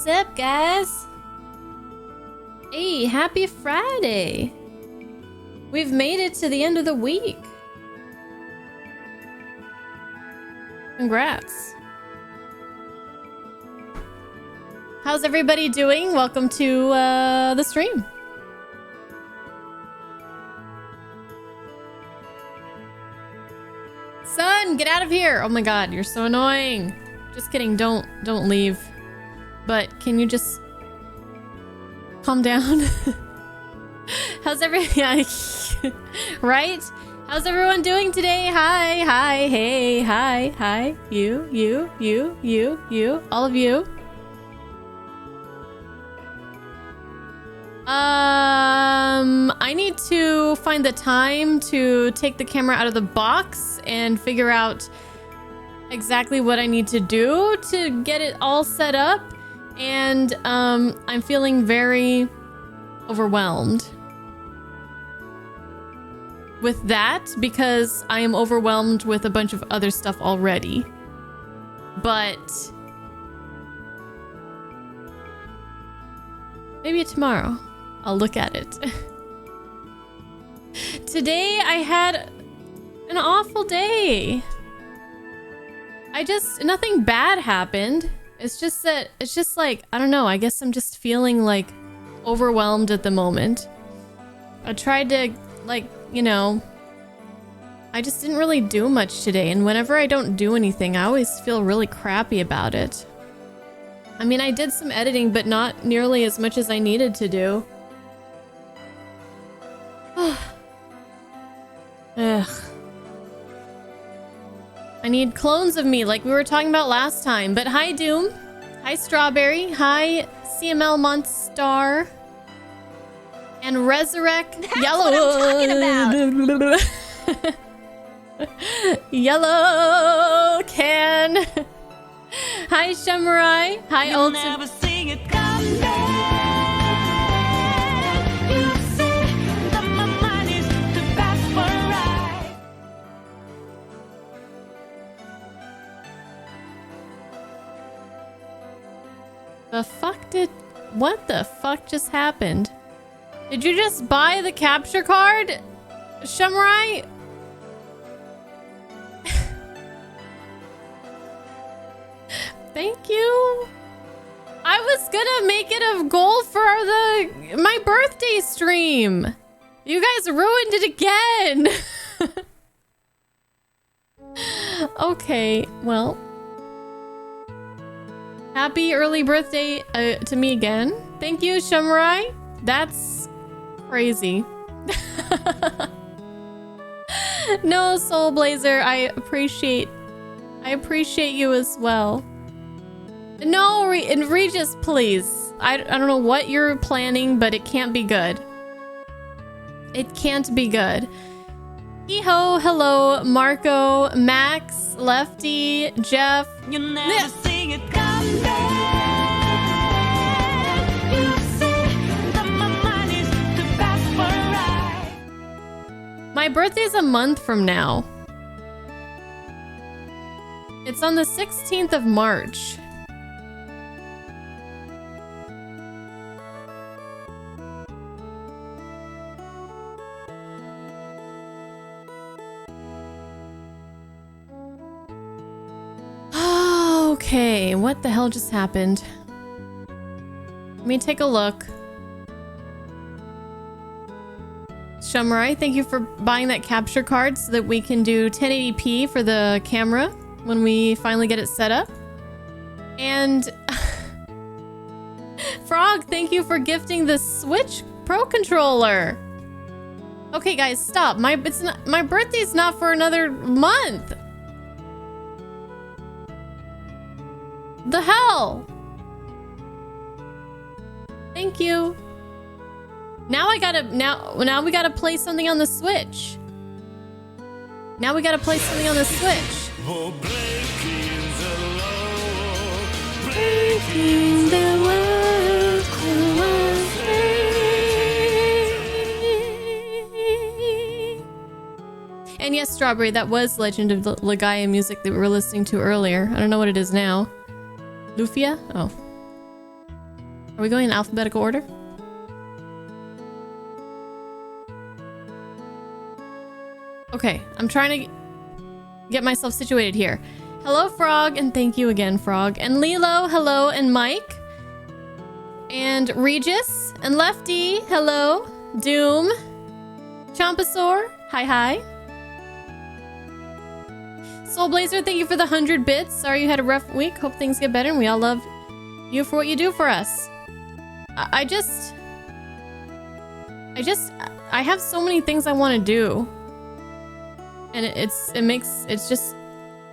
What's up, guys? Hey, happy Friday! We've made it to the end of the week. Congrats. How's everybody doing? Welcome to the stream. Son, get out of here! Oh my god, you're so annoying. Just kidding, don't leave. But can you just calm down? How's everyone? Right? How's everyone doing today? Hi, hi, hey, hi, you, all of you. I need to find the time to take the camera out of the box and figure out exactly what I need to do to get it all set up. And I'm feeling very overwhelmed with that because I am overwhelmed with a bunch of other stuff already. But maybe tomorrow I'll look at it. Today I had an awful day. Nothing bad happened. It's just like, I don't know, I guess I'm just feeling like overwhelmed at the moment. I tried to, like, you know, I just didn't really do much today, and whenever I don't do anything, I always feel really crappy about it. I mean, I did some editing, but not nearly as much as I needed to do. Ugh. I need clones of me like we were talking about last time. But hi, Doom. Hi, Strawberry. Hi, CML Monstar. And Resurrect. That's Yellow. what I'm talking about. Yellow Can. Hi, Shamurai. Hi, Ultimate. What the fuck just happened? Did you just buy the capture card, Shamurai? Thank you. I was gonna make it a goal for my birthday stream. You guys ruined it again. Okay, well. Happy early birthday to me again. Thank you, Shamurai. That's crazy. No, Soul Blazer, I appreciate you as well. No, Regis, please. I don't know what you're planning, but it can't be good. It can't be good. Hee-ho, hello, Marco, Max, Lefty, Jeff. You'll never see it come. My birthday's a month from now. It's on the 16th of March. Okay, what the hell just happened? Let me take a look. Shamurai, thank you for buying that capture card so that we can do 1080p for the camera when we finally get it set up. And Frog, thank you for gifting the Switch Pro Controller. Okay, guys, stop. My birthday's not for another month. The hell? Thank you. Now we gotta play something on the Switch. Now we gotta play something on the Switch. Breaking the world And yes, Strawberry, that was Legend of the Legaia music that we were listening to earlier. I don't know what it is now. Lufia? Oh. Are we going in alphabetical order? Okay, I'm trying to get myself situated here. Hello, Frog, and thank you again, Frog. And Lilo, hello, and Mike. And Regis, and Lefty, hello. Doom. Chompasaur, hi hi. Soulblazer, thank you for the 100 bits. Sorry you had a rough week. Hope things get better, and we all love you for what you do for us. I have so many things I want to do. And it's just,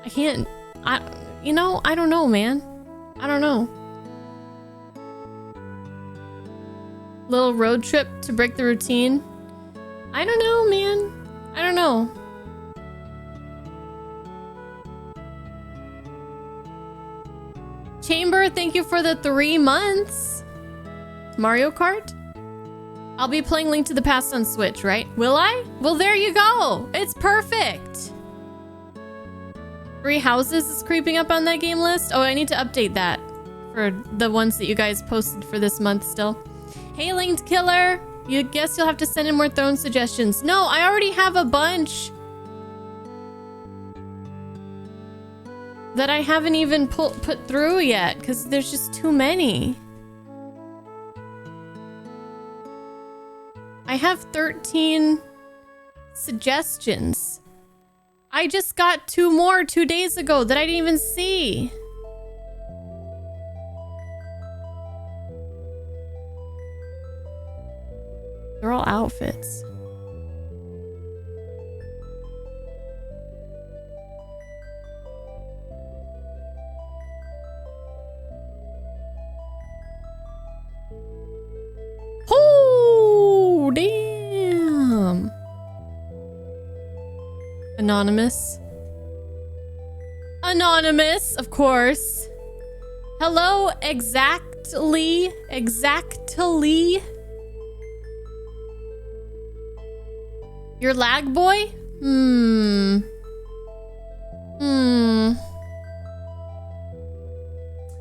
I can't, I don't know, man. I don't know. Little road trip to break the routine. I don't know, man. I don't know. Chamber, thank you for the 3 months. Mario Kart? I'll be playing Link to the Past on Switch, right? Will I? Well, there you go. It's perfect. 3 Houses is creeping up on that game list. Oh, I need to update that for the ones that you guys posted for this month still. Hey, Linked Killer. You guess you'll have to send in more throne suggestions. No, I already have a bunch that I haven't even put through yet because there's just too many. I have 13 suggestions. I just got 2 more 2 days ago that I didn't even see. They're all outfits. Oh, damn. Anonymous. Anonymous, of course. Hello, exactly. Your lag boy?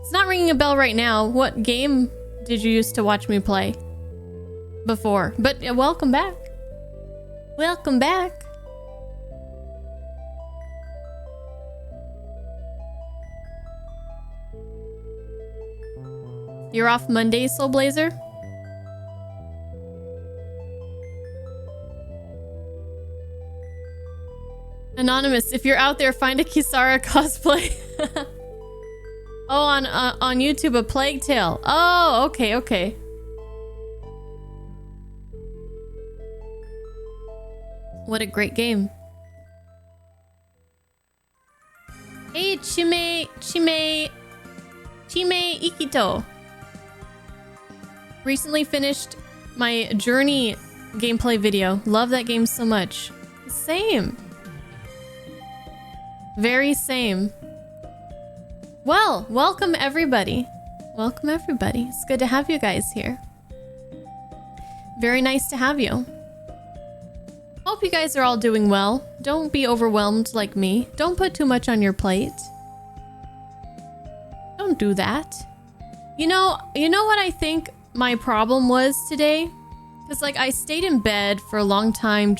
It's not ringing a bell right now. What game did you used to watch me play before? But welcome back. Welcome back. You're off Monday, Soulblazer? Anonymous, if you're out there, find a Kisara cosplay. Oh, on YouTube, a Plague Tale. Oh, okay. What a great game. Hey, Chime Ikito. Recently finished my Journey gameplay video. Love that game so much. Same. Very same. Well, welcome everybody. Welcome everybody. It's good to have you guys here. Very nice to have you. Hope you guys are all doing well. Don't be overwhelmed like me. Don't put too much on your plate. Don't do that. You know what I think my problem was today? Because like I stayed in bed for a long time,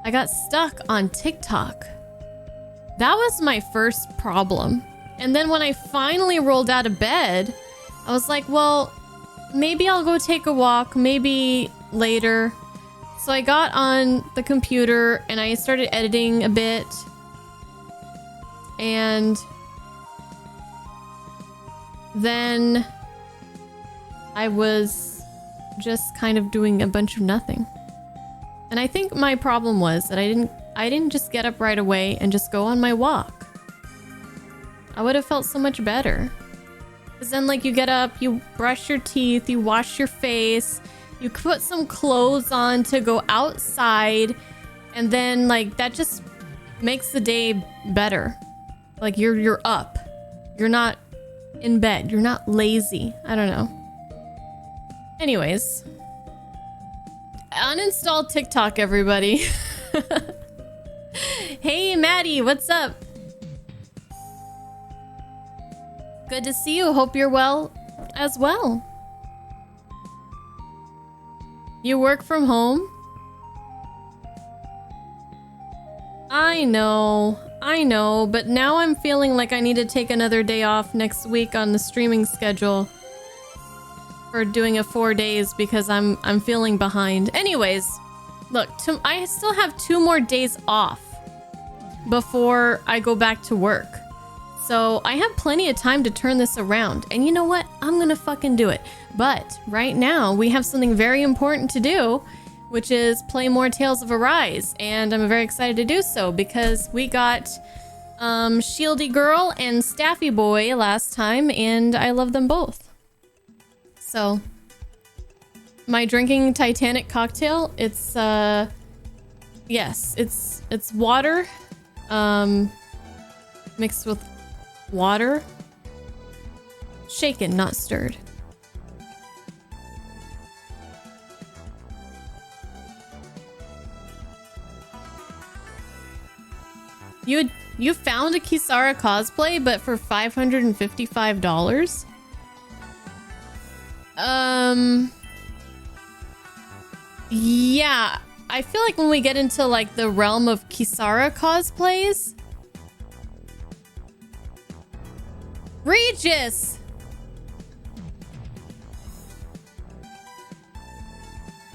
I got stuck on TikTok. That was my first problem. And then when I finally rolled out of bed, I was like, well, maybe I'll go take a walk, maybe later. So I got on the computer and I started editing a bit. And then I was just kind of doing a bunch of nothing. And I think my problem was that I didn't just get up right away and just go on my walk. I would have felt so much better. Because then like you get up, you brush your teeth, you wash your face, you put some clothes on to go outside, and then like that just makes the day better. Like you're up. You're not in bed. You're not lazy. I don't know. Anyways. Uninstall TikTok, everybody. Hey, Maddie, what's up? Good to see you. Hope you're well as well. You work from home? I know, but now I'm feeling like I need to take another day off next week on the streaming schedule for doing a 4 days because I'm feeling behind. Anyways, look, I still have 2 more days off before I go back to work. So I have plenty of time to turn this around. And you know what? I'm gonna fucking do it. But right now we have something very important to do, which is play more Tales of Arise. And I'm very excited to do so because we got Shieldy Girl and Staffy Boy last time and I love them both. So my drinking Titanic cocktail, it's yes, it's water mixed with water, shaken, not stirred. You found a Kisara cosplay, but for $555? Yeah, I feel like when we get into like the realm of Kisara cosplays, Regis!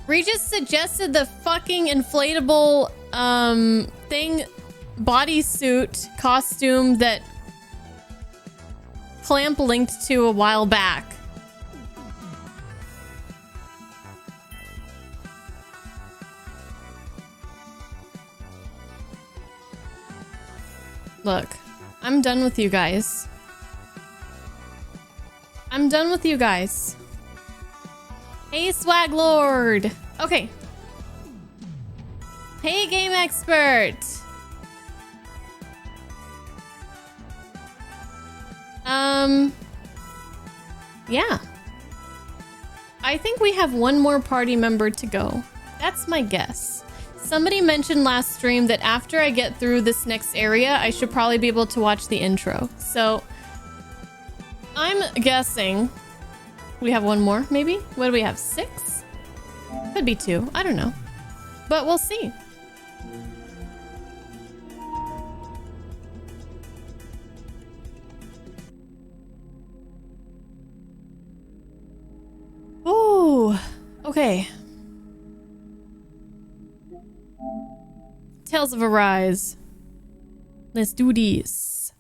Regis suggested the fucking inflatable thing, bodysuit costume that Clamp linked to a while back. Look, I'm done with you guys. I'm done with you guys. Hey, Swag Lord. Okay. Hey, Game Expert. Yeah. I think we have one more party member to go. That's my guess. Somebody mentioned last stream that after I get through this next area, I should probably be able to watch the intro. So I'm guessing we have one more, maybe? What do we have? 6? Could be 2. I don't know. But we'll see. Oh, okay. Tales of Arise. Let's do this.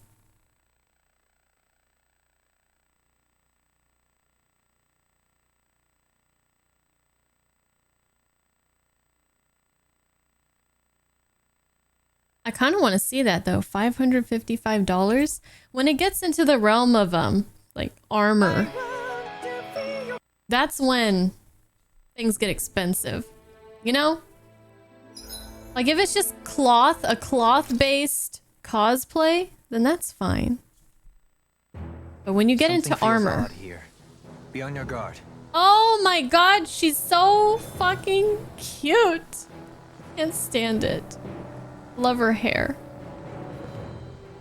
I kind of want to see that though. $555. When it gets into the realm of like armor, that's when things get expensive. You know? Like if it's just cloth, a cloth-based cosplay, then that's fine. But when you get into armor, here. Be on your guard. oh my god, she's so fucking cute. Can't stand it. Love her hair.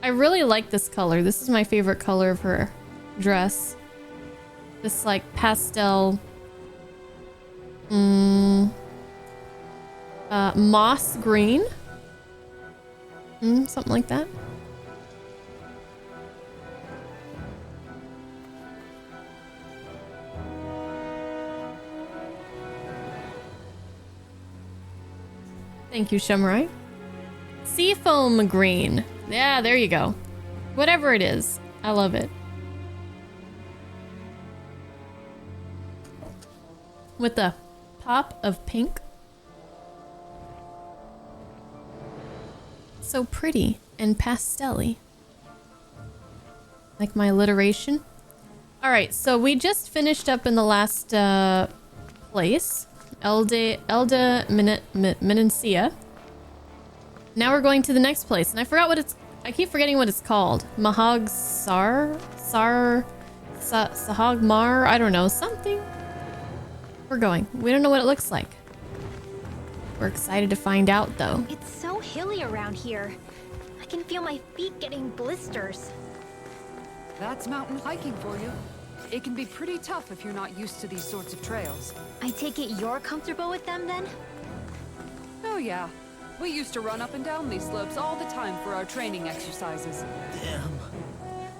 I really like this color. This is my favorite color of her dress. This like pastel moss green. Something like that. Thank you, Samurai. Seafoam green. Yeah, there you go. Whatever it is, I love it. With a pop of pink. So pretty and pastel-y. Like my alliteration. Alright, so we just finished up in the last place. Elda Menencia. Now we're going to the next place, and I forgot what it's... I keep forgetting what it's called. Mahog Sahagmar? I don't know, something. We're going. We don't know what it looks like. We're excited to find out, though. It's so hilly around here. I can feel my feet getting blisters. That's mountain hiking for you. It can be pretty tough if you're not used to these sorts of trails. I take it you're comfortable with them then? Oh yeah. We used to run up and down these slopes all the time for our training exercises. Damn.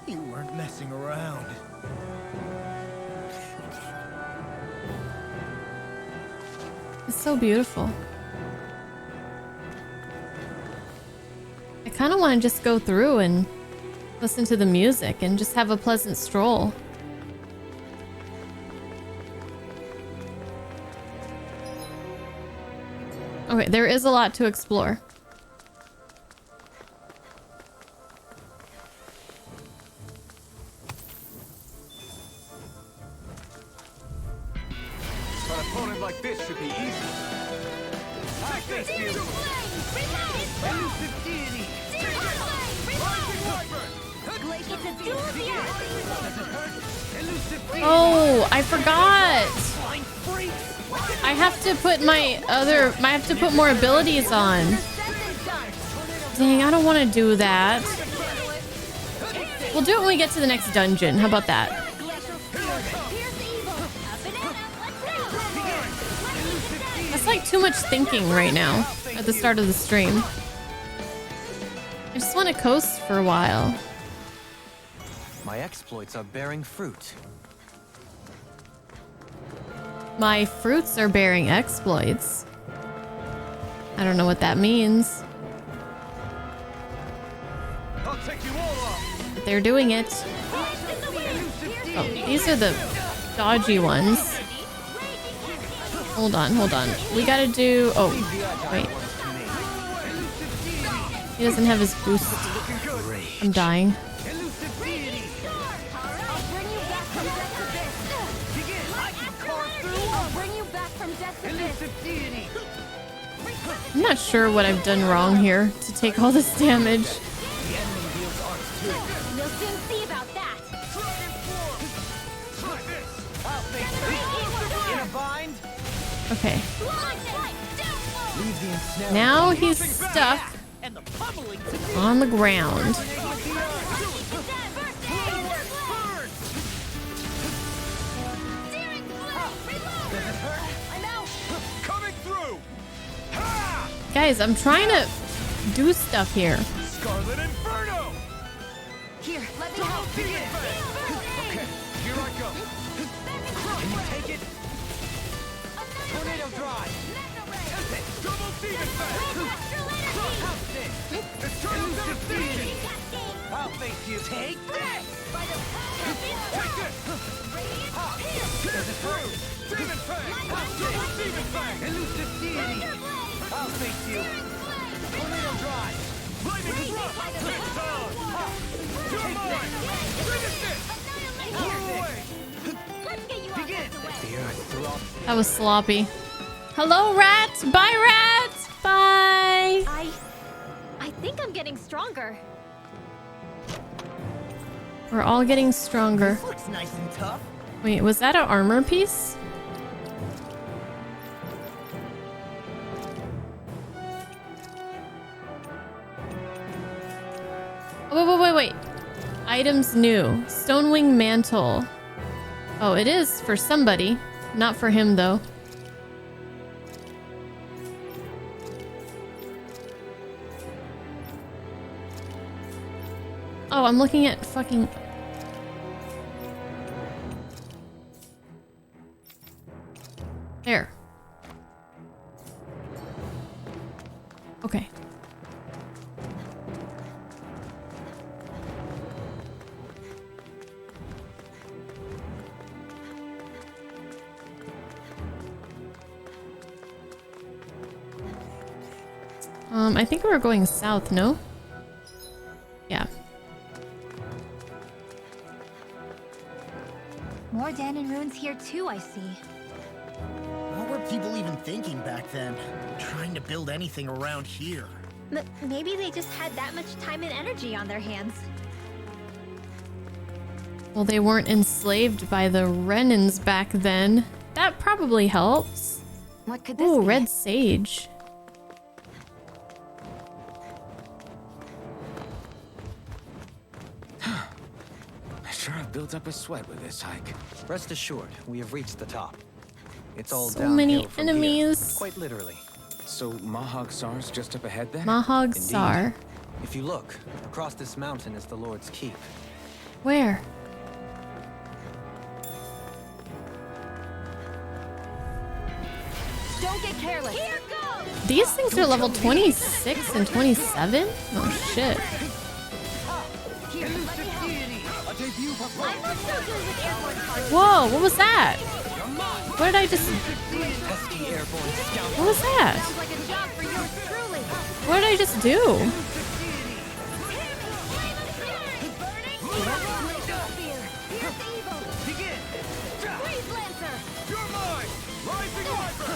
You weren't messing around. It's so beautiful. I kind of want to just go through and listen to the music and just have a pleasant stroll. Okay, there is a lot to explore. An opponent like this should be easy. I face you. Elusive deity. Oh, I forgot. I have to put I have to put more abilities on. Dang, I don't want to do that. We'll do it when we get to the next dungeon. How about that? That's like too much thinking right now at the start of the stream. I just want to coast for a while. My exploits are bearing fruit. My fruits are bearing exploits. I don't know what that means. I'll take you all off. But they're doing it. Oh, these are the dodgy ones. Hold on, hold on. We gotta do... Oh, wait. He doesn't have his boost. I'm dying. I'm not sure what I've done wrong here to take all this damage. We'll soon see about that. In a bind. Okay. Now he's stuck on the ground. Coming through. Guys, I'm trying to do stuff here. Scarlet Inferno. Here, let me help. Okay, here I go. Can you take it? Tornado drive. Double demon fang. It's turning devastating. I'll face you. Take this. Take this. There's a through. Demon fang. Double demon fang. Elusive deity. I'll face you. Tornado drive. Lightning thrust. It's on. You're mine. Finish it. Pull away. Begin. The earth throbs. That was sloppy. Hello, rat. Bye, rat. Bye. I think I'm getting stronger. We're all getting stronger. This looks nice and tough. Wait, was that an armor piece? Oh, wait. Items new. Stonewing mantle. Oh, it is for somebody. Not for him, though. Oh, I'm looking at fucking... There. Okay. I think we were going south, no? Yeah. More Danon ruins here too, I see. What were people even thinking back then? Trying to build anything around here. Maybe they just had that much time and energy on their hands. Well, they weren't enslaved by the Renans back then. That probably helps. What could this Ooh, be? red sage. Sure, I've built up a sweat with this hike. Rest assured, we have reached the top. It's all So downhill many from here, enemies. quite literally. So Mahog Sar's just up ahead then? Mahog Indeed. Sar. If you look, across this mountain is the Lord's Keep. Where? Don't get careless. Here goes! These things are level 26 and 27? Oh shit. Here, let me help. A debut I'm not so good with airborne cards. Whoa, what was that? What did I just... Pesky airborne scout. What was that? Sounds like a job for yours truly. What did I just do? Begin! Freeze Lancer! You're mine! Rising Viper!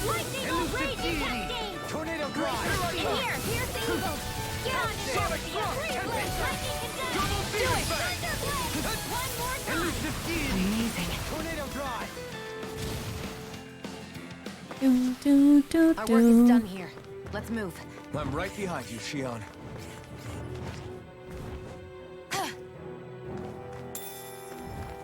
Lightning will rage in cascade! Tornado Drive! And here's the eagle! Get on it! Sonic Thrust! Freeze Blast! Lightning condemned! Double Do Beam it! Fang! Thunder Blast! One more time! Elusive Deity! Tornado Drive! Do, do, do, Our work is do. done here. Let's move. I'm right behind you, Shion.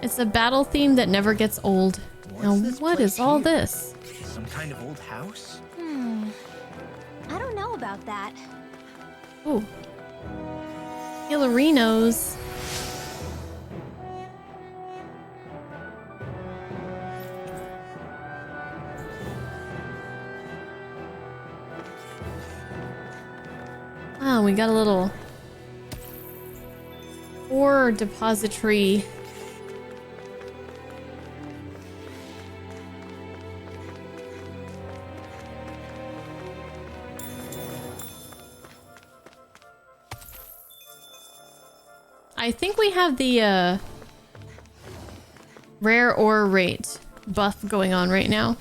It's a battle theme that never gets old. Now, this what place is all here? this? Some kind of old house? I don't know about that. Ooh. Hillarinos. Oh, we got a little ore depository. I think we have the rare ore rate buff going on right now.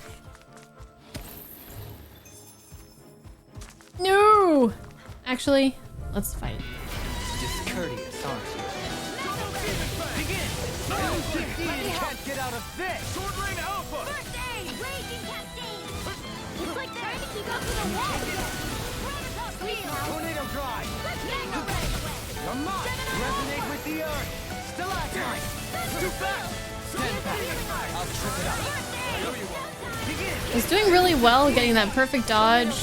No! Actually, let's fight. Discourteous, aren't you? Elusive Deity can't get out of this! Sword Rain Alpha! First aid! Raging cascade! It's like trying to keep up with a wall! Prototype wheel! Tornado Drive! Mega Red! You're mine! Resonate with the earth! Stalactite! Too fast! Stand back! I'll trip it up! There you are! Begin! I was doing really well getting that perfect dodge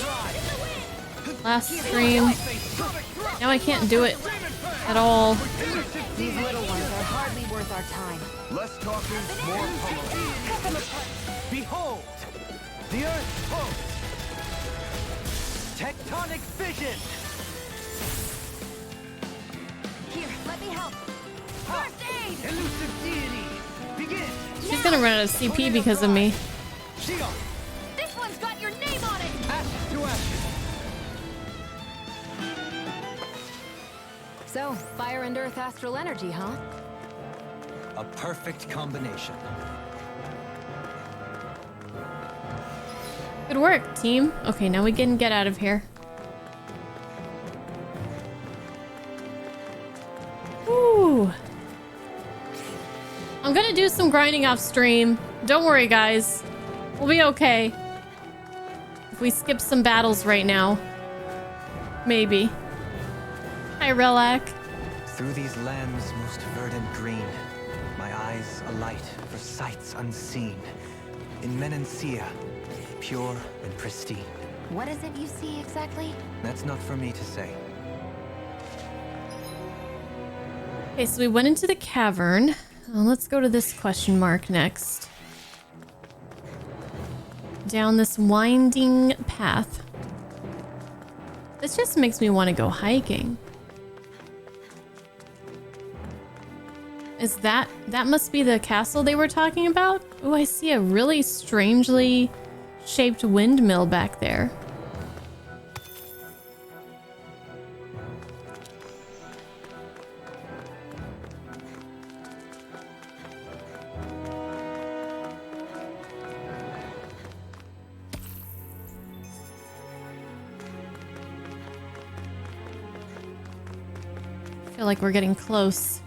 last stream. Now I can't do it at all. These little ones are hardly worth our time. Less talking, more pummeling. Behold! The Earth pulse! Tectonic vision! Here, let me help. First aid! Elusive Deity! Begin! She's gonna run out of CP because of me. Shion! This one's got your name on it! Ashes to ashes! So, fire and earth astral energy, huh? A perfect combination. Good work, team. Okay, now we can get out of here. Woo. I'm gonna do some grinding off stream. Don't worry, guys. We'll be okay. If we skip some battles right now. Maybe. Hi, Relac. Through these lands most verdant green, my eyes alight for sights unseen. In Menancia, pure and pristine. What is it you see exactly? That's not for me to say. Okay, so we went into the cavern. Let's go to this question mark next. Down this winding path. This just makes me want to go hiking. Is that must be the castle they were talking about? Oh, I see a really strangely shaped windmill back there. I feel like we're getting close.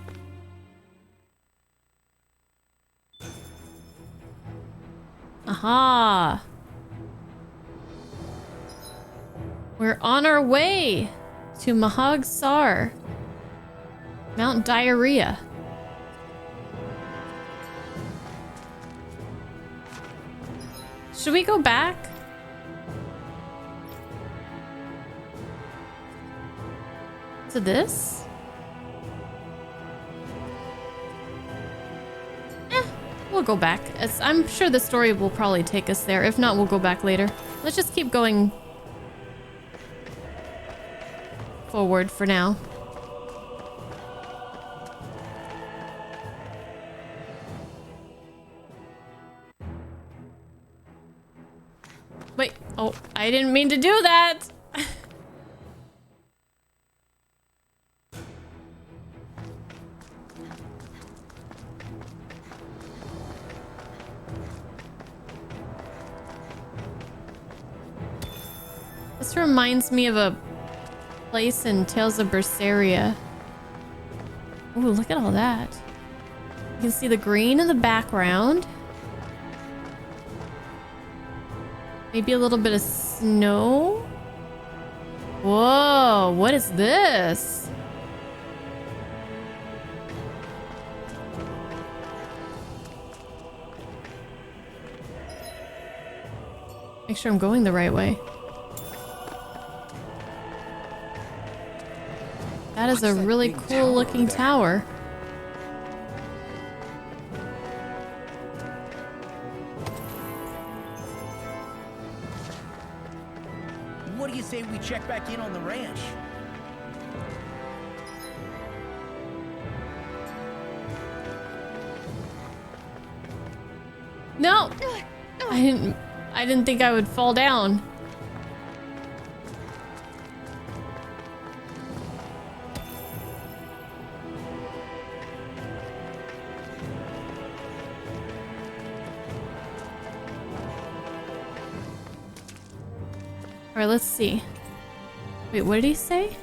Aha! We're on our way to Mahog Sar. Mount Diarrhea. should we go back? To this? We'll go back. I'm sure the story will probably take us there. If not, we'll go back later. Let's just keep going forward for now. Wait. Oh, I didn't mean to do that. This reminds me of a place in Tales of Berseria. Ooh, look at all that. You can see the green in the background. Maybe a little bit of snow. Whoa, what is this? Make sure I'm going the right way. That is a really cool looking tower. What do you say we check back in on the ranch? No! I didn't think I would fall down. Alright, let's see. Wait, what did he say?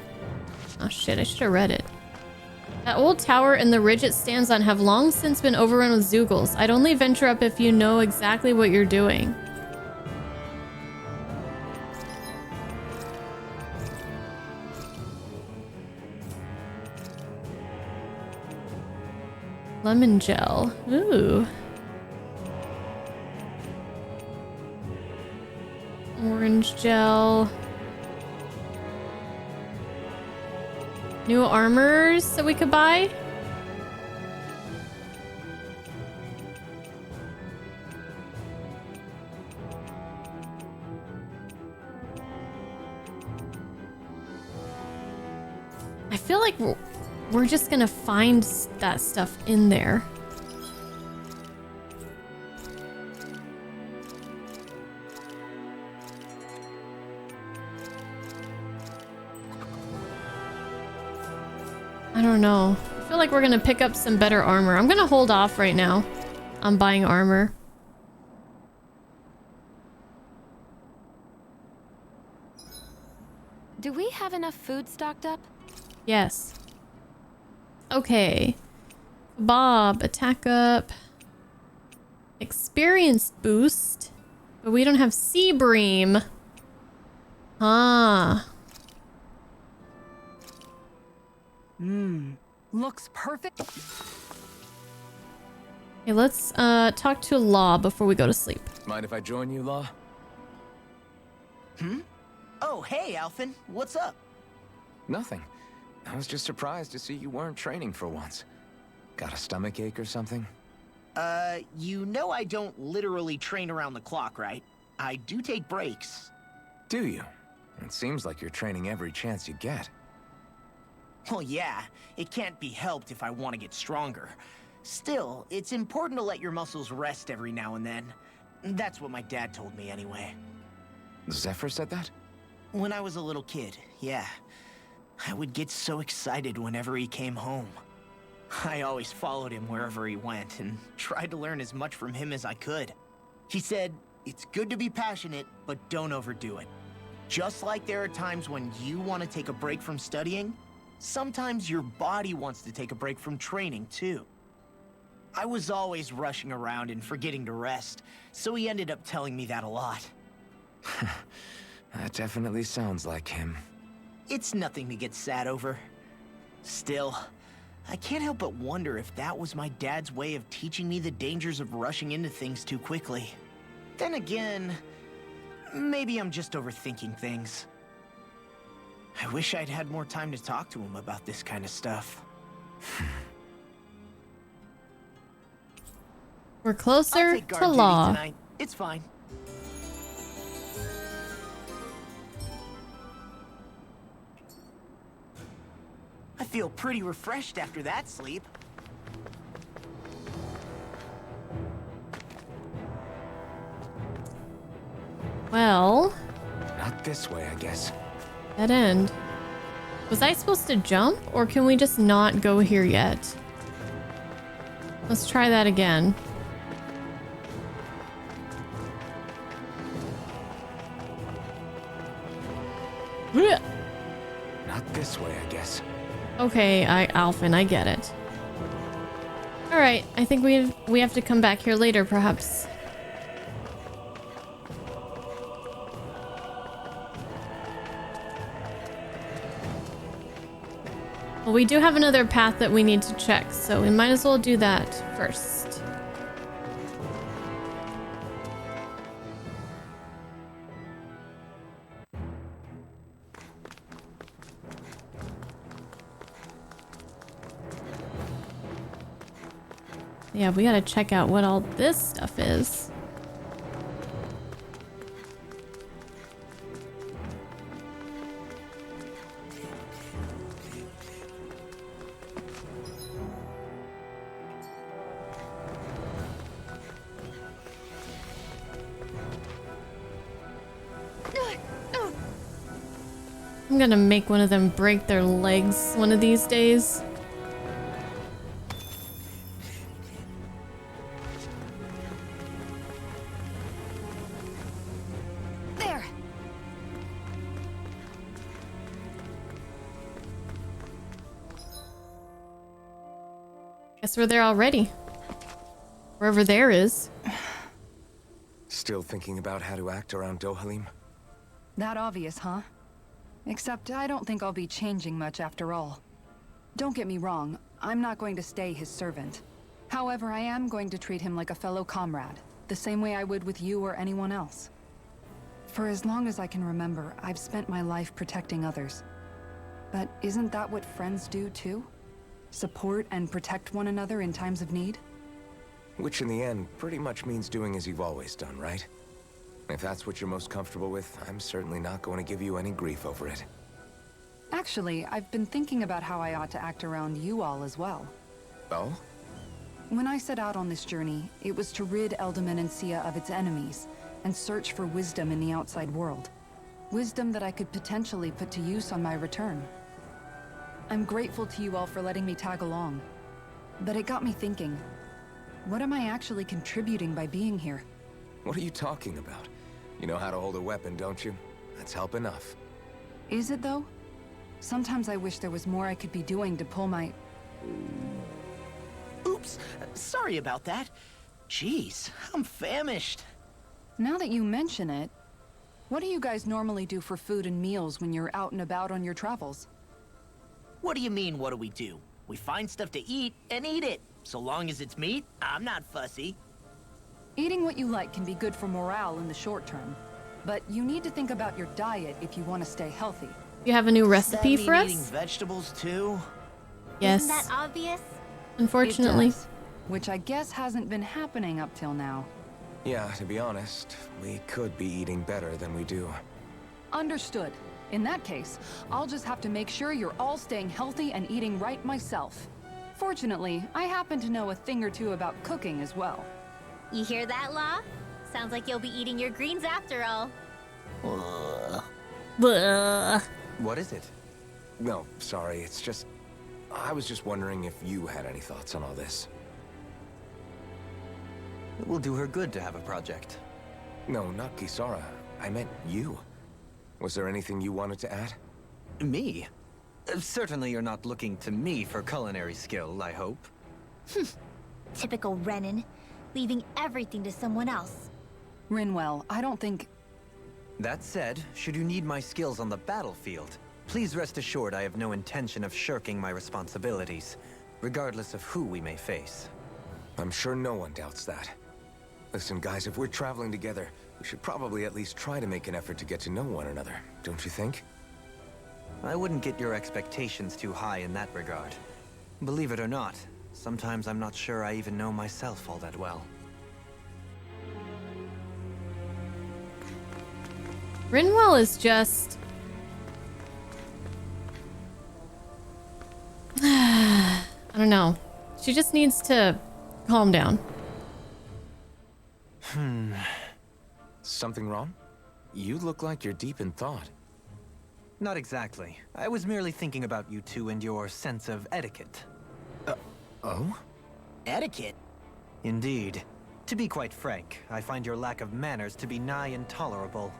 Oh shit, I should have read it. That old tower and the ridge it stands on have long since been overrun with Zeugles. I'd only venture up if you know exactly what you're doing. Lemon gel. Ooh. Orange gel. New armors that we could buy. I feel like we're just gonna find that stuff in there. I don't know. I feel like we're gonna pick up some better armor. I'm gonna hold off right now on buying armor. Do we have enough food stocked up? Yes. Okay. Bob, attack up. Experience boost. But we don't have sea bream. Ah. Looks perfect. Okay, let's talk to Law before we go to sleep. Mind if I join you, Law? Oh, hey, Alphen. What's up? Nothing. I was just surprised to see you weren't training for once. Got a stomach ache or something? You know I don't literally train around the clock, right? I do take breaks. Do you? It seems like you're training every chance you get. Well, yeah, it can't be helped if I want to get stronger. Still, it's important to let your muscles rest every now and then. That's what my dad told me anyway. Zephyr said that? When I was a little kid, yeah. I would get so excited whenever he came home. I always followed him wherever he went and tried to learn as much from him as I could. He said, it's good to be passionate, but don't overdo it. Just like there are times when you want to take a break from studying, sometimes your body wants to take a break from training too. I was always rushing around and forgetting to rest, so he ended up telling me that a lot. That definitely sounds like him. It's nothing to get sad over. Still, I can't help but wonder if that was my dad's way of teaching me the dangers of rushing into things too quickly. Then again, maybe I'm just overthinking things. I wish I'd had more time to talk to him about this kind of stuff. We're I'll closer take guard to duty law. tonight. It's fine. I feel pretty refreshed after that sleep. Well, Not this way, I guess. dead end. Was I supposed to jump, or can we just not go here yet? Let's try that again. Blech. Not this way, I guess. Okay, Alphen, I get it. All right, I think we have to come back here later, perhaps. Well, we do have another path that we need to check, so we might as well do that first. Yeah, we gotta check out what all this stuff is. I'm gonna make one of them break their legs one of these days. There. Guess we're there already. Wherever there is. Still thinking about how to act around Dohalim? That obvious, huh? Except I don't think I'll be changing much after all. Don't get me wrong, I'm not going to stay his servant. However, I am going to treat him like a fellow comrade, the same way I would with you or anyone else. For as long as I can remember, I've spent my life protecting others. But isn't that what friends do too? Support and protect one another in times of need? Which in the end pretty much means doing as you've always done, right? If that's what you're most comfortable with, I'm certainly not going to give you any grief over it. Actually, I've been thinking about how I ought to act around you all as well. Oh? When I set out on this journey, it was to rid Eldimenencia of its enemies and search for wisdom in the outside world. Wisdom that I could potentially put to use on my return. I'm grateful to you all for letting me tag along. But it got me thinking, what am I actually contributing by being here? What are you talking about? You know how to hold a weapon, don't you? That's help enough. Is it though? Sometimes I wish there was more I could be doing to pull my... Oops, sorry about that. Jeez, I'm famished. Now that you mention it, what do you guys normally do for food and meals when you're out and about on your travels? What do you mean, what do we do? We find stuff to eat and eat it. So long as it's meat, I'm not fussy. Eating what you like can be good for morale in the short term, but you need to think about your diet if you want to stay healthy. You have a new Does recipe that for mean us? eating vegetables too? Yes. Isn't that obvious? Unfortunately. It does, which I guess hasn't been happening up till now. Yeah, to be honest, we could be eating better than we do. Understood. In that case, I'll just have to make sure you're all staying healthy and eating right myself. Fortunately, I happen to know a thing or two about cooking as well. You hear that, Law? Sounds like you'll be eating your greens after all. Bleh. What is it? No, sorry, it's just... I was just wondering if you had any thoughts on all this. It will do her good to have a project. No, not Kisara. I meant you. Was there anything you wanted to add? Me? Certainly you're not looking to me for culinary skill, I hope. Typical Renan, leaving everything to someone else. Rinwell, I don't think... That said, should you need my skills on the battlefield, please rest assured I have no intention of shirking my responsibilities, regardless of who we may face. I'm sure no one doubts that. Listen, guys, if we're traveling together, we should probably at least try to make an effort to get to know one another, don't you think? I wouldn't get your expectations too high in that regard. Believe it or not, sometimes I'm not sure I even know myself all that well. Rinwell is just... I don't know. She just needs to calm down. Something wrong? You look like you're deep in thought. Not exactly. I was merely thinking about you two and your sense of etiquette. Oh? Etiquette? Indeed. To be quite frank, I find your lack of manners to be nigh intolerable.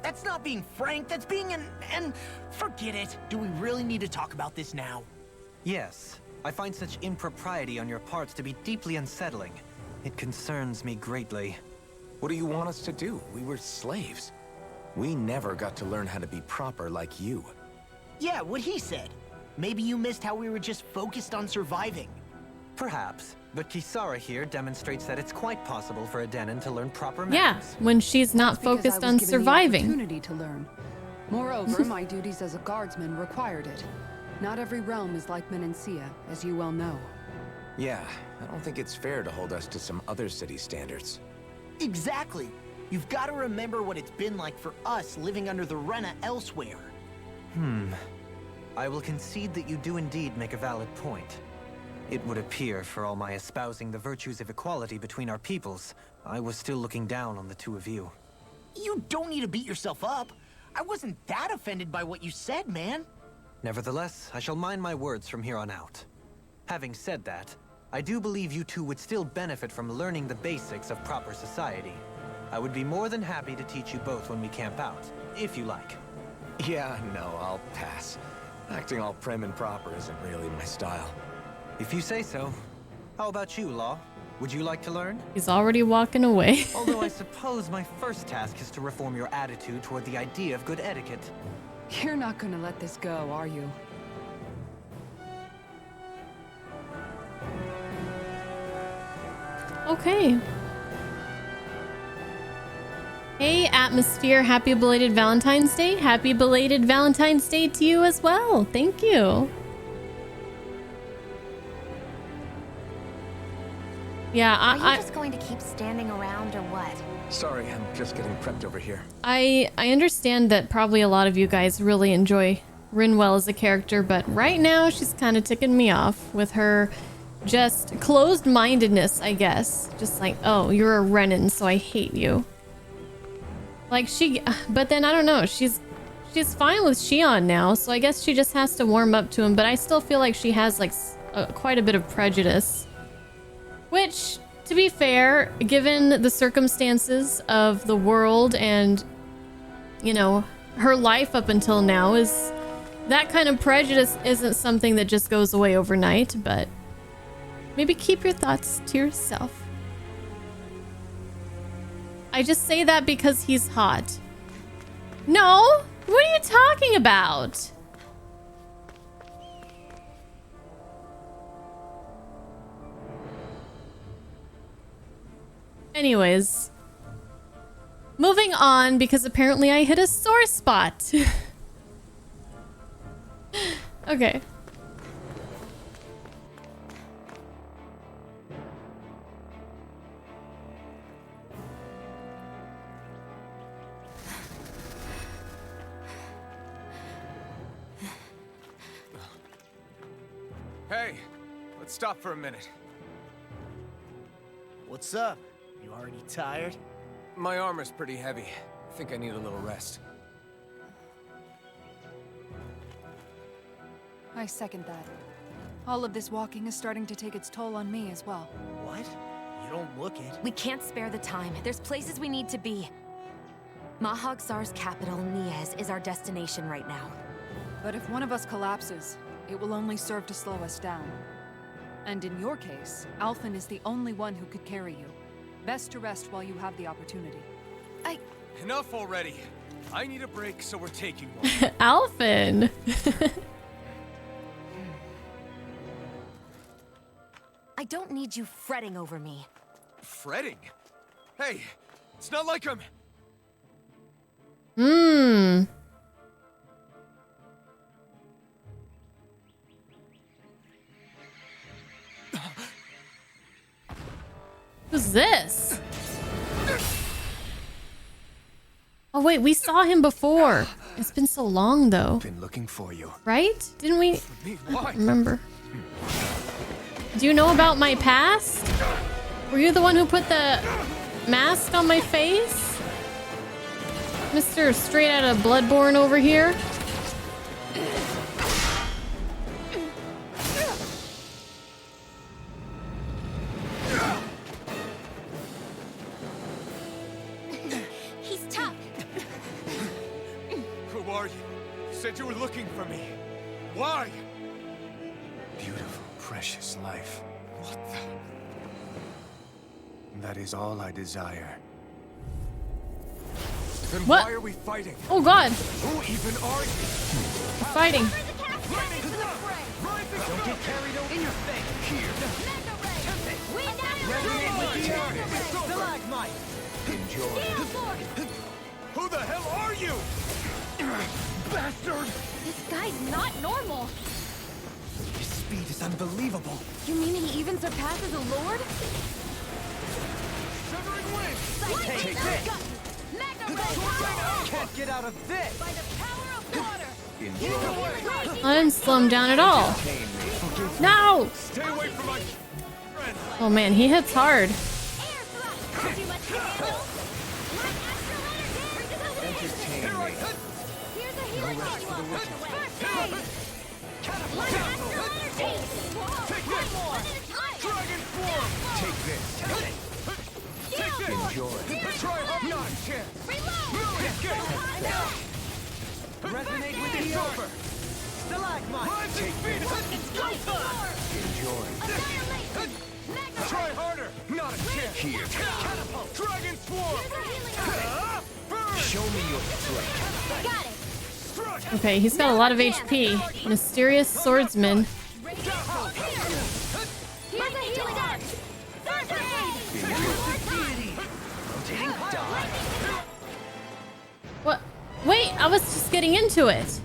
That's not being frank, that's being an... Forget it. Do we really need to talk about this now? Yes. I find such impropriety on your parts to be deeply unsettling. It concerns me greatly. What do you want us to do? We were slaves. We never got to learn how to be proper like you. Yeah, what he said. Maybe you missed how we were just focused on surviving. Perhaps, but Kisara here demonstrates that it's quite possible for a Denon to learn proper Yeah, manners. when she's not Because I focused was on given surviving. The opportunity to learn. Moreover, my duties as a guardsman required it. Not every realm is like Menancia, as you well know. Yeah, I don't think it's fair to hold us to some other city standards. Exactly. You've got to remember what it's been like for us living under the Rena elsewhere. I will concede that you do indeed make a valid point. It would appear, for all my espousing the virtues of equality between our peoples, I was still looking down on the two of you. You don't need to beat yourself up. I wasn't that offended by what you said, man. Nevertheless, I shall mind my words from here on out. Having said that, I do believe you two would still benefit from learning the basics of proper society. I would be more than happy to teach you both when we camp out, if you like. Yeah, no, I'll pass. Acting all prim and proper isn't really my style. If you say so. How about you, Law? Would you like to learn? He's already walking away. Although I suppose my first task is to reform your attitude toward the idea of good etiquette. You're not gonna let this go, are you? Okay. Hey, Atmosphere, happy belated Valentine's Day. Happy belated Valentine's Day to you as well. Thank you. Yeah, Are you just going to keep standing around or what? Sorry, I'm just getting prepped over here. I understand that probably a lot of you guys really enjoy Rinwell as a character, but right now she's kind of ticking me off with her just closed-mindedness, I guess. Just like, oh, you're a Renan, so I hate you. Like but then I don't know, she's fine with Shion now, so I guess she just has to warm up to him, but I still feel like she has like quite a bit of prejudice. Which, to be fair, given the circumstances of the world and, you know, her life up until now, is that kind of prejudice isn't something that just goes away overnight, but maybe keep your thoughts to yourself. I just say that because he's hot. No? What are you talking about? Anyways, moving on because apparently I hit a sore spot. Okay. Hey, let's stop for a minute. What's up? You already tired? My armor's pretty heavy. I think I need a little rest. I second that. All of this walking is starting to take its toll on me as well. What? You don't look it. We can't spare the time. There's places we need to be. Mahag Sar's capital, Niez, is our destination right now. But if one of us collapses, it will only serve to slow us down. And in your case, Alphen is the only one who could carry you. Best to rest while you have the opportunity. Enough already. I need a break, so we're taking one. Alphen. I don't need you fretting over me. Fretting? Hey, it's not like I'm... Hmm. Who's this? Oh wait, we saw him before. It's been so long though. Been looking for you. Right? Didn't we? Me, I why? don't remember. Do you know about my past? Were you the one who put the mask on my face? Mr. Straight Outta Bloodborne over here? He's tough. Who are you? You said you were looking for me. Why? Beautiful, precious life. What the... That is all I desire. Then What? why are we fighting? Oh god, Who even are you? we're fighting. Don't get carried away. In your face. Here. Resonate with the earth. Stalagmite. Enjoy. Who the hell are you? Bastard! This guy's not normal. His speed is unbelievable. You mean he even surpasses a lord? Shivering wind. Take this. Magna Can't get out of this. by the power of water. Enjoy. I didn't slow him down at all. No! Stay away from my friend. Oh man, he hits hard. Air thrust. Too much to handle. Light astral energy. Here I come. Here's a healing one. First aid. Light astral energy. Take One this. more. One at a time. Dragon form. Take this. Take this. Enjoy. Try hard. Not a chance. Reload. Escape. Resonate with It's the over. earth. Stalagmite. Rising speed. It's go time. Enjoy. Annihilate. Magna Try harder. Not a chance. Here. Catapult. Dragon swarm. Here's a healing one. Burn. Show me your strength. Got it. Strike. Okay, he's got a lot of HP. Mysterious swordsman. Here's a healing one. First aid. One more time. What? Wait, I was just getting into it.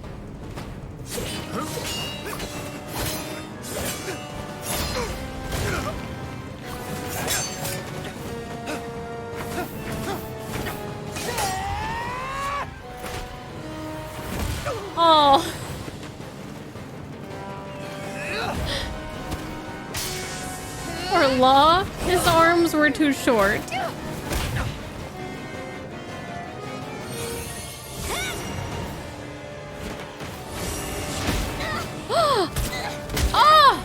Oh. Poor Law. His arms were too short. Oh!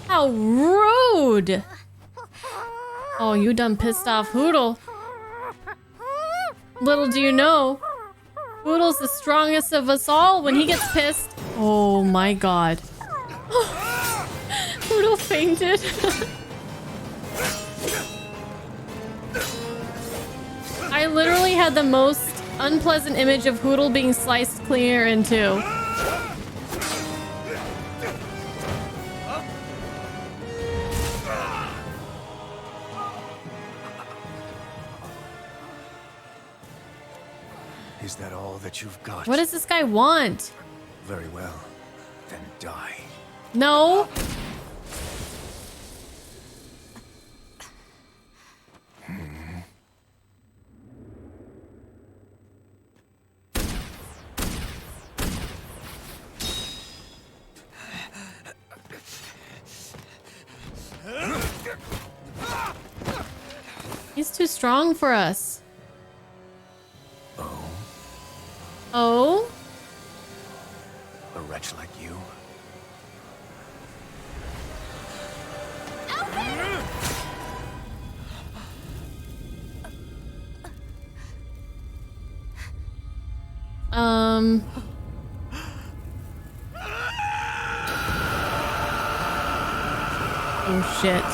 How rude! Oh, you done pissed off Hoodle. Little do you know, Hoodle's the strongest of us all when he gets pissed. Oh my god. Hoodle fainted. I literally had the most unpleasant image of Hoodle being sliced clear in two. Is that all that you've got? What does this guy want? Very well. Then die. No. He's too strong for us. Oh? A wretch like you? Oh shit.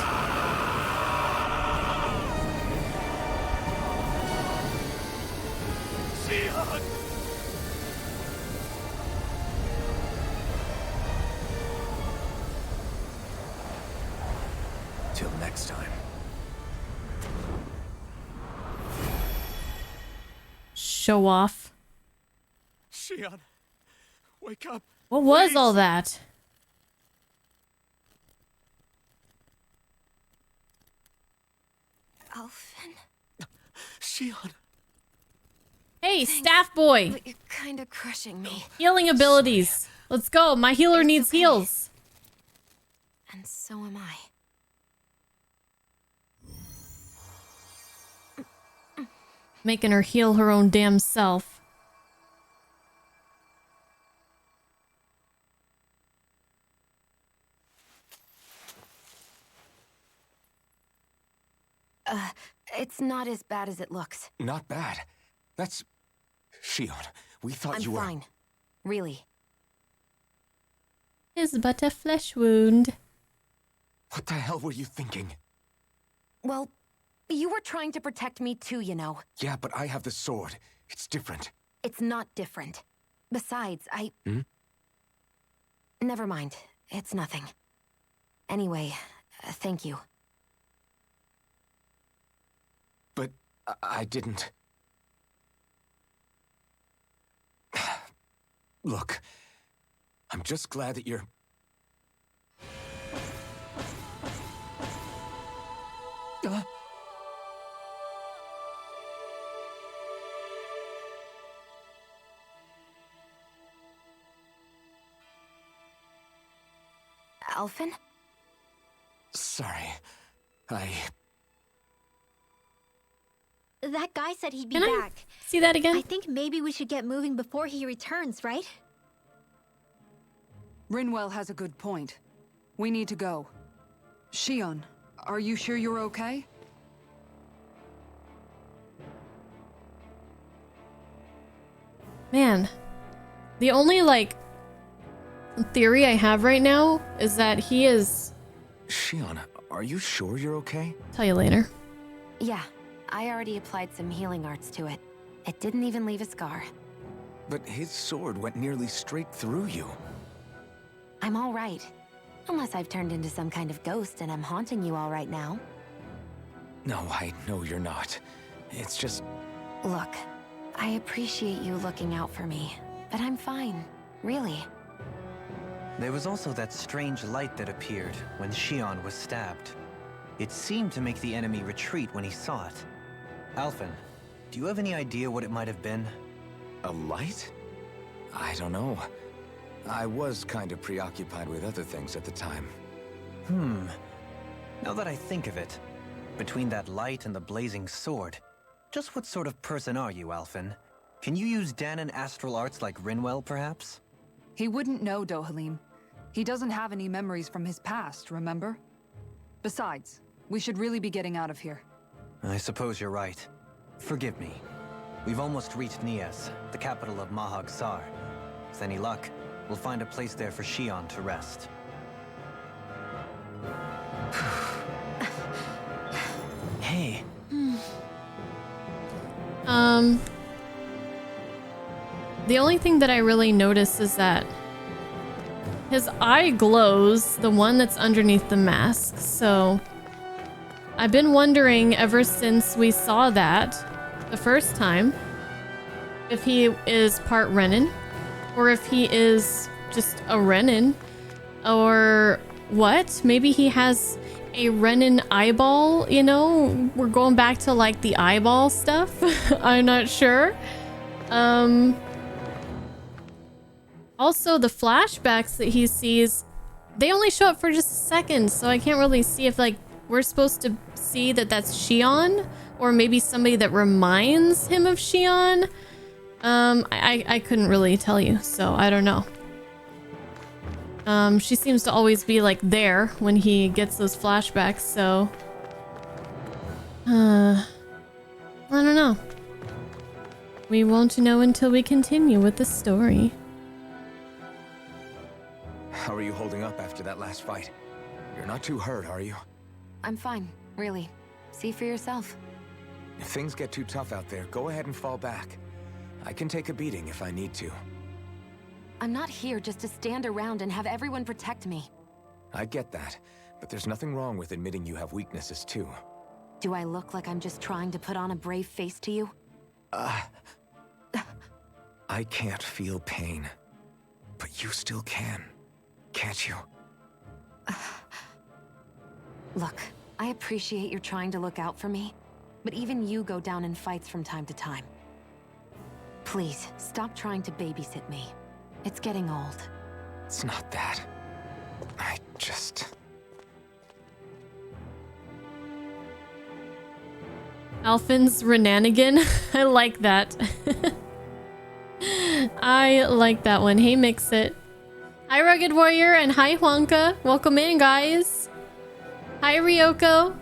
Till next time. show off. Shion, wake up. What was Please. all that? Alphen? Shion. Hey, staff boy! But you're kind of crushing me. Healing abilities. Let's go. My healer It's needs okay. heals. And so am I. Making her heal her own damn self. It's not as bad as it looks. Not bad. That's... Shion, we thought I'm you were... fine. Really. Is but a flesh wound. What the hell were you thinking? Well, you were trying to protect me too, you know. Yeah, but I have the sword. It's different. It's not different. Besides, Never mind. It's nothing. Anyway, thank you. But I didn't... Look, I'm just glad that you're... Alphen? Sorry. That guy said he'd be Can I back. see that again? I think maybe we should get moving before he returns, right? Rinwell has a good point. We need to go. Shion, are you sure you're okay? Man, the only, like, theory I have right now is that he is... Shion, are you sure you're okay? Tell you later. Yeah, I already applied some healing arts to it. It didn't even leave a scar. But his sword went nearly straight through you. I'm all right. Unless I've turned into some kind of ghost and I'm haunting you all right now. No, I know you're not. It's just... Look, I appreciate you looking out for me, but I'm fine, really. There was also that strange light that appeared when Shion was stabbed. It seemed to make the enemy retreat when he saw it. Alphen, do you have any idea what it might have been? A light? I don't know. I was kind of preoccupied with other things at the time. Now that I think of it, between that light and the blazing sword, just what sort of person are you, Alphen? Can you use Danon astral arts like Rinwell, perhaps? He wouldn't know, Dohalim. He doesn't have any memories from his past, remember? Besides, we should really be getting out of here. I suppose you're right. Forgive me. We've almost reached Nias, the capital of Mahag Sar. With any luck, we'll find a place there for Shion to rest. Hey, The only thing that I really notice is that his eye glows, the one that's underneath the mask, so I've been wondering ever since we saw that the first time if he is part Renin or if he is just a Renin or what? Maybe he has a Renin eyeball, you know? We're going back to like the eyeball stuff. I'm not sure. Also, the flashbacks that he sees, they only show up for just a second, so I can't really see if, like, we're supposed to see that that's Shion, or maybe somebody that reminds him of Shion. I couldn't really tell you, so I don't know. She seems to always be, like, there when he gets those flashbacks, so... I don't know. We won't know until we continue with the story. How are you holding up after that last fight? You're not too hurt, are you? I'm fine, really. See for yourself. If things get too tough out there, go ahead and fall back. I can take a beating if I need to. I'm not here just to stand around and have everyone protect me. I get that, but there's nothing wrong with admitting you have weaknesses too. Do I look like I'm just trying to put on a brave face to you? I can't feel pain. But you still can, can't you? Look, I appreciate you're trying to look out for me, but even you go down in fights from time to time. Please, stop trying to babysit me. It's getting old. It's not that. I just... Alphin's Renanigan. I like that. I like that one. Hey, Mix It. Hi, Rugged Warrior, and hi, Huanka. Welcome in, guys. Hi, Ryoko.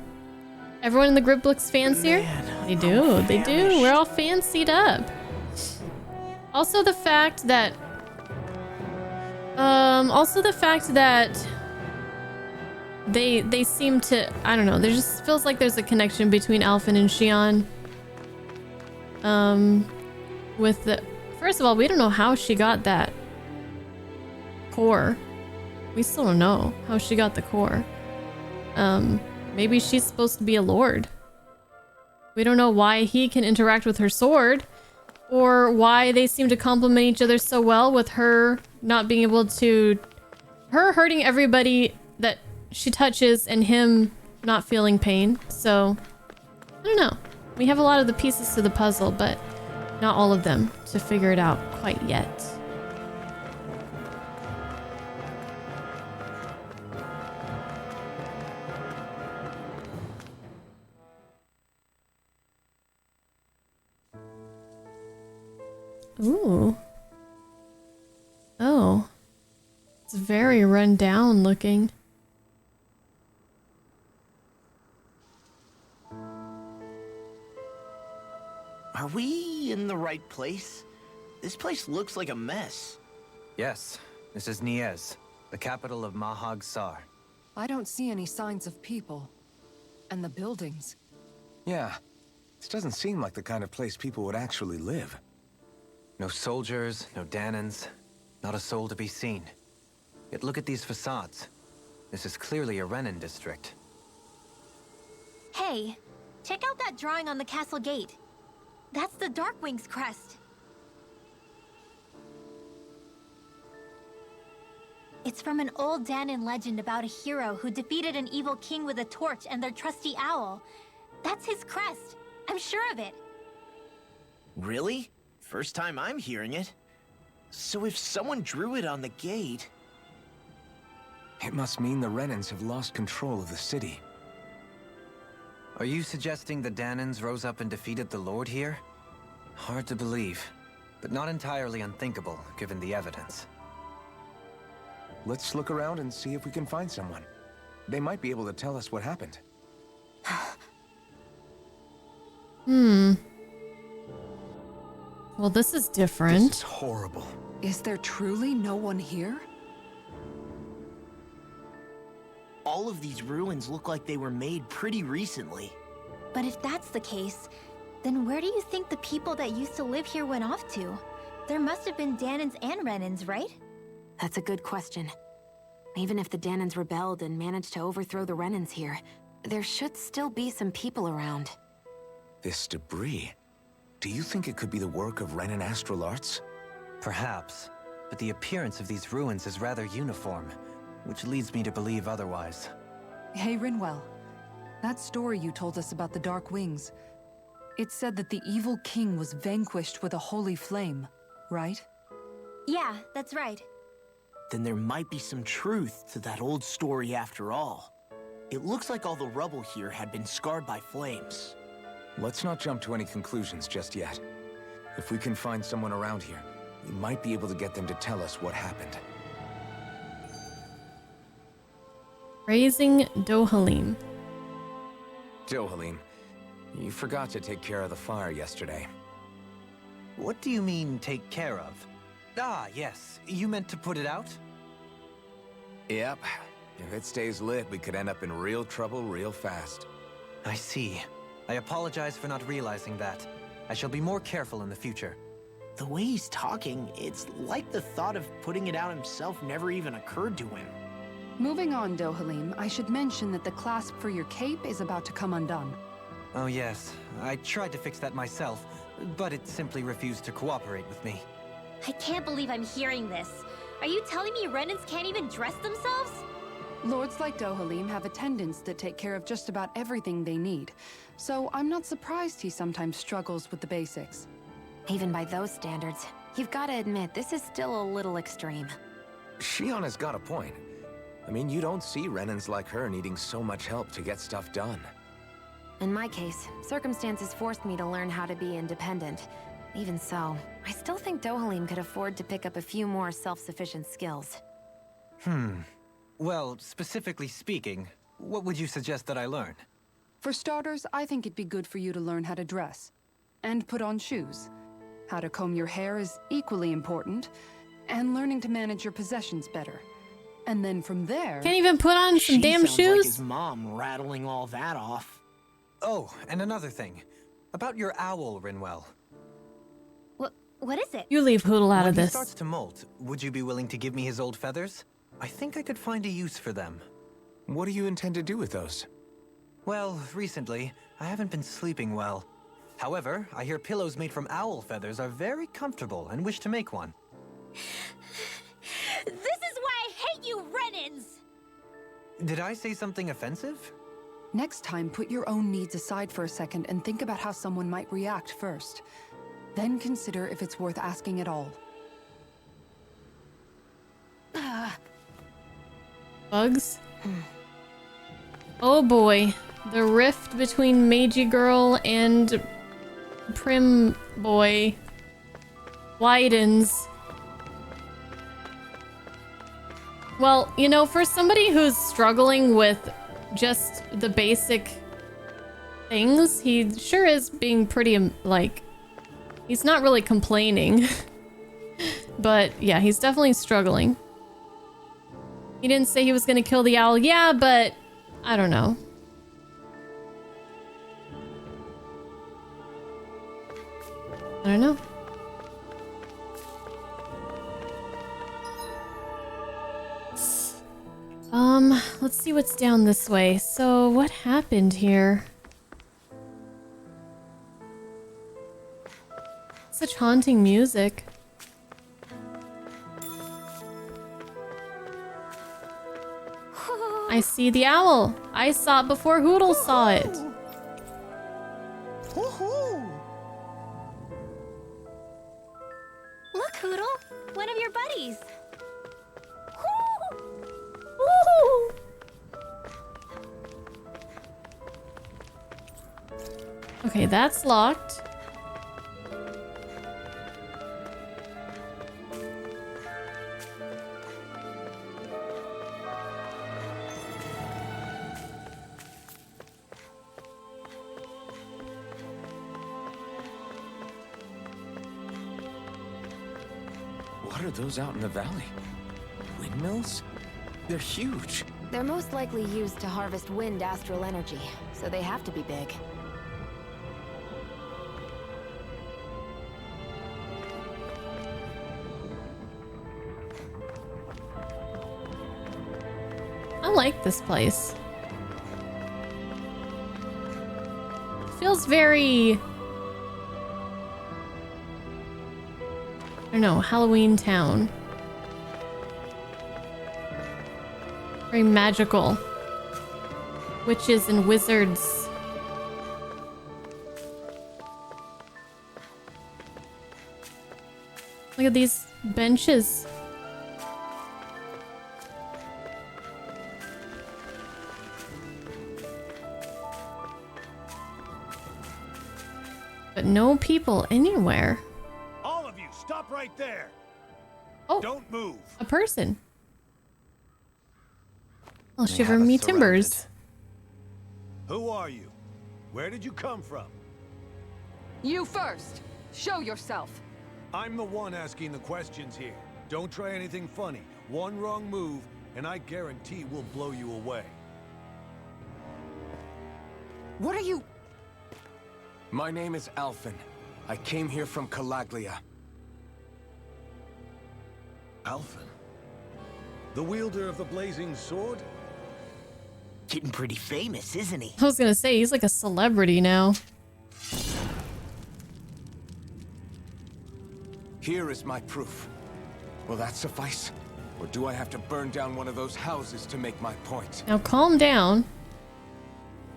Everyone in the group looks fancier. Man, They do. They do. We're all fancied up. Also, the fact that... They seem to... I don't know. There just feels like there's a connection between Alphen and Xion. With the... First of all, we don't know how she got that core. We still don't know how she got the core. Maybe she's supposed to be a lord. We don't know why he can interact with her sword, or why they seem to complement each other so well, with her not being able to... Her hurting everybody that she touches and him not feeling pain. So, I don't know. We have a lot of the pieces to the puzzle, but not all of them to figure it out quite yet. Ooh. Oh. It's very run down looking. Are we in the right place? This place looks like a mess. Yes, this is Niez, the capital of Mahag Sar. I don't see any signs of people. And the buildings. Yeah. This doesn't seem like the kind of place people would actually live. No soldiers, no Danans, not a soul to be seen. Yet look at these facades. This is clearly a Renin district. Hey, check out that drawing on the castle gate. That's the Darkwing's crest. It's from an old Danan legend about a hero who defeated an evil king with a torch and their trusty owl. That's his crest. I'm sure of it. Really? First time I'm hearing it. So if someone drew it on the gate... It must mean the Renins have lost control of the city. Are you suggesting the Danans rose up and defeated the Lord here? Hard to believe, but not entirely unthinkable, given the evidence. Let's look around and see if we can find someone. They might be able to tell us what happened. Well, this is different. This is horrible. Is there truly no one here? All of these ruins look like they were made pretty recently. But if that's the case, then where do you think the people that used to live here went off to? There must have been Danans and Renins, right? That's a good question. Even if the Danans rebelled and managed to overthrow the Renins here, there should still be some people around. This debris. Do you think it could be the work of Renin astral arts? Perhaps, but the appearance of these ruins is rather uniform, which leads me to believe otherwise. Hey, Rinwell. That story you told us about the Dark Wings. It said that the evil king was vanquished with a holy flame, right? Yeah, that's right. Then there might be some truth to that old story after all. It looks like all the rubble here had been scarred by flames. Let's not jump to any conclusions just yet. If we can find someone around here, we might be able to get them to tell us what happened. Raising Dohalim. Dohalim, you forgot to take care of the fire yesterday. What do you mean, take care of? Ah, yes. You meant to put it out? Yep. If it stays lit, we could end up in real trouble real fast. I see. I apologize for not realizing that. I shall be more careful in the future. The way he's talking, it's like the thought of putting it out himself never even occurred to him. Moving on, Dohalim, I should mention that the clasp for your cape is about to come undone. Oh yes, I tried to fix that myself, but it simply refused to cooperate with me. I can't believe I'm hearing this. Are you telling me Renans can't even dress themselves? Lords like Dohalim have attendants that take care of just about everything they need, so I'm not surprised he sometimes struggles with the basics. Even by those standards, you've got to admit this is still a little extreme. Shionna's got a point. I mean, you don't see Renans like her needing so much help to get stuff done. In my case, circumstances forced me to learn how to be independent. Even so, I still think Dohalim could afford to pick up a few more self-sufficient skills. Well, specifically speaking, what would you suggest that I learn? For starters, I think it'd be good for you to learn how to dress. And put on shoes. How to comb your hair is equally important. And learning to manage your possessions better. And then from there... Can't even put on some damn sounds shoes? like his mom rattling all that off. Oh, and another thing. About your owl, Rinwell. What is it? You leave Hootle out When of he this. starts to molt, would you be willing to give me his old feathers? I think I could find a use for them. What do you intend to do with those? Well, recently, I haven't been sleeping well. However, I hear pillows made from owl feathers are very comfortable and wish to make one. This is why I hate you, Renans! Did I say something offensive? Next time, put your own needs aside for a second and think about how someone might react first. Then consider if it's worth asking at all. Bugs? Oh boy. The rift between Meiji Girl and Prim Boy widens. Well, you know, for somebody who's struggling with just the basic things, he sure is being pretty, like... He's not really complaining. But, yeah, he's definitely struggling. He didn't say he was gonna kill the owl. Yeah, but... I don't know. I don't know. Let's see what's down this way. So, what happened here? Such haunting music. I see the owl. I saw it before Hootle saw it. Look, Hootle! One of your buddies! Okay, that's locked. What are those out in the valley? Windmills? They're huge. They're most likely used to harvest wind astral energy, so they have to be big. I like this place. Feels very... I don't know, Halloween town. Very magical. Witches and wizards. Look at these benches. But no people anywhere. All of you, stop right there. Oh, Don't move. a person. I'll They shiver have us me surrounded. timbers. Who are you? Where did you come from? You first! Show yourself! I'm the one asking the questions here. Don't try anything funny. One wrong move, and I guarantee we'll blow you away. What are you... My name is Alphen. I came here from Calaglia. Alphen? The wielder of the blazing sword? Getting pretty famous, isn't he? I was gonna say, he's like a celebrity now. Here is my proof. Will that suffice? Or do I have to burn down one of those houses to make my point? Now calm down.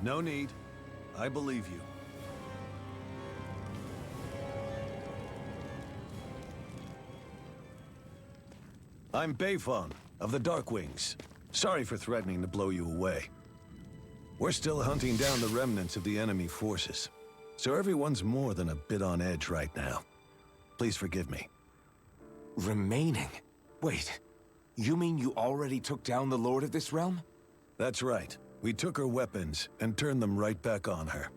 No need. I believe you. I'm Beifong of the Darkwings. Sorry for threatening to blow you away. We're still hunting down the remnants of the enemy forces, so everyone's more than a bit on edge right now. Please forgive me. Remaining? Wait, you mean you already took down the Lord of this realm? That's right. We took her weapons and turned them right back on her.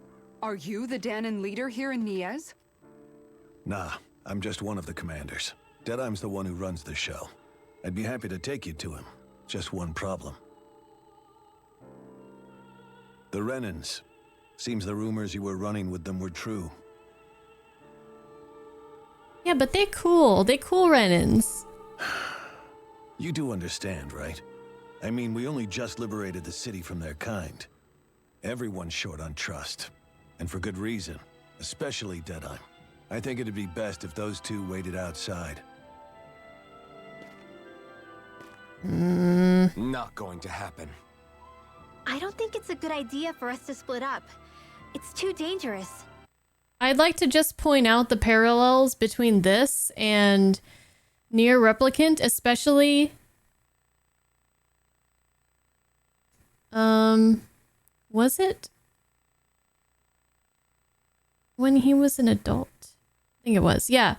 Are you the Danon leader here in Niez? Nah, I'm just one of the commanders. Deadeye's the one who runs the show. I'd be happy to take you to him. Just one problem. The Renans. Seems the rumors you were running with them were true. Yeah, but they cool. They cool Renans. You do understand, right? I mean, we only just liberated the city from their kind. Everyone's short on trust. And for good reason. Especially Deadeye. I think it'd be best if those two waited outside. Not going to happen. I don't think it's a good idea for us to split up. It's too dangerous. I'd like to just point out the parallels between this and Nier Replicant, especially was it when he was an adult? I think it was. Yeah.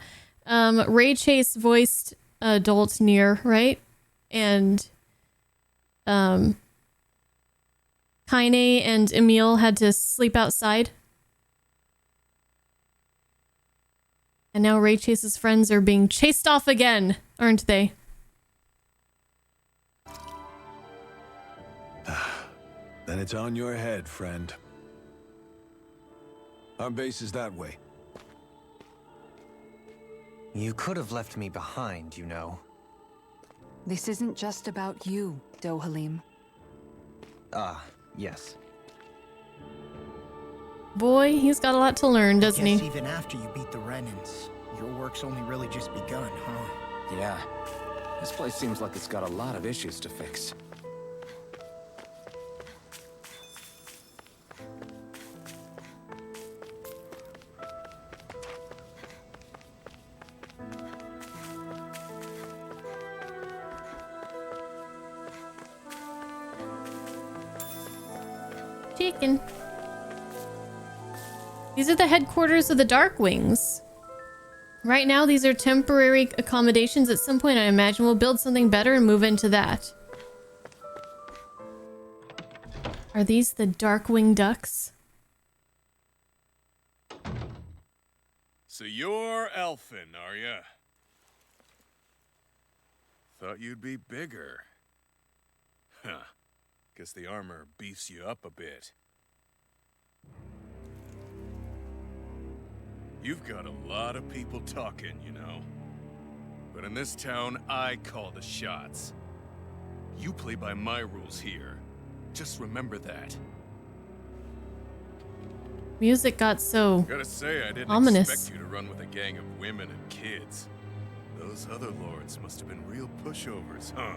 Ray Chase voiced adult Nier, right? And Kaine and Emil had to sleep outside. And now Ray Chase's friends are being chased off again, aren't they? Then it's on your head, friend. Our base is that way. You could have left me behind, you know. This isn't just about you, Dohalim. Yes. Boy, he's got a lot to learn, doesn't Guess he? even after you beat the Renans, your work's only really just begun, huh? Yeah. This place seems like it's got a lot of issues to fix. Chicken. These are the headquarters of the Darkwings. Right now, these are temporary accommodations. At some point, I imagine we'll build something better and move into that. Are these the Darkwing Ducks? So you're elfin, are ya? Thought you'd be bigger. Huh. Guess the armor beefs you up a bit. You've got a lot of people talking, you know. But in this town, I call the shots. You play by my rules here. Just remember that. Music got so Gotta say, I didn't ominous. expect you to run with a gang of women and kids. Those other lords must have been real pushovers, huh?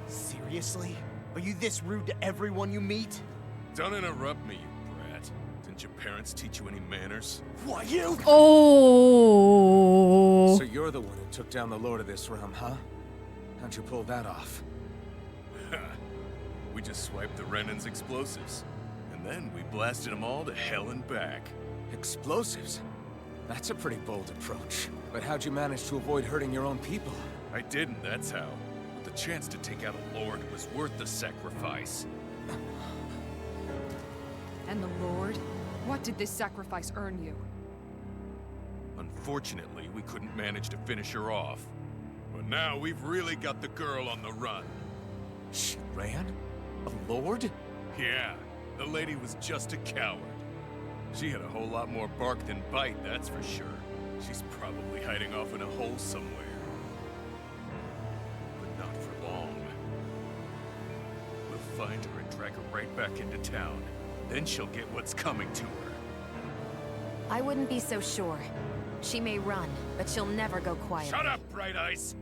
Seriously? Are you this rude to everyone you meet? Don't interrupt me, you brat. Didn't your parents teach you any manners? Why, you? Oh. So you're the one who took down the Lord of this realm, huh? How'd you pull that off? We just swiped the Renan's explosives. And then we blasted them all to hell and back. Explosives? That's a pretty bold approach. But how'd you manage to avoid hurting your own people? I didn't, that's how. But the chance to take out a lord was worth the sacrifice. And the Lord? What did this sacrifice earn you? Unfortunately, we couldn't manage to finish her off. But now we've really got the girl on the run. She ran? A lord? Yeah, the lady was just a coward. She had a whole lot more bark than bite, that's for sure. She's probably hiding off in a hole somewhere. But not for long. We'll find her and drag her right back into town. Then she'll get what's coming to her. I wouldn't be so sure. She may run, but she'll never go quiet. Shut up, Bright Eyes!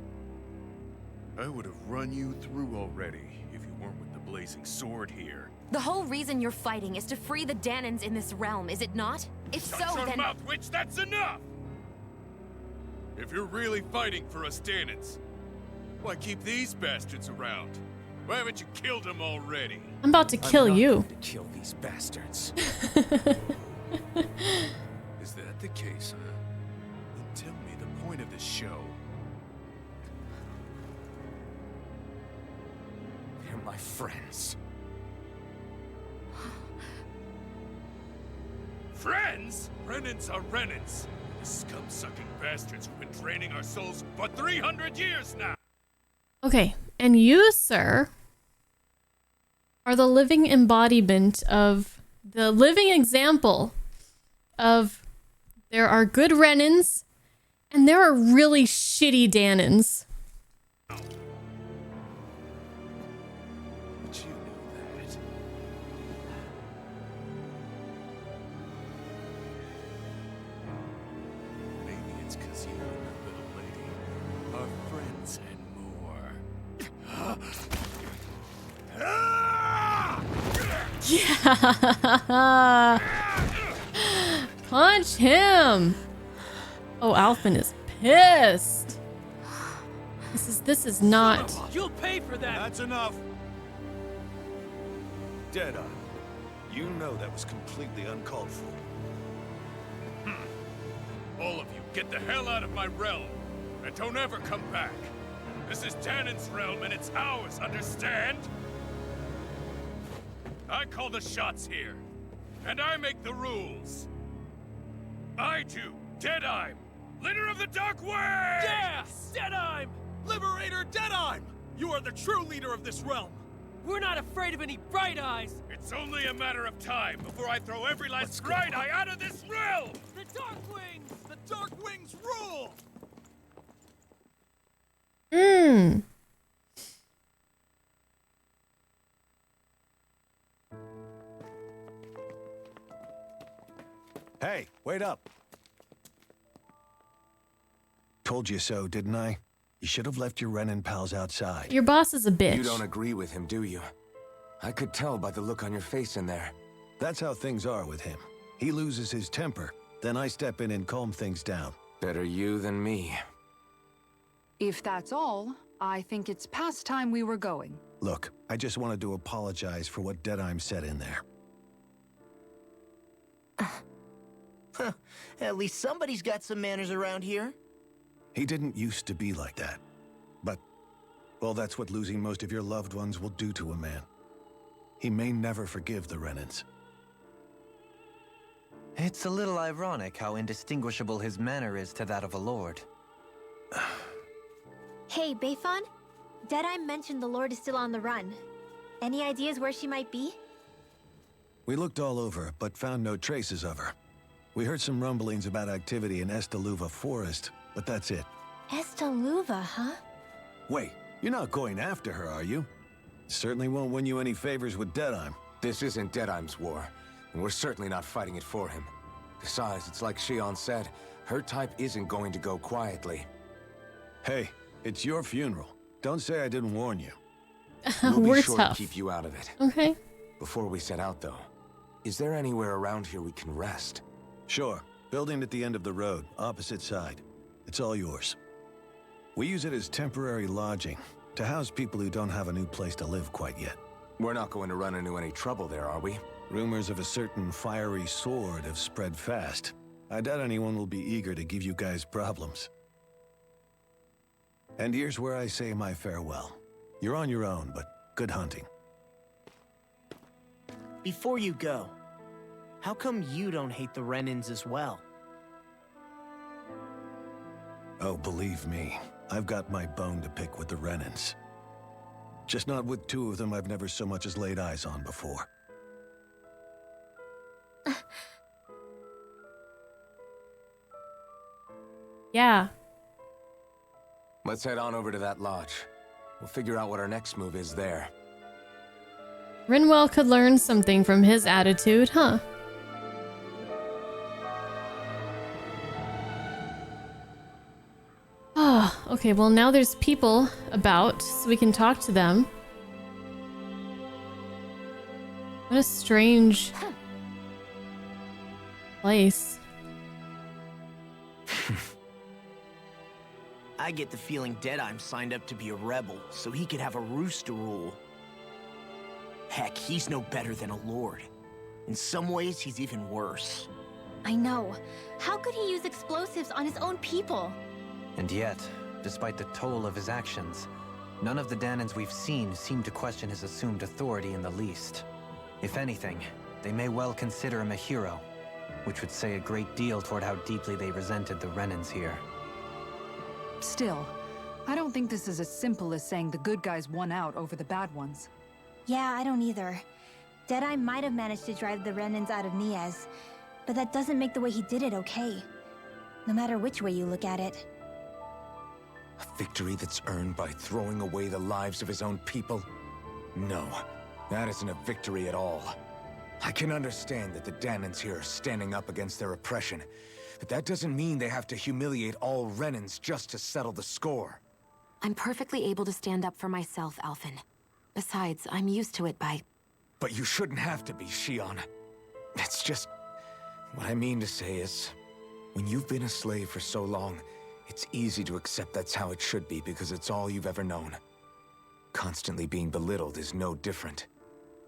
I would have run you through already if you weren't with the blazing sword here. The whole reason you're fighting is to free the Danans in this realm, is it not? If Shut so, your then... mouth, witch! That's enough! If you're really fighting for us Danans, why keep these bastards around? Why haven't you killed them already? I'm about to kill I'm not you. going to kill these bastards. Is that the case, huh? Then tell me the point of the show. They're my friends. Friends? Renans are Renans. The scum-sucking bastards who've been draining our souls for 300 years now. Okay, and you, sir, are the living embodiment of the living example of there are good Renans and there are really shitty Danans. But you know that. Maybe it's because you and the little lady are friends and more. Yeah. Punch him. Oh, Alphen is pissed. This is not. You'll pay for that! That's enough. Deadeye, you know that was completely uncalled for. All of you, get the hell out of my realm, and don't ever come back. This is Danan's realm, and it's ours, understand? I call the shots here, and I make the rules. I do, Deadeye, leader of the Dark Way! Yeah! Deadeye! Liberator Deadeye! You are the true leader of this realm! We're not afraid of any Bright Eyes! It's only a matter of time before I throw every last Bright Eye out of this realm! The Dark Wings! The Dark Wings rule! Hey, wait up. Told you so, didn't I? You should have left your Renin pals outside. Your boss is a bitch. You don't agree with him, do you? I could tell by the look on your face in there. That's how things are with him. He loses his temper, then I step in and calm things down. Better you than me. If that's all, I think it's past time we were going. Look, I just wanted to apologize for what Deadeye said in there. At least somebody's got some manners around here. He didn't used to be like that. But, well, that's what losing most of your loved ones will do to a man. He may never forgive the Renans. It's a little ironic how indistinguishable his manner is to that of a lord. Hey, Bayfon? Deadeye mentioned the Lord is still on the run. Any ideas where she might be? We looked all over, but found no traces of her. We heard some rumblings about activity in Estaluva Forest, but that's it. Estaluva, huh? Wait, you're not going after her, are you? Certainly won't win you any favors with Deadeye. This isn't Deadeye's war, and we're certainly not fighting it for him. Besides, it's like Shion said, her type isn't going to go quietly. Hey, it's your funeral. Don't say I didn't warn you. We'll We're be sure tough. to keep you out of it. Okay. Before we set out, though, is there anywhere around here we can rest? Sure. Building at the end of the road, opposite side. It's all yours. We use it as temporary lodging, to house people who don't have a new place to live quite yet. We're not going to run into any trouble there, are we? Rumors of a certain fiery sword have spread fast. I doubt anyone will be eager to give you guys problems. And here's where I say my farewell. You're on your own, but good hunting. Before you go, how come you don't hate the Renans as well? Oh, believe me, I've got my bone to pick with the Renans. Just not with two of them I've never so much as laid eyes on before. Yeah. Let's head on over to that lodge. We'll figure out what our next move is there. Rinwell could learn something from his attitude, huh? Okay, well now there's people about, so we can talk to them. What a strange place. I get the feeling Deadeye's signed up to be a rebel, so he could have a roost to rule. Heck, he's no better than a lord. In some ways, he's even worse. I know. How could he use explosives on his own people? And yet, despite the toll of his actions, none of the Danans we've seen seem to question his assumed authority in the least. If anything, they may well consider him a hero, which would say a great deal toward how deeply they resented the Renans here. Still, I don't think this is as simple as saying the good guys won out over the bad ones. Yeah, I don't either. Deadeye might have managed to drive the Renans out of Niaz, but that doesn't make the way he did it okay. No matter which way you look at it. A victory that's earned by throwing away the lives of his own people? No, that isn't a victory at all. I can understand that the Danans here are standing up against their oppression, but that doesn't mean they have to humiliate all Renans just to settle the score. I'm perfectly able to stand up for myself, Alphen. Besides, I'm used to it by... But you shouldn't have to be, Shion. It's just... What I mean to say is, when you've been a slave for so long, it's easy to accept that's how it should be because it's all you've ever known. Constantly being belittled is no different.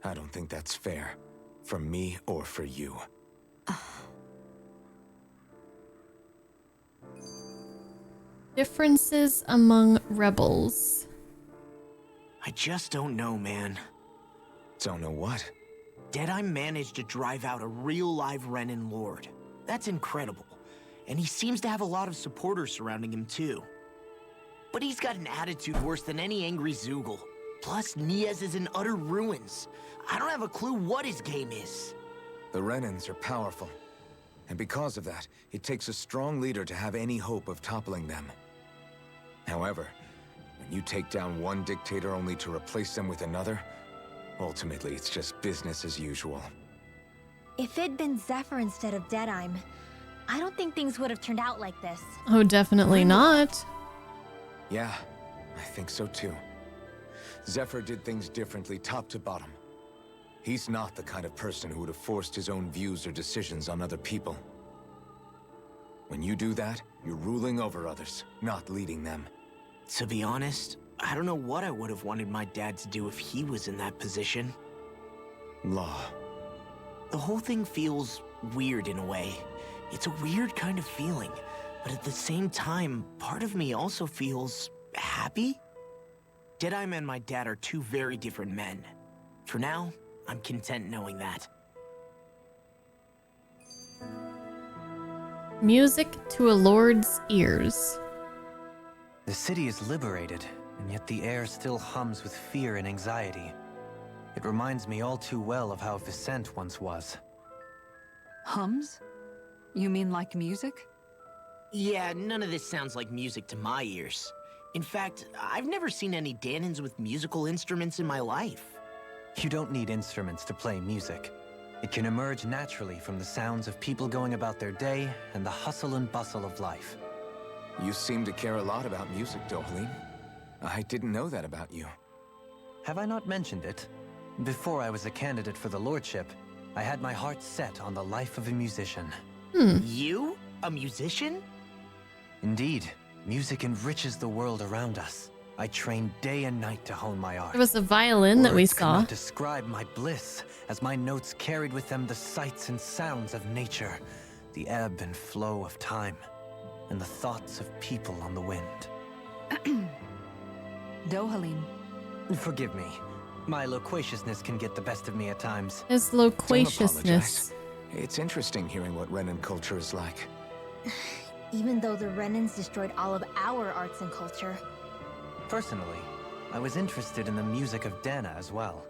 I don't think that's fair. For me or for you. Differences among rebels. I just don't know, man. Don't know what? Deadeye managed to drive out a real live Renan lord. That's incredible. And he seems to have a lot of supporters surrounding him too. But he's got an attitude worse than any angry Zoogle. Plus, Niaz is in utter ruins. I don't have a clue what his game is. The Renans are powerful. And because of that, it takes a strong leader to have any hope of toppling them. However, when you take down one dictator only to replace them with another, ultimately it's just business as usual. If it'd been Zephyr instead of Deadeye, I don't think things would have turned out like this. Oh, definitely not. Yeah, I think so too. Zephyr did things differently top to bottom. He's not the kind of person who would have forced his own views or decisions on other people. When you do that, you're ruling over others, not leading them. To be honest, I don't know what I would have wanted my dad to do if he was in that position. Law. The whole thing feels weird in a way. It's a weird kind of feeling, but at the same time, part of me also feels happy. Deadeye and my dad are two very different men. For now, I'm content knowing that. Music to a lord's ears. The city is liberated, and yet the air still hums with fear and anxiety. It reminds me all too well of how Vicente once was. Hums? You mean like music? Yeah, none of this sounds like music to my ears. In fact, I've never seen any Danans with musical instruments in my life. You don't need instruments to play music. It can emerge naturally from the sounds of people going about their day and the hustle and bustle of life. You seem to care a lot about music, Dohalim. I didn't know that about you. Have I not mentioned it? Before I was a candidate for the lordship, I had my heart set on the life of a musician. You? A musician? Indeed, music enriches the world around us. I trained day and night to hone my art. There was a violin that we Words saw. cannot describe my bliss, as my notes carried with them the sights and sounds of nature, the ebb and flow of time, and the thoughts of people on the wind. Dohalim. Forgive me. My loquaciousness can get the best of me at times. His Don't loquaciousness. apologize. It's interesting hearing what Renan culture is like. Even though the Renans destroyed all of our arts and culture. Personally, I was interested in the music of Dana as well.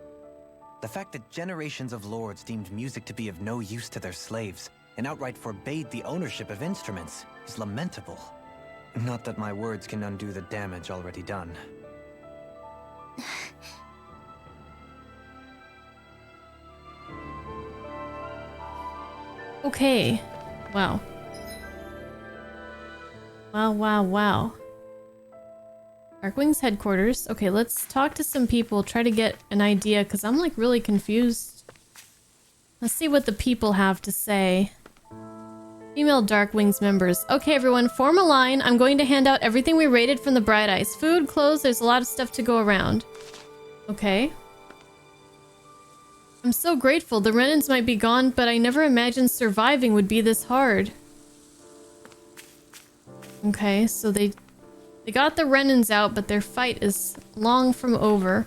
The fact that generations of lords deemed music to be of no use to their slaves and outright forbade the ownership of instruments is lamentable. Not that my words can undo the damage already done. Okay. Wow. Wow, wow, wow. Darkwing's headquarters. Okay, let's talk to some people, try to get an idea, because I'm like really confused. Let's see what the people have to say. Female Darkwing's members. Okay, everyone, form a line. I'm going to hand out everything we raided from the Bright Eyes. Food, clothes, there's a lot of stuff to go around. Okay. I'm so grateful. The Renans might be gone, but I never imagined surviving would be this hard. Okay, so they got the Renans out, but their fight is long from over.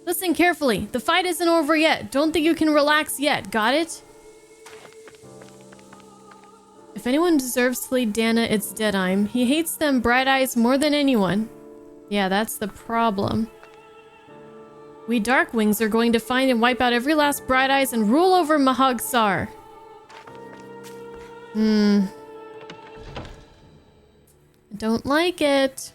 Listen carefully. The fight isn't over yet. Don't think you can relax yet. Got it? If anyone deserves to lead Dana, it's Deadeye. He hates them Bright Eyes more than anyone. Yeah, that's the problem. We Darkwings are going to find and wipe out every last Bright Eyes and rule over Mahagsar. I don't like it.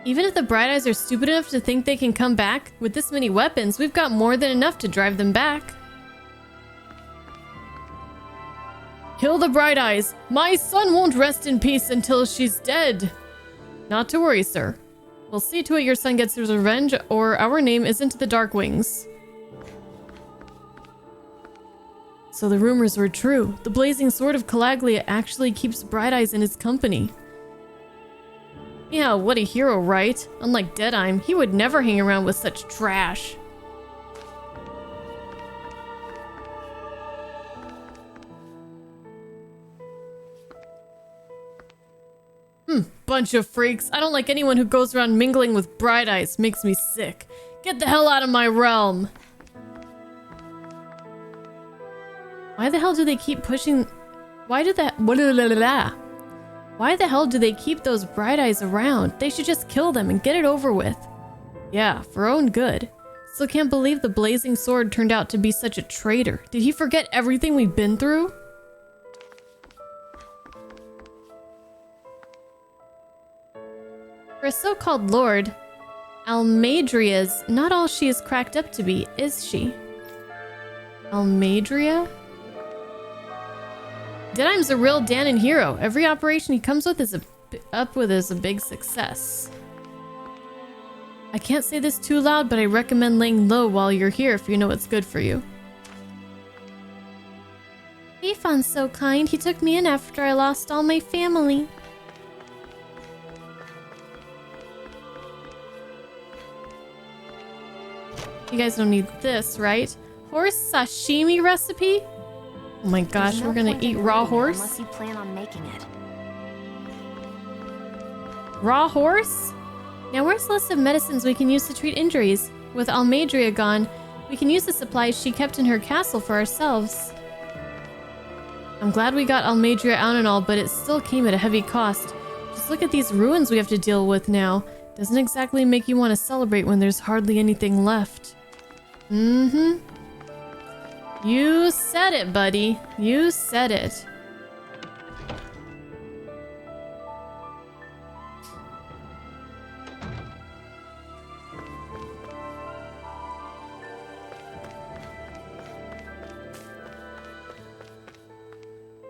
Even if the Bright Eyes are stupid enough to think they can come back, with this many weapons, we've got more than enough to drive them back. Kill the Bright Eyes. My son won't rest in peace until she's dead. Not to worry, sir. We'll see to it your son gets his revenge, or our name isn't the Darkwings. So the rumors were true. The blazing sword of Calaglia actually keeps Bright Eyes in his company. Yeah, what a hero, right? Unlike Deadeye, he would never hang around with such trash. Bunch of freaks. I don't like anyone who goes around mingling with Bright Eyes. Makes me sick. Get the hell out of my realm. Why the hell do they keep pushing... Why the hell do they keep those Bright Eyes around? They should just kill them and get it over with. Yeah, for own good. Still can't believe the blazing sword turned out to be such a traitor. Did he forget everything we've been through? For a so-called lord, Almadria's not all she is cracked up to be, is she? Almadria? Deadeye's a real Danon hero. Every operation he comes with is a big success. I can't say this too loud, but I recommend laying low while you're here if you know what's good for you. Ifan's so kind. He took me in after I lost all my family. You guys don't need this, right? Horse sashimi recipe? Oh my gosh, we're gonna eat raw horse? Unless you plan on making it. Raw horse? Now where's the list of medicines we can use to treat injuries? With Almadria gone, we can use the supplies she kept in her castle for ourselves. I'm glad we got Almadria out and all, but it still came at a heavy cost. Just look at these ruins we have to deal with now. Doesn't exactly make you want to celebrate when there's hardly anything left. You said it, buddy. You said it.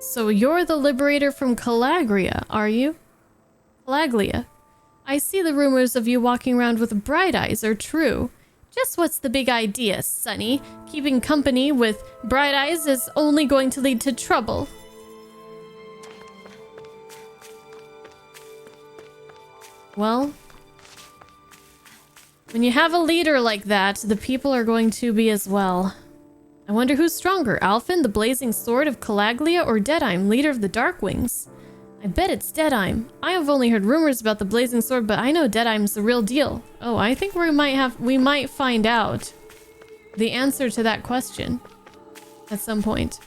So you're the liberator from Calaglia, are you? Calaglia. I see the rumors of you walking around with Bright Eyes are true. Just what's the big idea, Sonny? Keeping company with Bright Eyes is only going to lead to trouble. Well, when you have a leader like that, the people are going to be as well. I wonder who's stronger, Alphen, the blazing sword of Calaglia, or Deadeye, leader of the Darkwings? I bet it's Deadeye. I have only heard rumors about the blazing sword, but I know Deadeye's the real deal. Oh, I think we might find out the answer to that question at some point.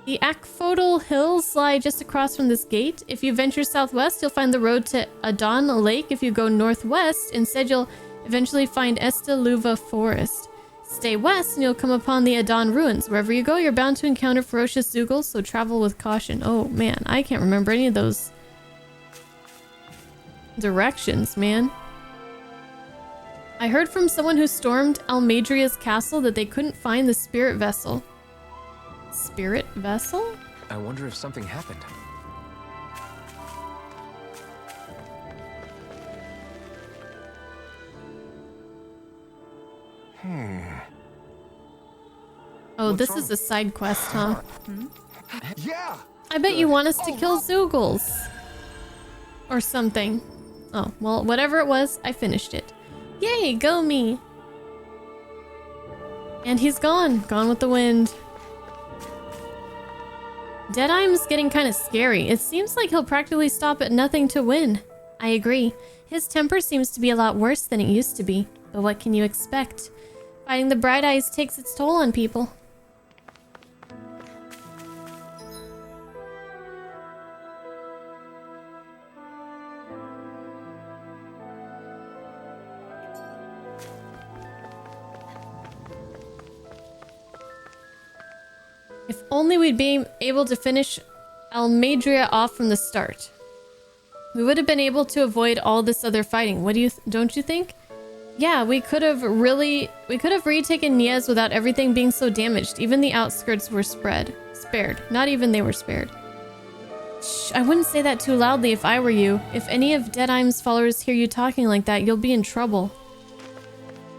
The Akfodal Hills lie just across from this gate. If you venture southwest, you'll find the road to Adon Lake. If you go northwest, instead you'll eventually find Estaluva Forest. Stay west and you'll come upon the Adon ruins. Wherever you go, you're bound to encounter ferocious Zoogles, so travel with caution. Oh man, I can't remember any of those directions, man. I heard from someone who stormed Almadria's castle that they couldn't find the spirit vessel. Spirit vessel? I wonder if something happened. Oh, What's this wrong? is a side quest, huh? Yeah! I bet you want us to kill Zoogles. Or something. Oh, well, whatever it was, I finished it. Yay, go me! And he's gone. Gone with the wind. Deadeye's getting kind of scary. It seems like he'll practically stop at nothing to win. I agree. His temper seems to be a lot worse than it used to be. But what can you expect? Fighting the Bright Eyes takes its toll on people. If only we'd be able to finish Almedria off from the start. We would have been able to avoid all this other fighting. What do you don't you think? Yeah, we could have retaken Niez without everything being so damaged. Even the outskirts were spared. Not even they were spared. Shh, I wouldn't say that too loudly if I were you. If any of Deadeye's followers hear you talking like that, you'll be in trouble.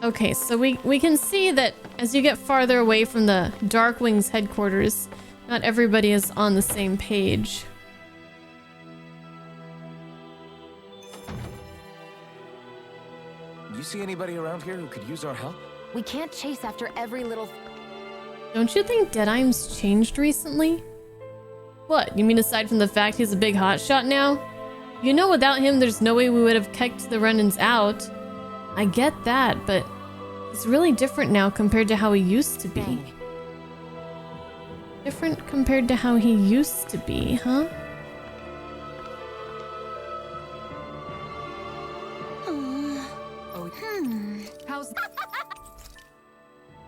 Okay, so we can see that as you get farther away from the Darkwing's headquarters, not everybody is on the same page. You see anybody around here who could use our help? We can't chase after every little... Don't you think Deadeye's changed recently? What, you mean aside from the fact he's a big hotshot now? You know without him there's no way we would have kicked the Renans out. I get that, but he's really different now compared to how he used to be. Dang. Different compared to how he used to be, huh? How's...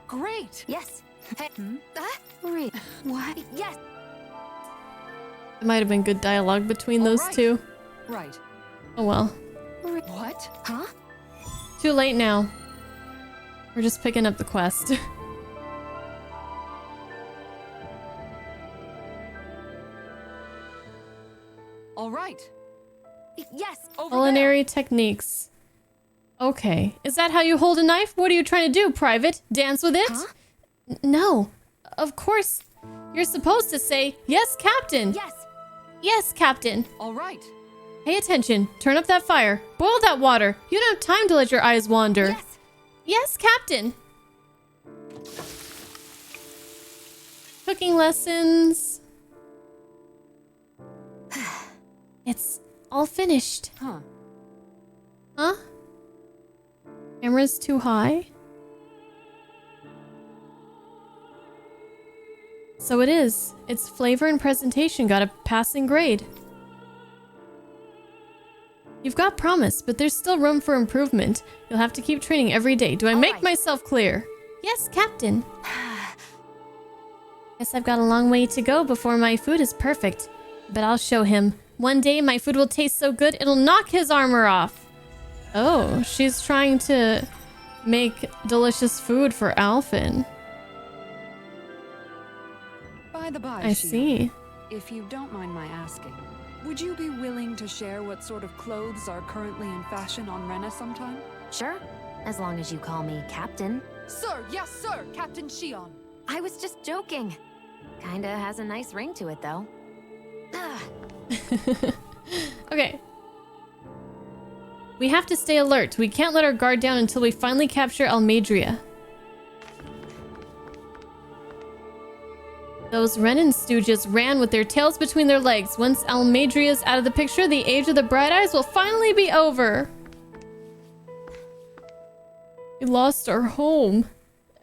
Great! Yes. Hey. Wait. What? Yes. It might have been good dialogue between All those right. two. Right. Oh well. What? Huh? Too late now. We're just picking up the quest. All right. Yes. Over Culinary techniques. Okay. Is that how you hold a knife? What are you trying to do, Private? Dance with it? Huh? No. Of course. You're supposed to say, yes, Captain. Yes. Yes, Captain. there. All right. Pay attention. Turn up that fire. Boil that water. You don't have time to let your eyes wander. Yes. Yes, Captain. Cooking lessons. It's all finished. Huh. Huh? Camera's too high? So it is. Its flavor and presentation got a passing grade. You've got promise, but there's still room for improvement. You'll have to keep training every day. Do I make right. myself clear? Yes, Captain. Guess I've got a long way to go before my food is perfect. But I'll show him. One day my food will taste so good it'll knock his armor off. Oh, she's trying to make delicious food for Alphen. By the by, I Shia, see. if you don't mind my asking, would you be willing to share what sort of clothes are currently in fashion on Rena sometime? Sure. As long as you call me Captain. Sir, yes, sir, Captain Shion. I was just joking. Kinda has a nice ring to it, though. Okay. We have to stay alert. We can't let our guard down until we finally capture Almedria. Those Renan stooges ran with their tails between their legs. Once Almedria's out of the picture, the age of the Bright Eyes will finally be over. We lost our home.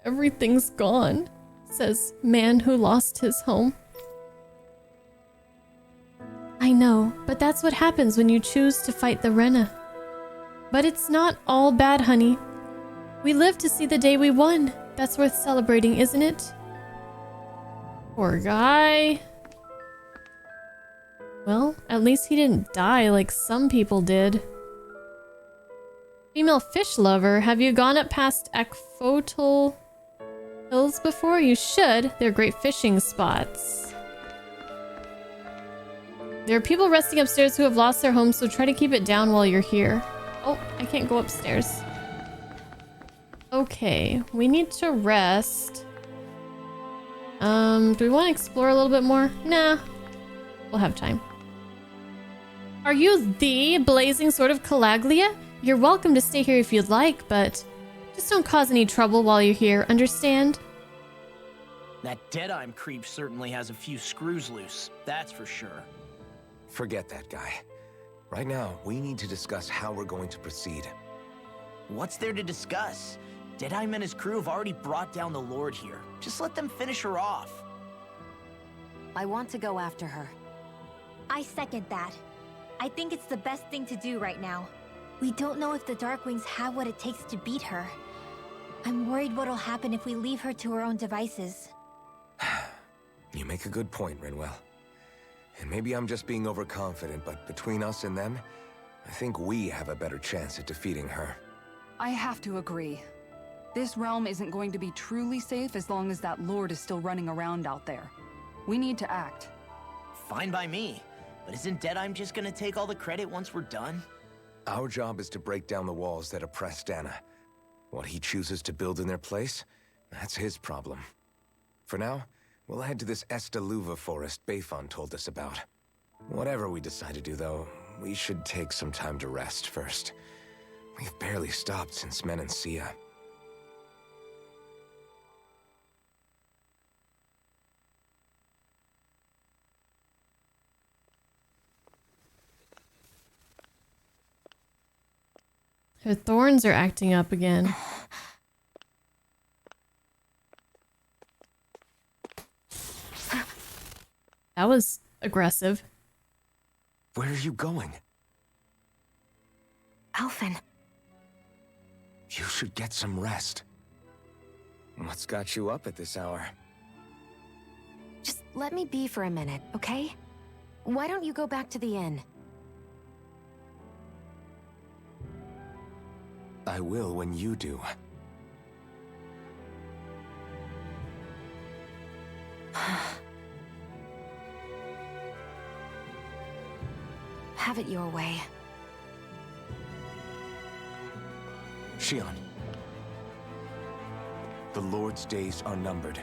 Everything's gone, says man who lost his home. I know, but that's what happens when you choose to fight the Rena. But it's not all bad, honey. We lived to see the day we won. That's worth celebrating, isn't it? Poor guy. Well, at least he didn't die like some people did. Female fish lover, have you gone up past Akfotal hills before? You should. They're great fishing spots. There are people resting upstairs who have lost their homes, so try to keep it down while you're here. Oh, I can't go upstairs. Okay, we need to rest. Do we want to explore a little bit more? Nah, we'll have time. Are you the blazing sword of Calaglia? You're welcome to stay here if you'd like, but just don't cause any trouble while you're here, understand? That Deadeye creep certainly has a few screws loose, that's for sure. Forget that guy. Right now, we need to discuss how we're going to proceed. What's there to discuss? Deadeye and his crew have already brought down the Lord here. Just let them finish her off. I want to go after her. I second that. I think it's the best thing to do right now. We don't know if the Darkwings have what it takes to beat her. I'm worried what'll happen if we leave her to her own devices. You make a good point, Rinwell. And maybe I'm just being overconfident, but between us and them, I think we have a better chance at defeating her. I have to agree. This realm isn't going to be truly safe as long as that Lord is still running around out there. We need to act. Fine by me. But isn't Deadeye just gonna take all the credit once we're done? Our job is to break down the walls that oppress Dana. What he chooses to build in their place, that's his problem. For now, we'll head to this Estaluva forest Bayfon told us about. Whatever we decide to do, though, we should take some time to rest first. We've barely stopped since Menancia. Her thorns are acting up again. That was aggressive. Where are you going? Alphen. You should get some rest. What's got you up at this hour? Just let me be for a minute, okay? Why don't you go back to the inn? I will when you do. Have it your way. Shion. The Lord's days are numbered.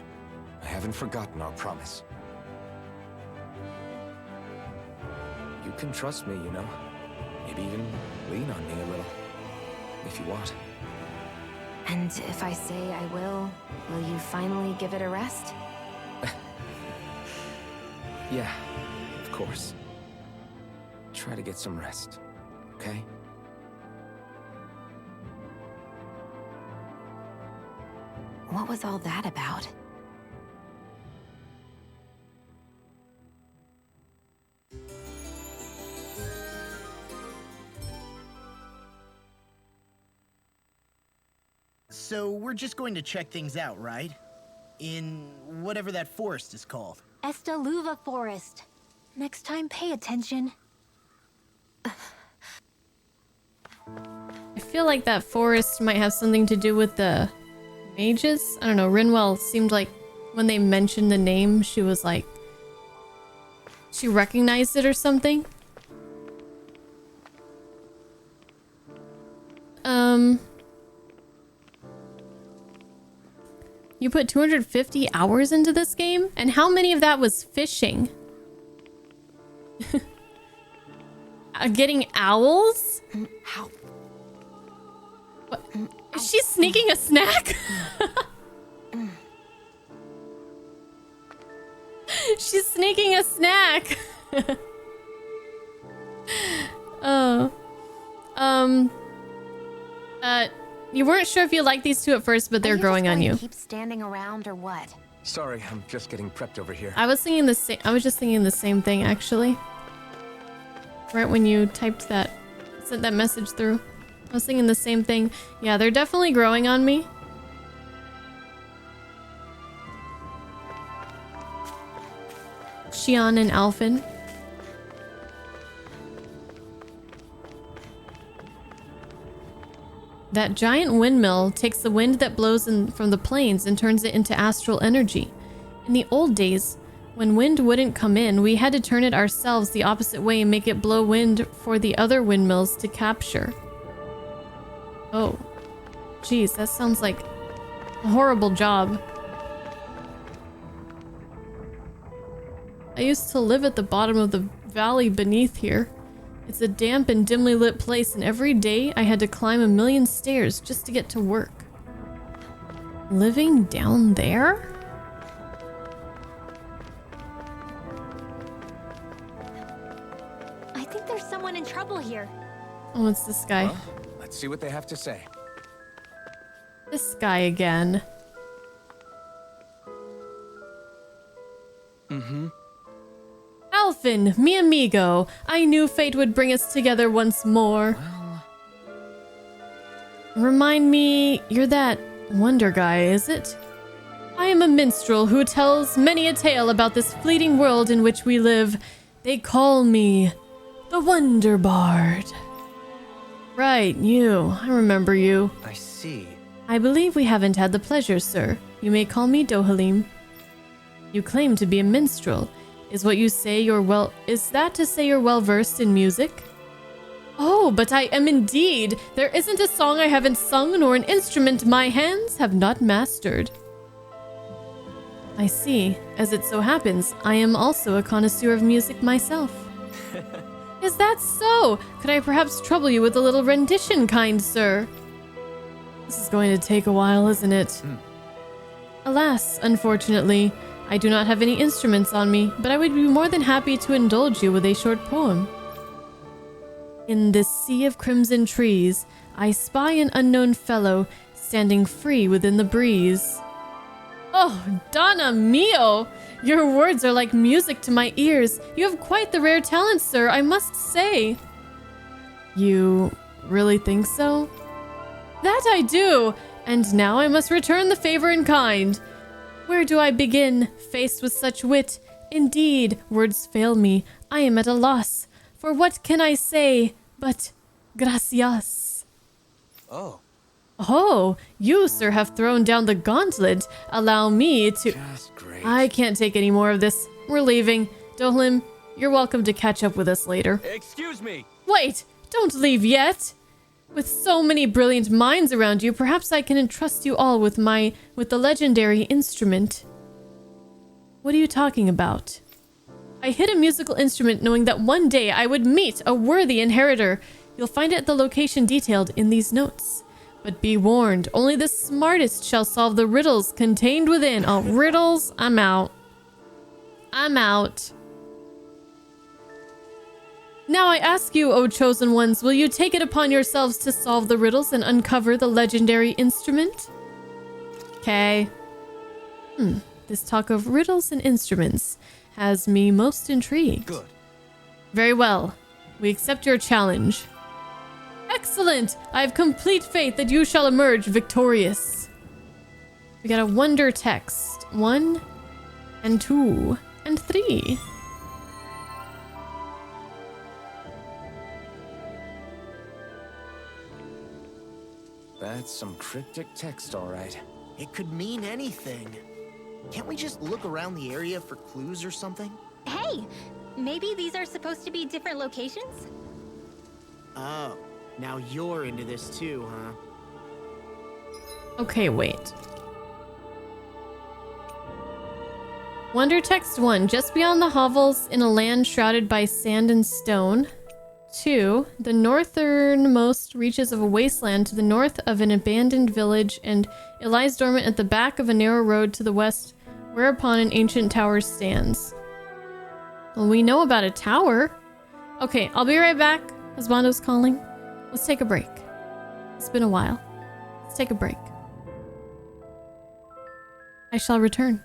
I haven't forgotten our promise. You can trust me, you know. Maybe even lean on me a little. If you want. And if I say I will you finally give it a rest? Yeah, of course. Try to get some rest, okay? What was all that about? So we're just going to check things out, right? In whatever that forest is called. Estaluva Forest. Next time, pay attention. I feel like that forest might have something to do with the mages. I don't know, Rinwell seemed like when they mentioned the name, she was like... she recognized it or something. You put 250 hours into this game? And how many of that was fishing? Getting owls? How? What? Is she sneaking a snack? She's sneaking a snack. Oh. You weren't sure if you liked these two at first, but they're growing on you. Keep standing around or what? Sorry, I'm just getting prepped over here. I was thinking the same. I was just thinking the same thing, actually. Right when you typed that, sent that message through, I was thinking the same thing. Yeah, they're definitely growing on me. Shion and Alphen. That giant windmill takes the wind that blows in from the plains and turns it into astral energy. In the old days, when wind wouldn't come in, we had to turn it ourselves the opposite way and make it blow wind for the other windmills to capture. Oh. Geez, that sounds like a horrible job. I used to live at the bottom of the valley beneath here. It's a damp and dimly lit place, and every day I had to climb a million stairs just to get to work. Living down there? I think there's someone in trouble here. Oh, it's this guy. Well, let's see what they have to say. This guy again. Alphen, mi amigo. I knew fate would bring us together once more. Remind me, you're that wonder guy, is it? I am a minstrel who tells many a tale about this fleeting world in which we live. They call me the Wonder Bard. Right, you. I remember you. I see. I believe we haven't had the pleasure, sir. You may call me Dohalim. You claim to be a minstrel. Is that to say you're well versed in music? Oh, but I am indeed. There isn't a song I haven't sung nor an instrument my hands have not mastered. I see. As it so happens, I am also a connoisseur of music myself. Is that so? Could I perhaps trouble you with a little rendition, kind sir? This is going to take a while, isn't it? Alas, unfortunately, I do not have any instruments on me, but I would be more than happy to indulge you with a short poem. In this sea of crimson trees, I spy an unknown fellow standing free within the breeze. Oh, Donna mio! Your words are like music to my ears. You have quite the rare talent, sir, I must say. You really think so? That I do! And now I must return the favor in kind. Where do I begin, faced with such wit? Indeed, words fail me. I am at a loss. For what can I say but gracias? Oh. Oh, you, sir, have thrown down the gauntlet. Allow me to... Just great. I can't take any more of this. We're leaving. Dohalim, you're welcome to catch up with us later. Excuse me. Wait! Don't leave yet! With so many brilliant minds around you, perhaps I can entrust you all with the legendary instrument. What are you talking about? I hid a musical instrument knowing that one day I would meet a worthy inheritor. You'll find it at the location detailed in these notes. But be warned, only the smartest shall solve the riddles contained within. Oh, riddles? I'm out. I'm out. Now I ask you, O chosen ones, will you take it upon yourselves to solve the riddles and uncover the legendary instrument? Okay. This talk of riddles and instruments has me most intrigued. Good. Very well. We accept your challenge. Excellent! I have complete faith that you shall emerge victorious. We got a wonder text. 1 and 2 and 3. That's some cryptic text, all right. It could mean anything. Can't we just look around the area for clues or something? Hey, maybe these are supposed to be different locations? Oh, now you're into this too, huh? Okay, wait. Wonder text 1. Just beyond the hovels in a land shrouded by sand and stone. 2. The northernmost reaches of a wasteland to the north of an abandoned village, and it lies dormant at the back of a narrow road to the west, whereupon an ancient tower stands. Well, we know about a tower. Okay, I'll be right back. Husbando's calling. Let's take a break. It's been a while. Let's take a break. I shall return.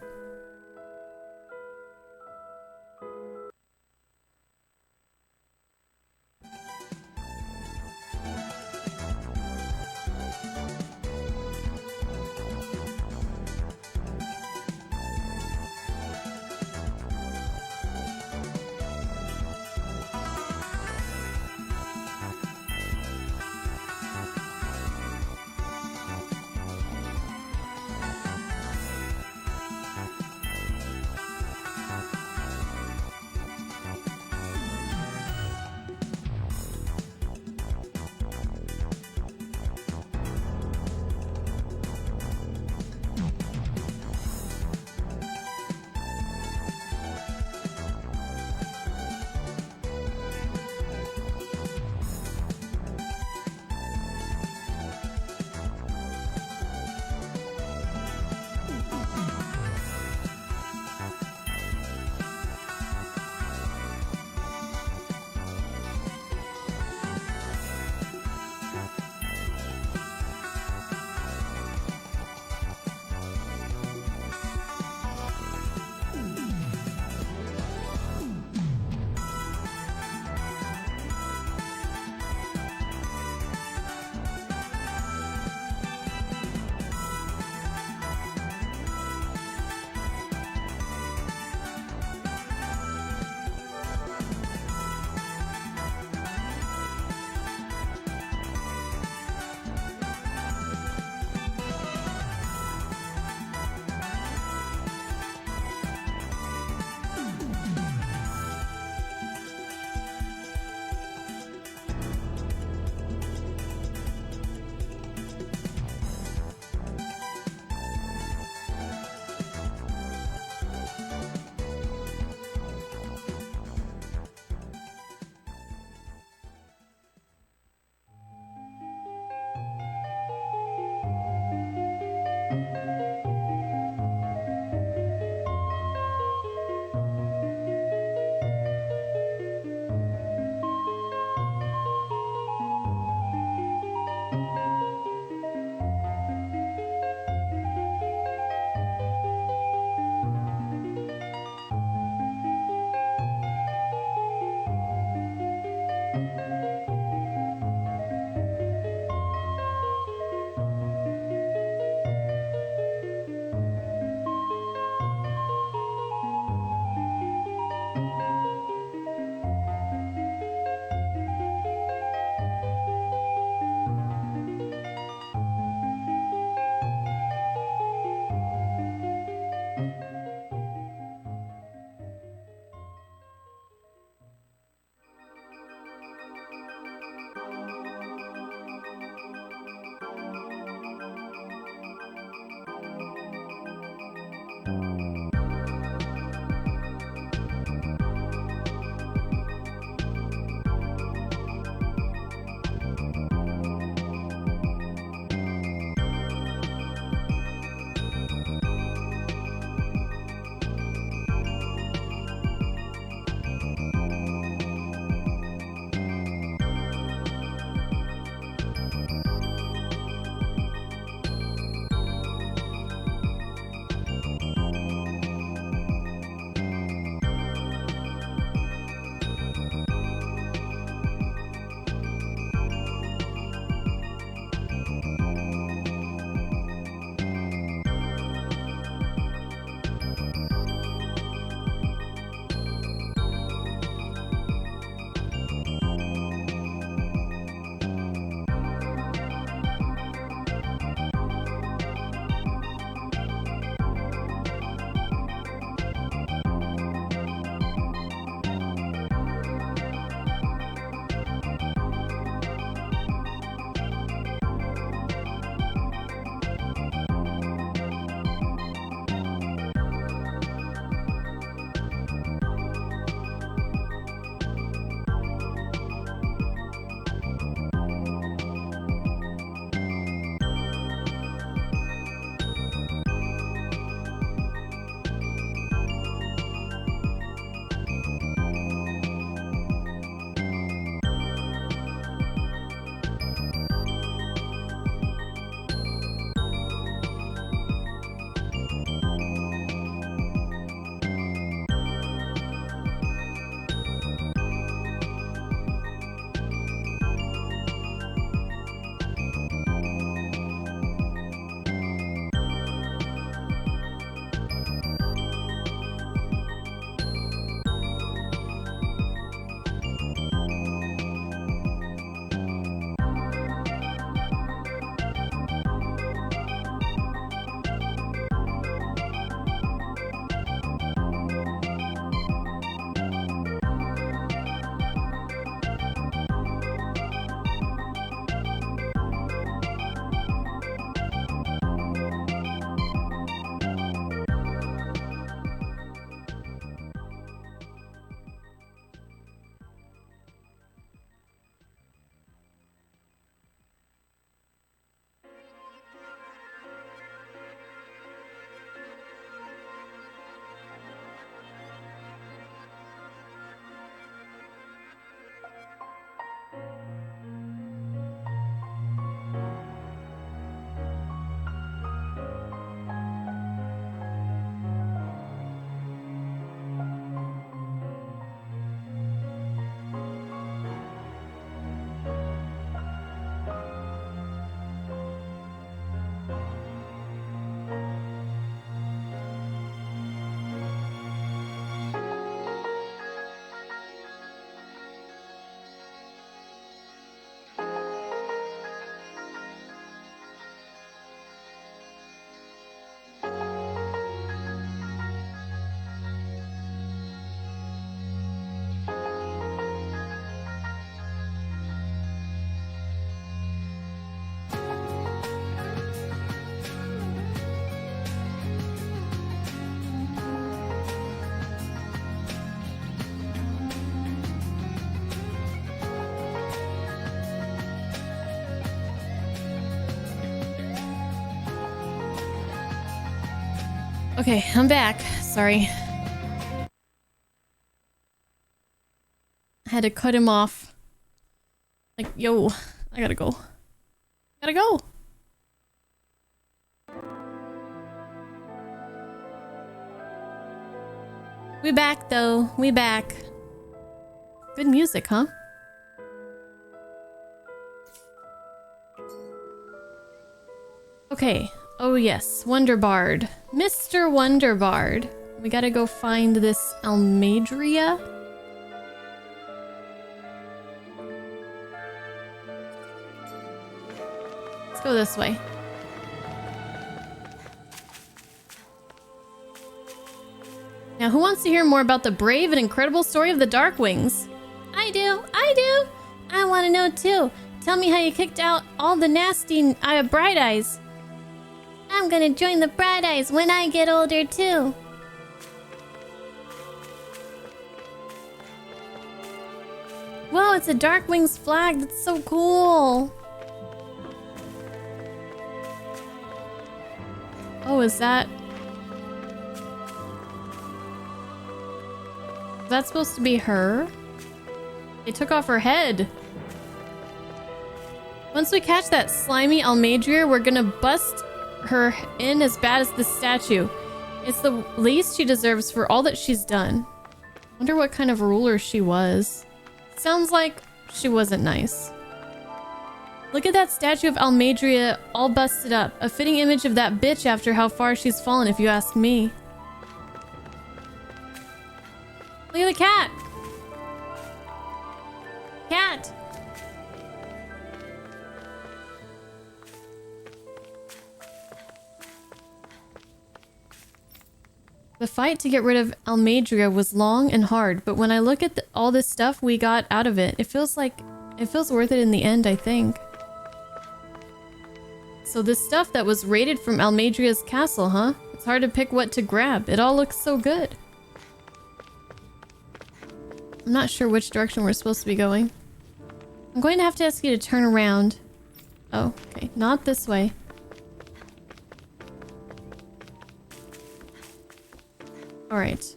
Okay, I'm back. Sorry. I had to cut him off. Like, yo, I gotta go. Gotta go. We back though. We back. Good music, huh? Okay. Oh yes, Wonderbard. Mr. Wonderbard. We gotta go find this Almadria. Let's go this way. Now, who wants to hear more about the brave and incredible story of the Darkwings? I do! I do! I want to know too. Tell me how you kicked out all the nasty Bright Eyes. I'm gonna join the Bright Eyes when I get older too. Whoa, it's a Darkwing's flag. That's so cool. Oh, is that supposed to be her? They took off her head. Once we catch that slimy Almadria, we're gonna bust her in as bad as the statue. It's the least she deserves for all that she's done. Wonder what kind of ruler she was. Sounds like she wasn't nice. Look at that statue of Almadria all busted up. A fitting image of that bitch after how far she's fallen, if you ask me. Look at the cat! Cat! The fight to get rid of Almadria was long and hard, but when I look at all this stuff we got out of it, it feels worth it in the end, I think. So this stuff that was raided from Almadria's castle, huh? It's hard to pick what to grab. It all looks so good. I'm not sure which direction we're supposed to be going. I'm going to have to ask you to turn around. Oh, okay. Not this way. Alright.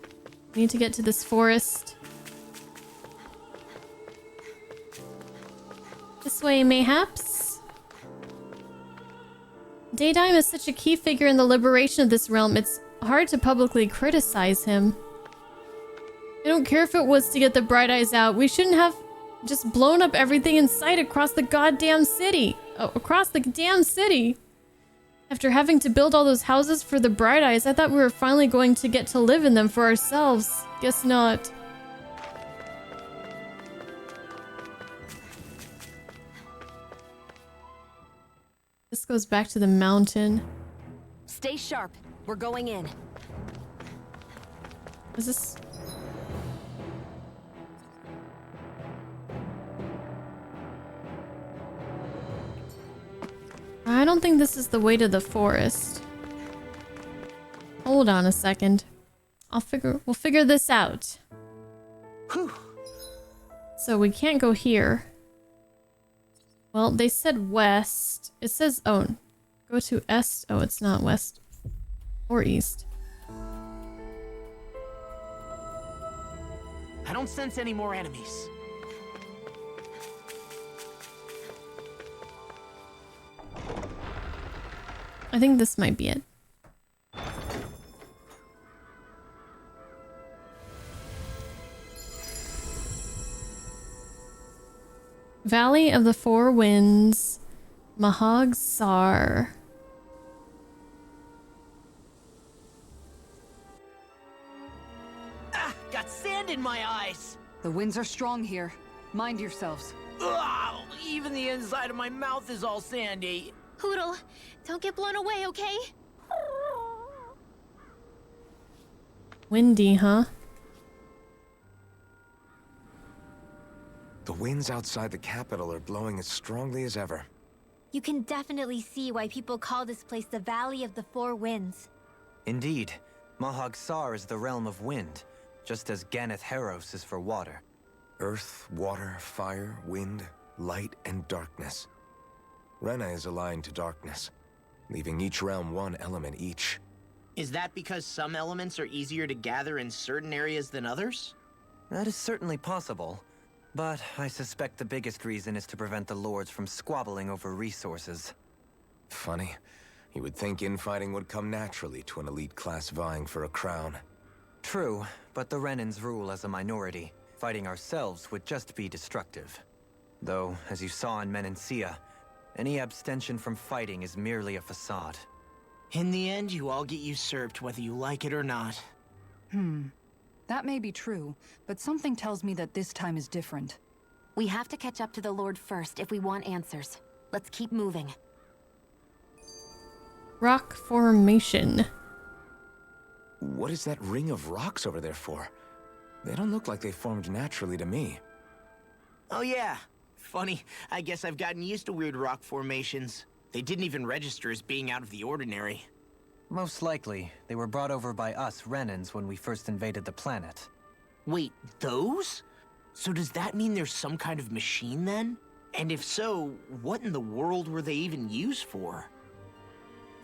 Need to get to this forest. This way, mayhaps? Daydime is such a key figure in the liberation of this realm, it's hard to publicly criticize him. I don't care if it was to get the Bright Eyes out. We shouldn't have just blown up everything in sight across the goddamn city. Oh, across the damn city. After having to build all those houses for the Bright Eyes, I thought we were finally going to get to live in them for ourselves. Guess not. This goes back to the mountain. Stay sharp. We're going in. Is this... I don't think this is the way to the forest. Hold on a second. We'll figure this out. Whew. So we can't go here. Well, they said west. It says, oh, go to est. Oh, it's not west or east. I don't sense any more enemies. I think this might be it. Valley of the Four Winds, Mahog Sar. Ah, got sand in my eyes. The winds are strong here. Mind yourselves. Ugh, even the inside of my mouth is all sandy. Hoodle, don't get blown away, okay? Windy, huh? The winds outside the capital are blowing as strongly as ever. You can definitely see why people call this place the Valley of the Four Winds. Indeed. Mahog Sar is the realm of wind, just as Ganeth Heros is for water. Earth, water, fire, wind, light, and darkness. Rena is aligned to darkness, leaving each realm one element each. Is that because some elements are easier to gather in certain areas than others? That is certainly possible, but I suspect the biggest reason is to prevent the lords from squabbling over resources. Funny. You would think infighting would come naturally to an elite class vying for a crown. True, but the Renans rule as a minority. Fighting ourselves would just be destructive. Though, as you saw in Menancia, any abstention from fighting is merely a facade. In the end, you all get usurped whether you like it or not. That may be true, but something tells me that this time is different. We have to catch up to the Lord first if we want answers. Let's keep moving. Rock formation. What is that ring of rocks over there for? They don't look like they formed naturally to me. Oh yeah. Funny, I guess I've gotten used to weird rock formations. They didn't even register as being out of the ordinary. Most likely, they were brought over by us Renans when we first invaded the planet. Wait, those? So does that mean there's some kind of machine then? And if so, what in the world were they even used for?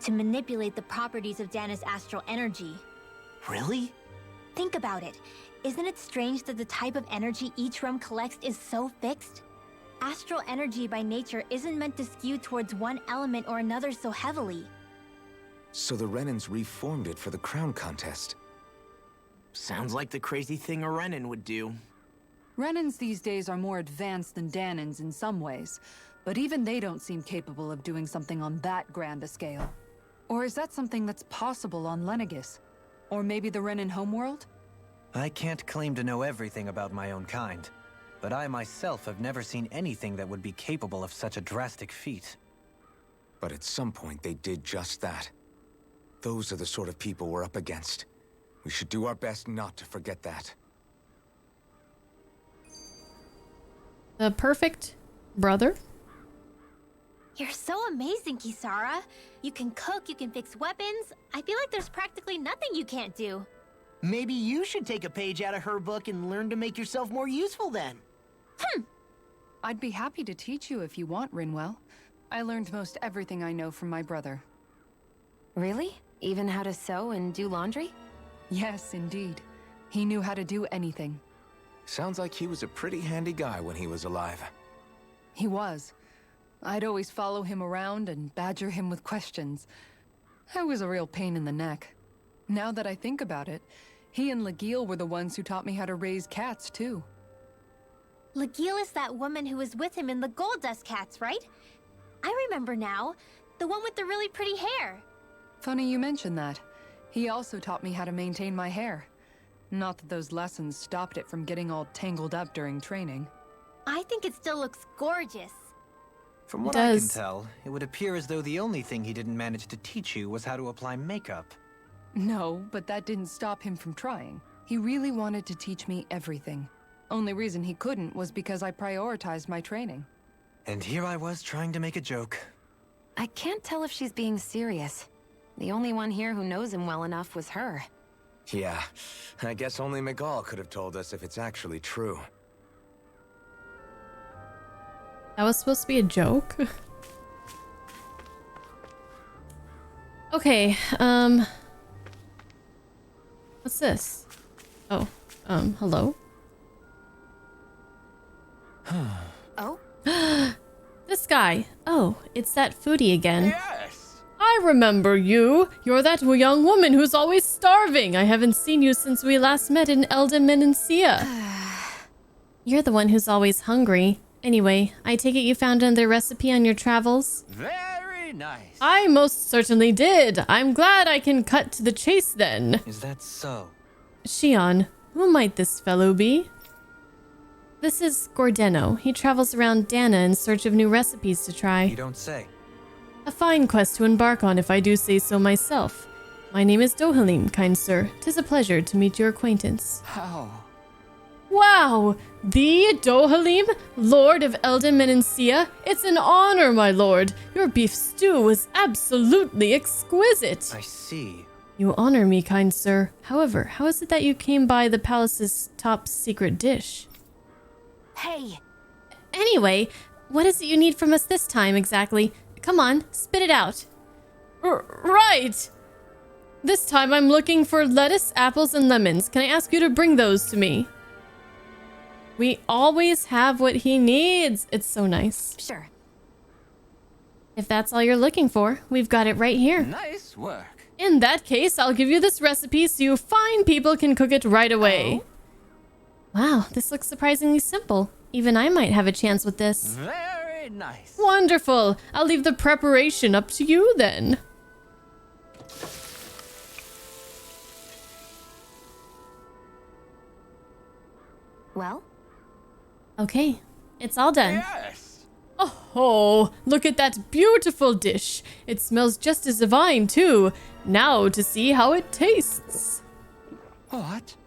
To manipulate the properties of Dana's astral energy. Really? Think about it. Isn't it strange that the type of energy each realm collects is so fixed? Astral energy by nature isn't meant to skew towards one element or another so heavily. So the Renans reformed it for the crown contest. Sounds like the crazy thing a Renan would do. Renans these days are more advanced than Danans in some ways, but even they don't seem capable of doing something on that grand a scale. Or is that something that's possible on Lenegis? Or maybe the Renan homeworld? I can't claim to know everything about my own kind, but I myself have never seen anything that would be capable of such a drastic feat. But at some point they did just that. Those are the sort of people we're up against. We should do our best not to forget that. The perfect brother? You're so amazing, Kisara. You can cook, you can fix weapons. I feel like there's practically nothing you can't do. Maybe you should take a page out of her book and learn to make yourself more useful then. I'd be happy to teach you if you want, Rinwell. I learned most everything I know from my brother. Really? Even how to sew and do laundry? Yes, indeed. He knew how to do anything. Sounds like he was a pretty handy guy when he was alive. He was. I'd always follow him around and badger him with questions. I was a real pain in the neck. Now that I think about it, he and Legil were the ones who taught me how to raise cats, too. Legil is that woman who was with him in the Gold Dust Cats, right? I remember now. The one with the really pretty hair. Funny you mention that. He also taught me how to maintain my hair. Not that those lessons stopped it from getting all tangled up during training. I think it still looks gorgeous. From what I can tell, it would appear as though the only thing he didn't manage to teach you was how to apply makeup. No, but that didn't stop him from trying. He really wanted to teach me everything. Only reason he couldn't was because I prioritized my training. And here I was trying to make a joke. I can't tell if she's being serious. The only one here who knows him well enough was her. Yeah, I guess only Miguel could have told us if it's actually true. That was supposed to be a joke? Okay, what's this? Oh, hello? Oh? This guy. Oh, it's that foodie again. Yes! I remember you. You're that young woman who's always starving. I haven't seen you since we last met in Menancia. You're the one who's always hungry. Anyway, I take it you found another recipe on your travels? Very nice. I most certainly did. I'm glad I can cut to the chase then. Is that so? Shion, who might this fellow be? This is Gordeno. He travels around Dana in search of new recipes to try. You don't say. A fine quest to embark on, if I do say so myself. My name is Dohalim, kind sir. 'Tis a pleasure to meet your acquaintance. How? Wow! The Dohalim, Lord of Menancia? It's an honor, my lord. Your beef stew was absolutely exquisite. I see. You honor me, kind sir. However, how is it that you came by the palace's top secret dish? Hey! Anyway, what is it you need from us this time exactly? Come on, spit it out. Right! This time I'm looking for lettuce, apples, and lemons. Can I ask you to bring those to me? We always have what he needs. It's so nice. Sure. If that's all you're looking for, we've got it right here. Nice work. In that case, I'll give you this recipe so you fine people can cook it right away. Oh? Wow, this looks surprisingly simple. Even I might have a chance with this. Very nice. Wonderful. I'll leave the preparation up to you then. Well? Okay, it's all done. Yes. Oh, look at that beautiful dish. It smells just as divine, too. Now to see how it tastes. What?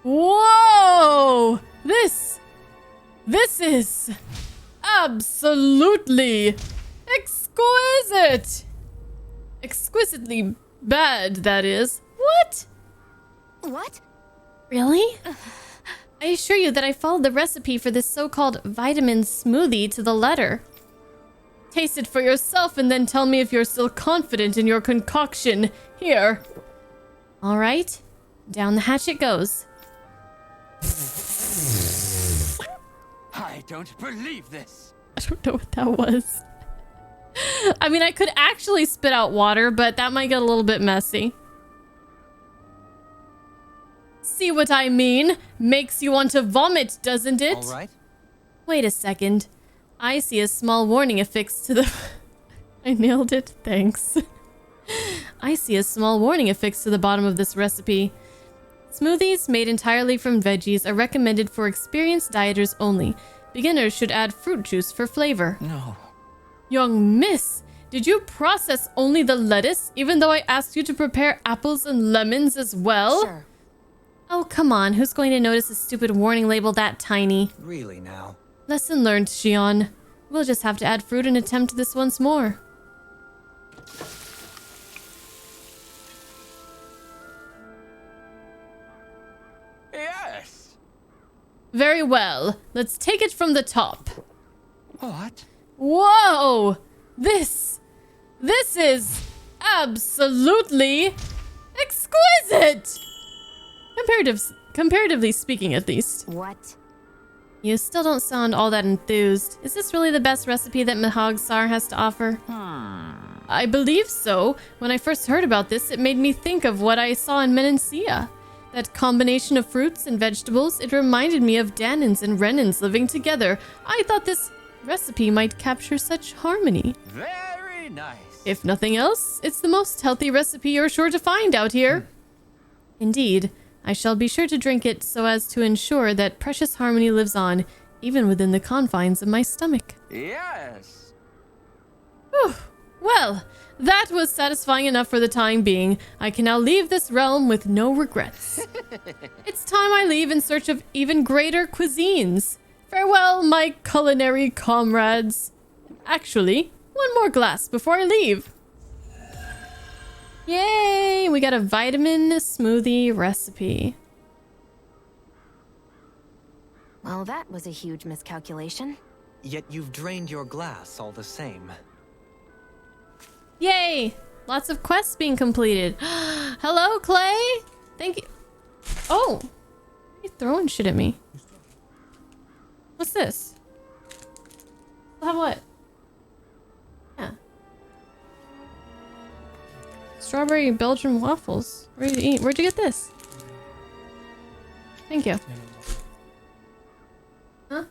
Whoa! This is absolutely exquisite. Exquisite! Exquisitely bad, that is. What? What? Really? I assure you that I followed the recipe for this so-called vitamin smoothie to the letter. Taste it for yourself and then tell me if you're still confident in your concoction. Here. All right. Down the hatch it goes. I don't believe this. I don't know what that was. I mean, I could actually spit out water, but that might get a little bit messy. See what I mean? Makes you want to vomit, doesn't it? All right. Wait a second. I see a small warning affixed to the... I nailed it. Thanks. I see a small warning affixed to the bottom of this recipe. Smoothies made entirely from veggies are recommended for experienced dieters only. Beginners should add fruit juice for flavor. No. Young miss, did you process only the lettuce, even though I asked you to prepare apples and lemons as well? Sure. Oh, come on. Who's going to notice a stupid warning label that tiny? Really now. Lesson learned, Shion. We'll just have to add fruit and attempt this once more. Yes. Very well. Let's take it from the top. What? Whoa! This is absolutely exquisite! Comparatively speaking, at least. What? You still don't sound all that enthused. Is this really the best recipe that Mahog Sar has to offer? I believe so. When I first heard about this, it made me think of what I saw in Menancia. That combination of fruits and vegetables, it reminded me of Danins and Renins living together. I thought this recipe might capture such harmony. Very nice. If nothing else, it's the most healthy recipe you're sure to find out here. Indeed, I shall be sure to drink it so as to ensure that precious harmony lives on, even within the confines of my stomach. Yes. Whew. Well, that was satisfying enough for the time being. I can now leave this realm with no regrets. It's time I leave in search of even greater cuisines. Farewell, my culinary comrades. Actually, one more glass before I leave. Yay! We got a vitamin smoothie recipe. Well, that was a huge miscalculation. Yet you've drained your glass all the same. Yay! Lots of quests being completed. Hello, Clay! Thank you. Oh! You're throwing shit at me. What's this? Have what? Yeah. Strawberry Belgian waffles. Ready to eat. Where'd you get this? Thank you. Huh?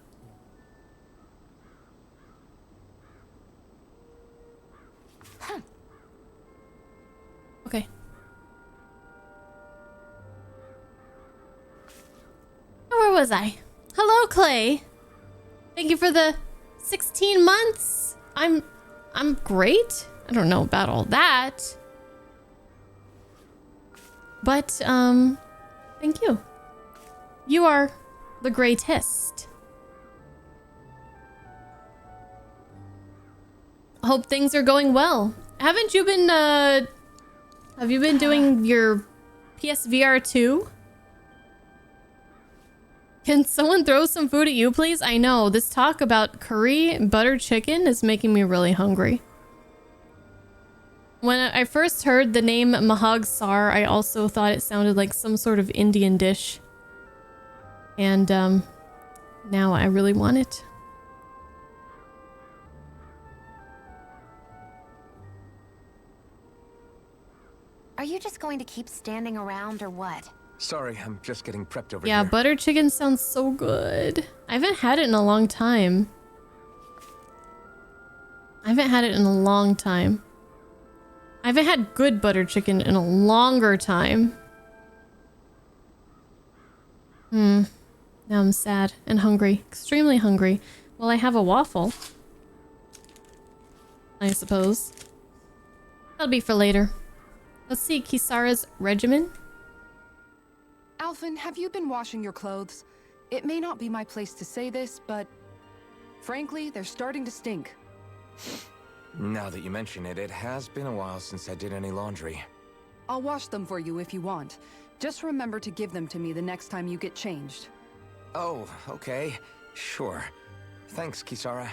Okay. Where was I? Hello, Clay. Thank you for the 16 months. I'm great. I don't know about all that. But, thank you. You are the greatest. Hope things are going well. Haven't you been, have you been doing your PSVR 2? Can someone throw some food at you, please? I know, this talk about curry butter chicken is making me really hungry. When I first heard the name Mahog Sar, I also thought it sounded like some sort of Indian dish. And, now I really want it. Are you just going to keep standing around or what? Sorry, I'm just getting prepped over Yeah, here. butter chicken sounds so good. I haven't had it in a long time. I haven't had good butter chicken in a longer time. Now I'm sad and hungry. Extremely hungry. Well, I have a waffle. I suppose. That'll be for later. Let's see Kisara's regimen. Alphen, have you been washing your clothes? It may not be my place to say this, but frankly, they're starting to stink. Now that you mention it, it has been a while since I did any laundry. I'll wash them for you if you want. Just remember to give them to me the next time you get changed. Oh, okay. Sure. Thanks, Kisara.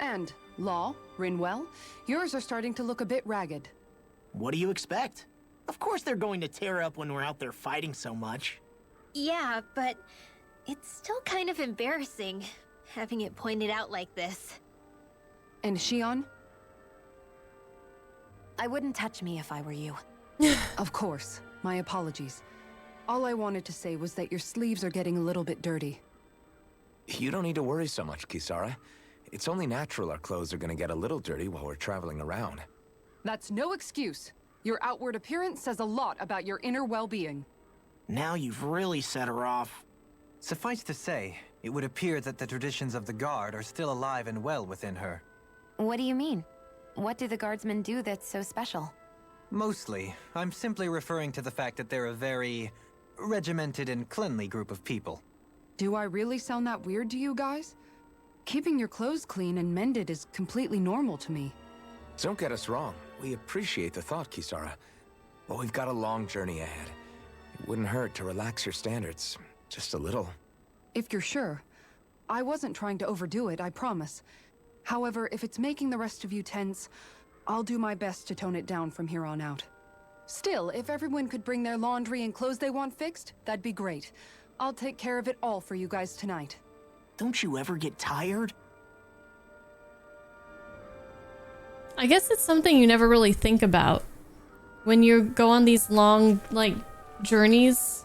And, Law, Rinwell, yours are starting to look a bit ragged. What do you expect? Of course they're going to tear up when we're out there fighting so much. Yeah, but it's still kind of embarrassing, having it pointed out like this. And Shion? I wouldn't touch me if I were you. Of course. My apologies. All I wanted to say was that your sleeves are getting a little bit dirty. You don't need to worry so much, Kisara. It's only natural our clothes are gonna get a little dirty while we're traveling around. That's no excuse. Your outward appearance says a lot about your inner well-being. Now you've really set her off. Suffice to say, it would appear that the traditions of the Guard are still alive and well within her. What do you mean? What do the guardsmen do that's so special? Mostly, I'm simply referring to the fact that they're a very regimented and cleanly group of people. Do I really sound that weird to you guys? Keeping your clothes clean and mended is completely normal to me. Don't get us wrong. We appreciate the thought, Kisara. But we've got a long journey ahead. It wouldn't hurt to relax your standards. Just a little. If you're sure. I wasn't trying to overdo it, I promise. However, if it's making the rest of you tense, I'll do my best to tone it down from here on out. Still, if everyone could bring their laundry and clothes they want fixed, that'd be great. I'll take care of it all for you guys tonight. Don't you ever get tired? I guess it's something you never really think about when you go on these long, like, journeys,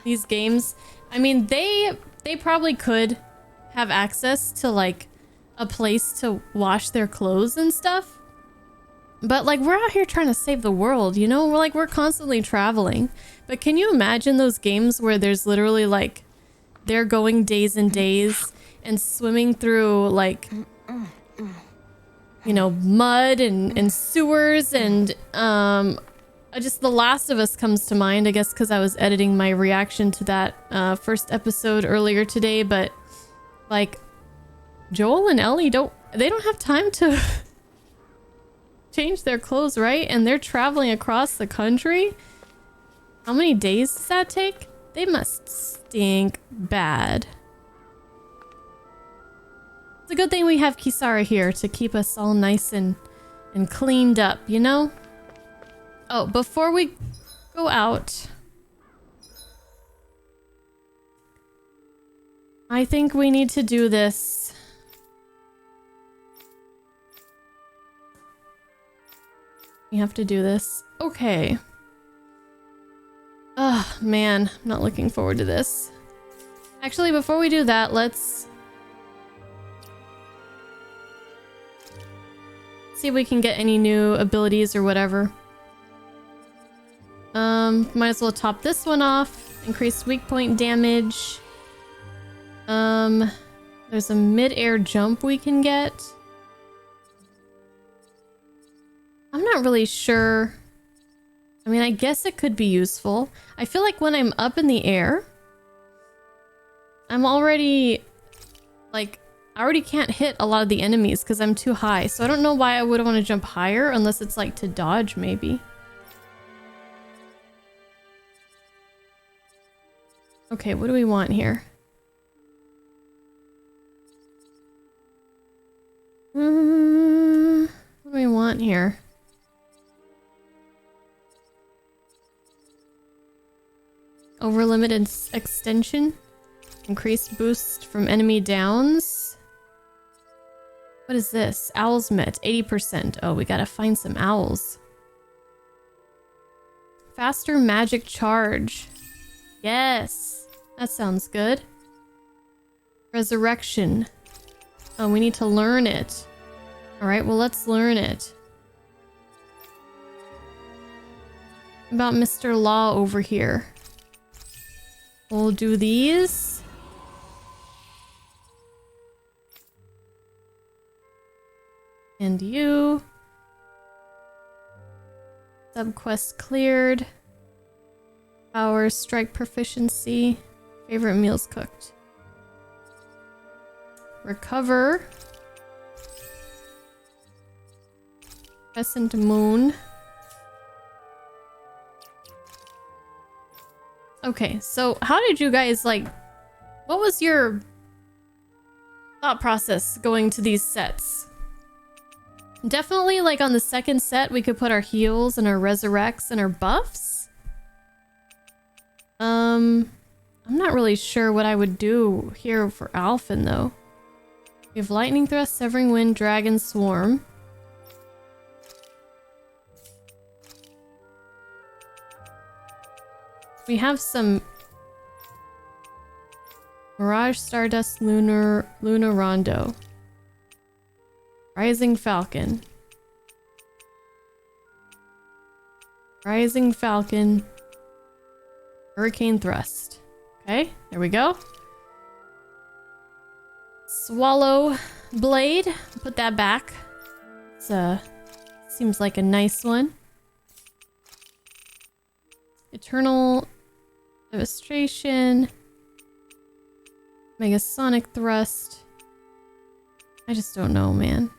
these games. I mean, they probably could have access to, like, a place to wash their clothes and stuff. But, like, we're out here trying to save the world, you know? We're constantly traveling. But can you imagine those games where there's literally, like, they're going days and days and swimming through, like, you know, mud and sewers and, just The Last of Us comes to mind, I guess, because I was editing my reaction to that first episode earlier today. But, like, Joel and Ellie don't have time to change their clothes, right? And they're traveling across the country. How many days does that take? They must stink bad. It's a good thing we have Kisara here to keep us all nice and cleaned up, you know? Oh, before we go out, I think we need to do this. We have to do this. Okay. Ugh, man, I'm not looking forward to this. Actually, before we do that, let's see if we can get any new abilities or whatever. Might as well top this one off. Increased weak point damage. There's a mid-air jump we can get. I'm not really sure. I mean, I guess it could be useful. I feel like when I'm up in the air, I'm already, like, I already can't hit a lot of the enemies because I'm too high. So I don't know why I would want to jump higher unless it's, like, to dodge, maybe. Okay, what do we want here? What do we want here? Over limited extension. Increased boost from enemy downs. What is this? Owls met 80%. Oh, we gotta find some owls. Faster magic charge. Yes, that sounds good. Resurrection. Oh, we need to learn it. Alright, well, let's learn it. About Mr. Law over here. We'll do these. And you. Subquest cleared. Power, strike proficiency. Favorite meals cooked. Recover. Crescent moon. Okay, so how did you guys like... What was your thought process going to these sets? Definitely like on the second set we could put our heals and our resurrects and our buffs. I'm not really sure what I would do here for Alphen though. We have Lightning Thrust, Severing Wind, Dragon Swarm. We have some Mirage, Stardust, Luna Rondo. Rising Falcon. Rising Falcon. Hurricane Thrust. Okay, there we go. Swallow Blade. Put that back. It's seems like a nice one. Eternal Devastation. Mega Sonic Thrust. I just don't know, man.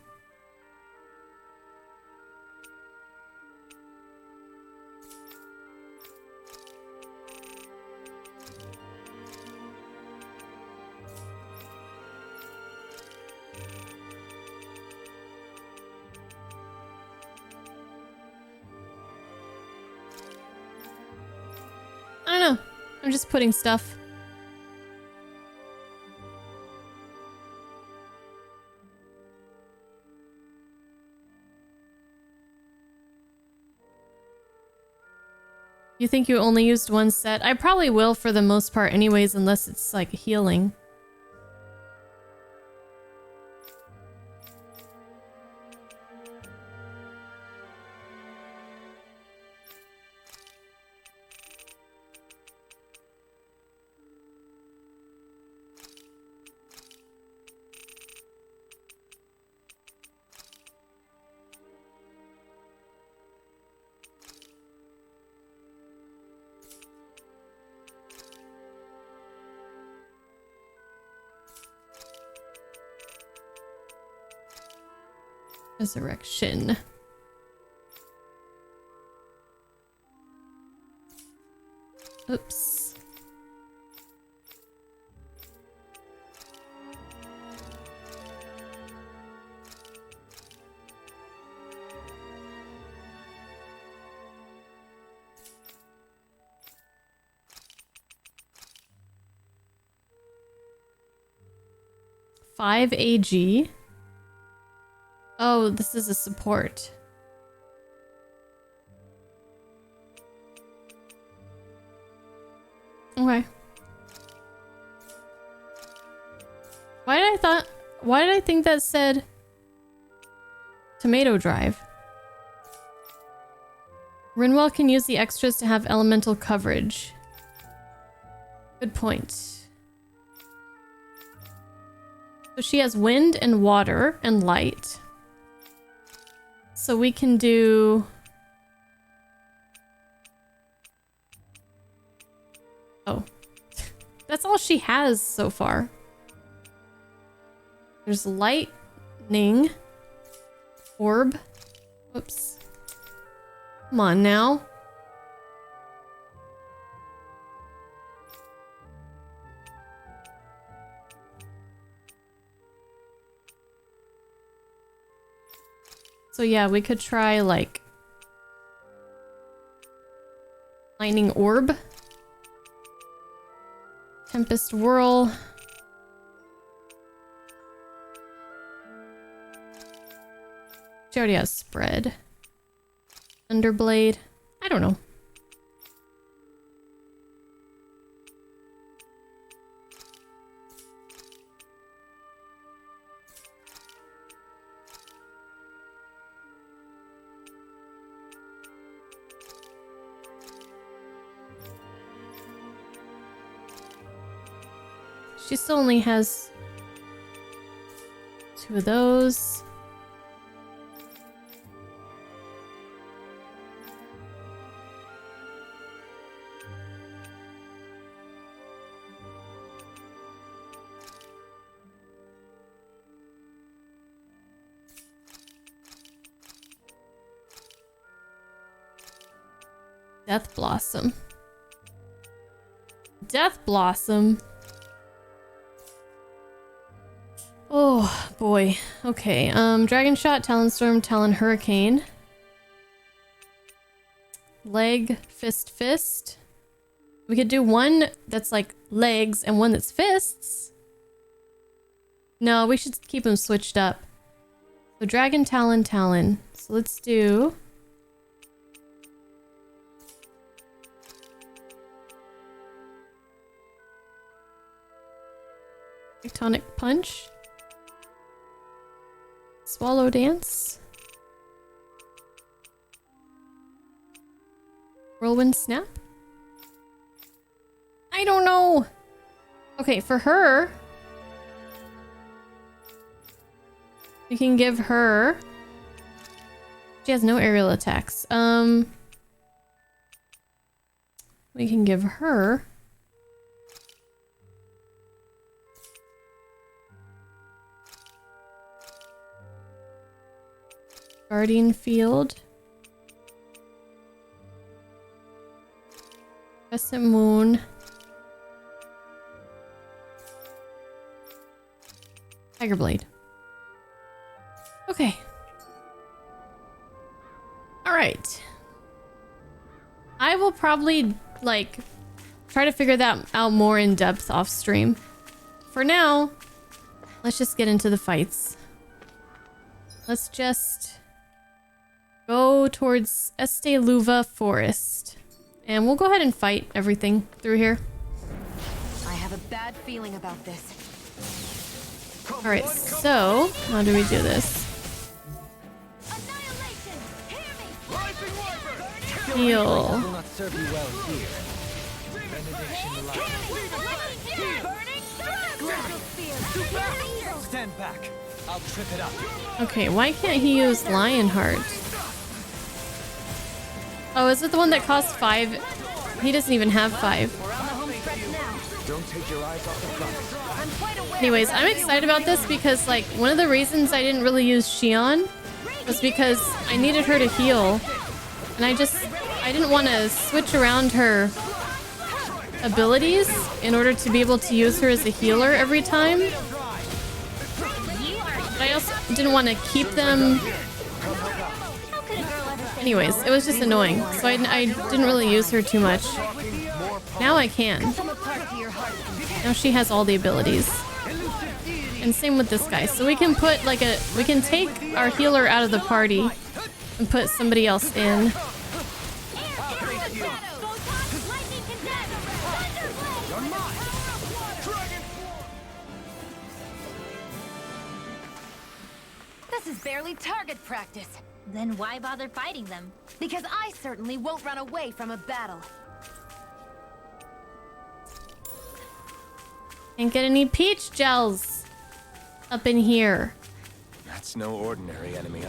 I don't know. I'm just putting stuff. You think you only used one set? I probably will for the most part anyways, unless it's like healing. Resurrection. Oops. Five AG. Oh, this is a support. Okay. Why did I think that said Tomato Drive? Rinwell can use the extras to have elemental coverage. Good point. So she has wind and water and light. So we can do... Oh. That's all she has so far. There's lightning. Orb. Whoops. Come on now. So yeah, we could try like Lightning Orb, Tempest Whirl, she already has Spread, Thunderblade. I don't know. She still only has 2 of those. Death Blossom. Death Blossom. Oh boy. Okay. Dragon Shot, Talon Storm, Talon Hurricane. Leg, fist, fist. We could do one that's like legs and one that's fists. No, we should keep them switched up. So Dragon, Talon, Talon. So let's do... Tectonic Punch. Swallow Dance. Whirlwind Snap? I don't know. Okay, for her, we can give her... She has no aerial attacks. We can give her... Guardian Field. Crescent Moon. Tiger Blade. Okay. Alright. I will probably, like, try to figure that out more in depth off stream. For now, let's just get into the fights. Let's just go towards Este Luva Forest. And we'll go ahead and fight everything through here. I have a bad feeling about this. Alright, so how do we do this? Heal. Will not serve you well here. Stand back. I'll trip it up. Okay, why can't he use Lionheart? Oh, is it the one that costs 5? He doesn't even have 5. Don't take your eyes off the prize. Anyways, I'm excited about this because, like, one of the reasons I didn't really use Xion was because I needed her to heal. And I didn't want to switch around her abilities in order to be able to use her as a healer every time. But I also didn't want to keep them. Anyways, it was just annoying. So I didn't really use her too much. Now I can. Now she has all the abilities. And same with this guy. So we can put like we can take our healer out of the party and put somebody else in. This is barely target practice. Then why bother fighting them? Because I certainly won't run away from a battle. Can't get any peach gels up in here. That's no ordinary enemy.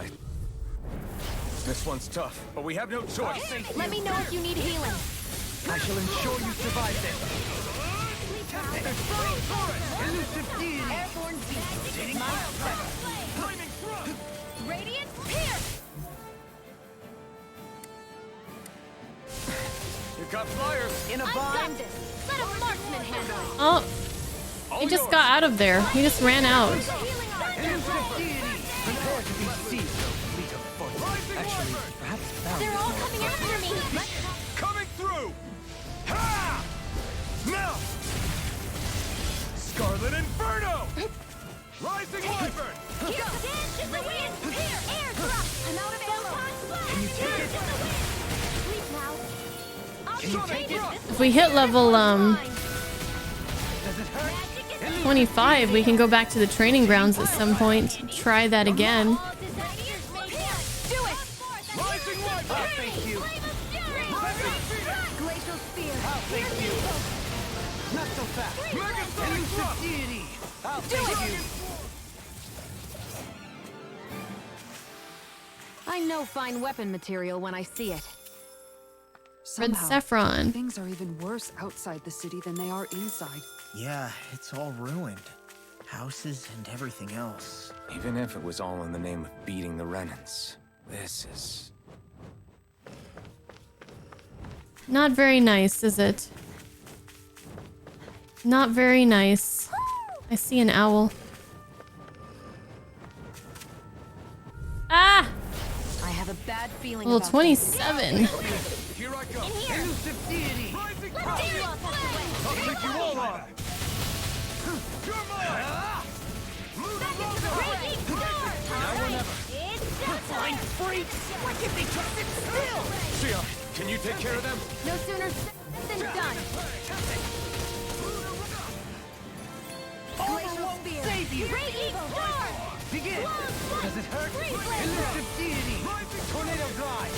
This one's tough, but we have no choice. Let me know if you need healing. I shall ensure you survive this. Airborne beast. Radiant Pierce. You got flyers in a I've got this. Let a marksman handle it. Oh, he just got out of there. He just ran out. Actually, perhaps They're all coming after me. coming through. Ha! Now, Scarlet Inferno. Rising Wyvern. Radiant Pierce. Airdrop. I'm out of ammo. Can you take it? Sleep now. Can you take it? If we hit level Does it hurt? 25, we can go back to the training grounds at some point. Try that again. I'll face you. Glacial Spear. I'll face you. Not so fast. Elusive deity. I'll face you. I know fine weapon material when I see it. Red Somehow, Saffron. things are even worse outside the city than they are inside. Yeah, it's all ruined. Houses and everything else. Even if it was all in the name of beating the Renans, this is... Not very nice, is it? Not very nice. I see an owl. Ah! I have a bad feeling Level about 27. Here I go. Elusive deity. Rising power. I'll take you all on. You're mine. Now or never. Fine freaks. Why can't they just sit still? Sia, can you take care of them? No sooner said than done. Glacial spear. Save you. Begin. Does it hurt? Elusive deity. Tornado drive.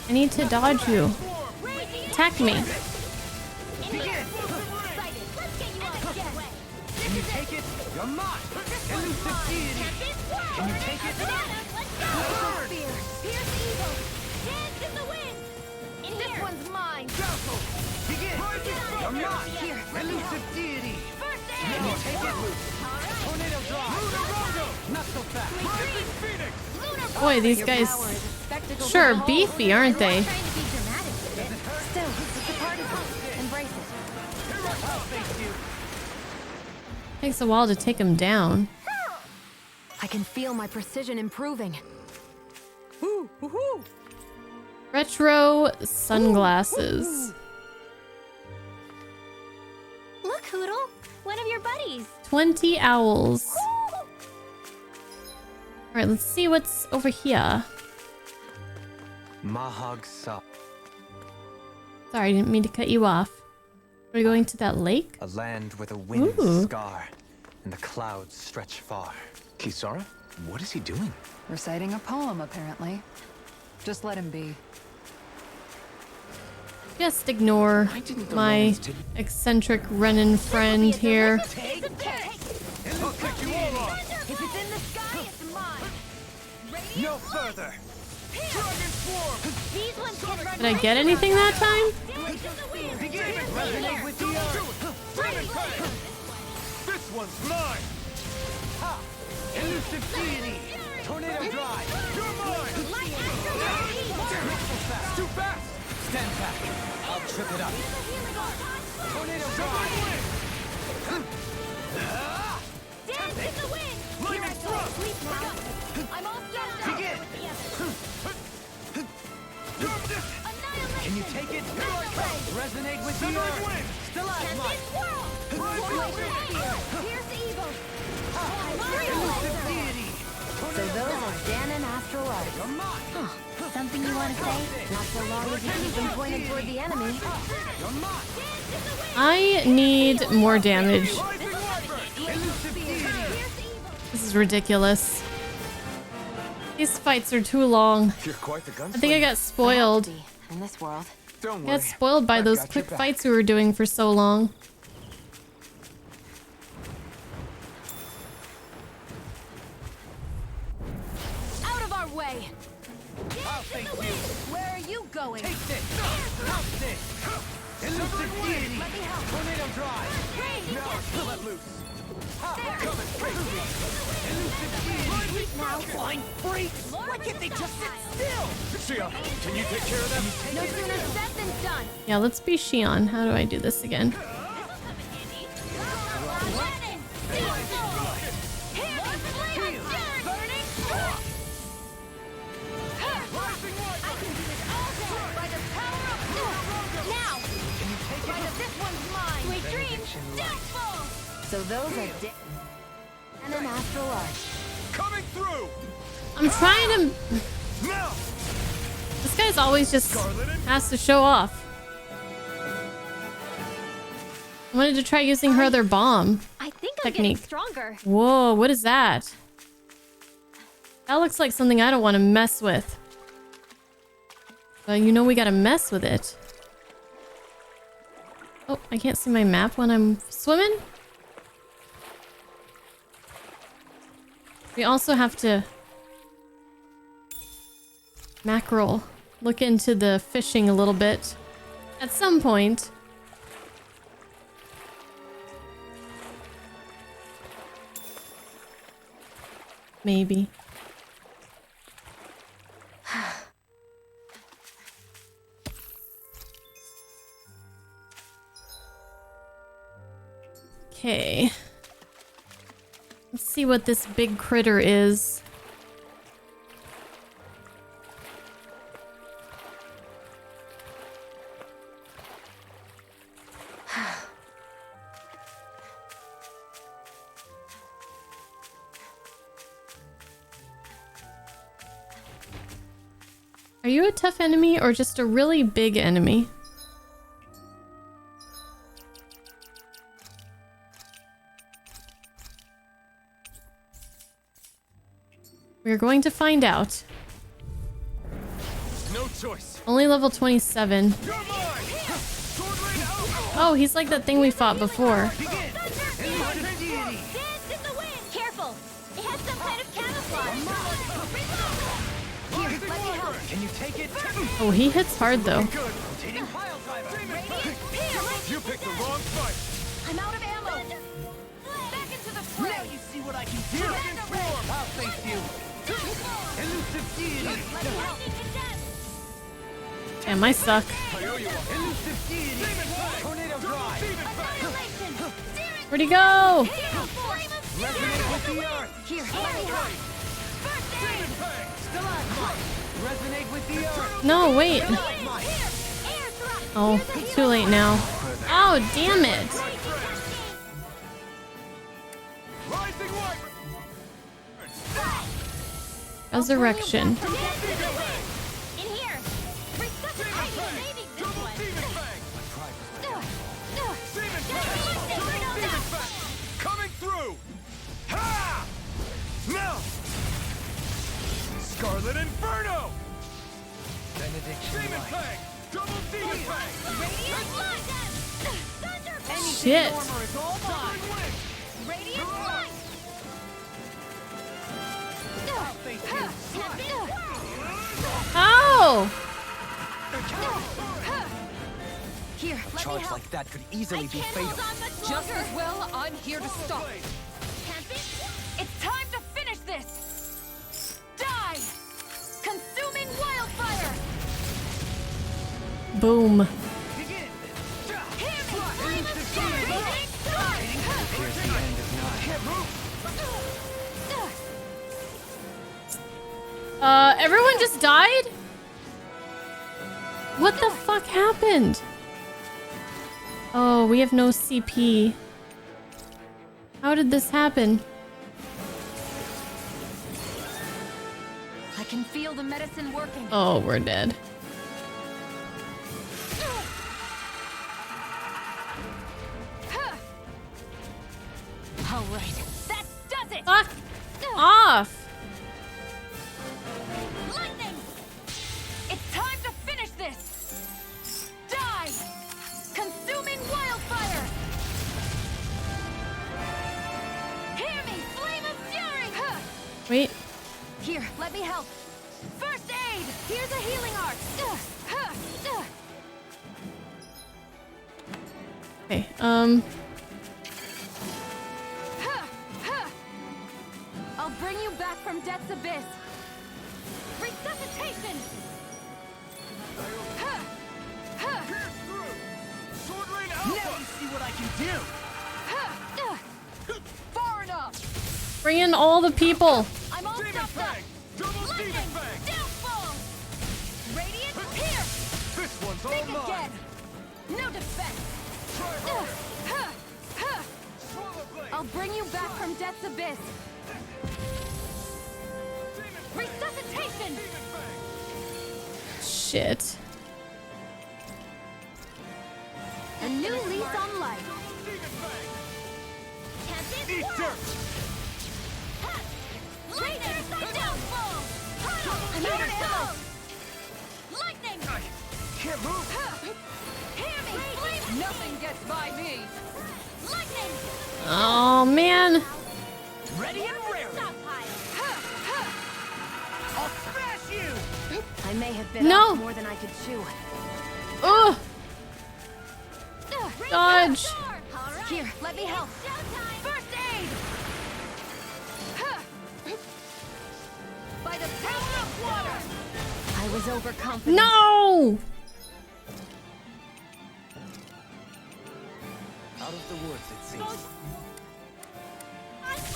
I need to dodge you. Attack me. Begin. Can you take it? You're mine. Elusive deity. Can you take it? Glacial spear. Pierce evil. Dance in the wind. This one's mine. Dazzle. Begin. You're mine. Here. Elusive deity. Can you take it? Tornado drive. Not so fast. Rising Phoenix. Boy, these guys sure are beefy, aren't they? Trying to be dramatic with it. Still, it's a party. Embrace it. I'll face you. Takes a while to take them down. I can feel my precision improving. Retro sunglasses. Look, Hoodle, one of your buddies. 20 owls. Alright, let's see what's over here. Mahag Sa, Sorry, I didn't mean to cut you off. Are we going to that lake? a land where the winds Ooh. scar and the clouds stretch far. Kisara? What is he doing? Reciting a poem, apparently. Just let him be. Just ignore my eccentric Renin friend here. I'll take you all on. If it's in the sky, it's mine. No further. Dragon swarm. These ones can run. Did I get anything that time? Begin. Resonate with the earth. This one's mine. Ha. Elusive deity. Tornado drive. You're mine. Too fast. Stand back. I'll trip it up. Tornado drive. Dance in the wind. Lightning thrust. I'm all done. Begin. Can you take it? Resonate with the earth. Stalagmite. Pierce evil. Elusive deity. So those are Dan and Astral Art. You're mine. Something you want to say? Not so long as you keep them pointed toward the enemy. You're mine. I need more damage. Rising Warper. Elusive deity. This is ridiculous. These fights are too long. You're quite the gunslinger. I think I got spoiled. In this world. Don't I worry. got spoiled by I've those got quick your back. fights we were doing for so long. Out of our way. I'll face you. Where are you going? Take this. Pounce this. Elusive deity. Tornado drive. Now let loose. Ha! Coming straight to me. Elusive deity. Now. Flying freaks. Why can't they just sit still? Sia, can you take care of them? No sooner said than done. Yeah, let's be Shion. How do I do this again? So those are and an Astral Art. Coming through. I'm trying to... Now. This guy's always just has to show off. I wanted to try using her other bomb I think I'm technique. getting stronger. Whoa, what is that? That looks like something I don't want to mess with. But you know we gotta mess with it. Oh, I can't see my map when I'm swimming? We also have to... mackerel. Look into the fishing a little bit. At some point. Maybe. Okay. Let's see what this big critter is. Are you a tough enemy or just a really big enemy? We're going to find out. No choice. Only level 27. Oh, he's like that thing we fought before. Careful! It has some kind of camouflage! Here, let me help! Can you take it? Oh, he hits hard though. Good. Rotating pile driver. You picked the wrong fight. I'm out of ammo! Back into the fray! Now you see what I can do. I'll face you. Elusive deity. Let me help! Damn, I suck. Elusive deity. Tornado drive. Annihilation! Where'd he go? Resonate with the earth. Here, let me help! First aid! Stalagmite. Resonate with the earth. No, wait. Air thrust! Oh, too late now. Oh, damn it. Rising light. Resurrection. In here! Resuscitation! Saving this one! Coming through. Ha! No. Scarlet Inferno. Benediction. Demon Fang. Double Demon Fang. Radiant light! Thunder! Shit. Armor is all mine. Radiant light! Ow! Here, let me Charge help. like that could easily be Can't fatal. hold on much Just longer. as well, I'm here to stop. It's time to finish this! Die! Consuming wildfire! Boom. Begin. Hear me! Flame of fury! Here's the end is nigh. Everyone just died? What the fuck happened? Oh, we have no CP. How did this happen? I can feel the medicine working. Oh, we're dead. All right, that does it! Fuck off! Lightning! It's time to finish this! Die! Consuming wildfire! Hear me! Flame of fury! Wait. Here, let me help. First aid! Here's a healing arc! Okay, I'll bring you back from death's abyss! Resuscitation! Pierce through. Sword Rain Alpha. Now you see what I can do. Far enough! bring in all the people. I'm all Demon stuffed up! Fang. Double Lightning! Demon Fang. Downfall! Radiant pierce! This one's all Think mine. again! No defense! Try harder. Huh. Swallow blade. I'll bring you back from death's abyss! Resuscitation! Demon Fang. Shit. A new lease on life! Demon Fang. Can't Eat dirt. Lightning! Downfall! I'm out of ammo! Lightning! Can't move. Hear me! Flame! Nothing gets by me! Lightning! Oh, man. Ready and raring. I'll smash you. I may have bit No. off more than I could chew. Ugh. Dodge. Here, let me help! First aid! By the power of water! I was overconfident. No. out of the woods, it seems.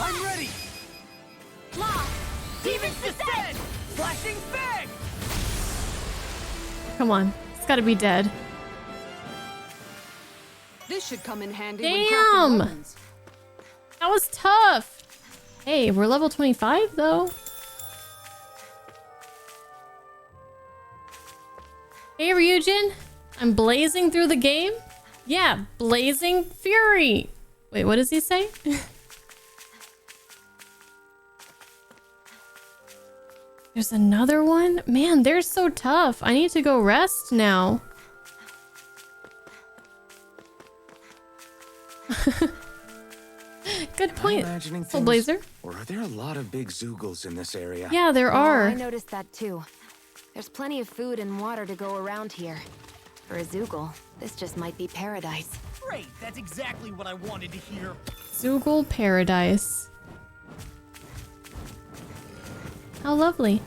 I'm ready! Law! Demons descend! Flashing fang! Come on. It's gotta be dead. This should come in handy Damn! when crafting weapons. That was tough. Hey, we're level 25 though. Hey, Ryujin. I'm blazing through the game? Yeah, blazing fury. Wait, what does he say? There's another one? Man, they're so tough. I need to go rest now. Good point, Soul Blazer. Or are there a lot of big Zoogles in this area? Yeah, there Oh, are. I noticed that too. There's plenty of food and water to go around here. For a Zoogle, this just might be paradise. Great, that's exactly what I wanted to hear. Zoogle Paradise. How lovely.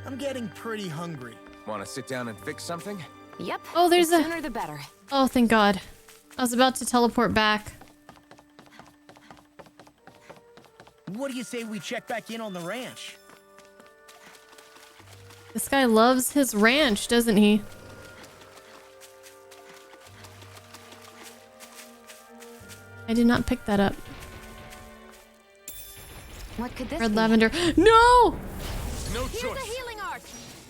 I'm getting pretty hungry. Want to sit down and fix something? Yep. Oh, there's the a- sooner the better. Oh, thank God. I was about to teleport back. What do you say we check back in on the ranch? This guy loves his ranch, doesn't he? I did not pick that up. What could this Red be? lavender. No! No Here's choice. a healing arc.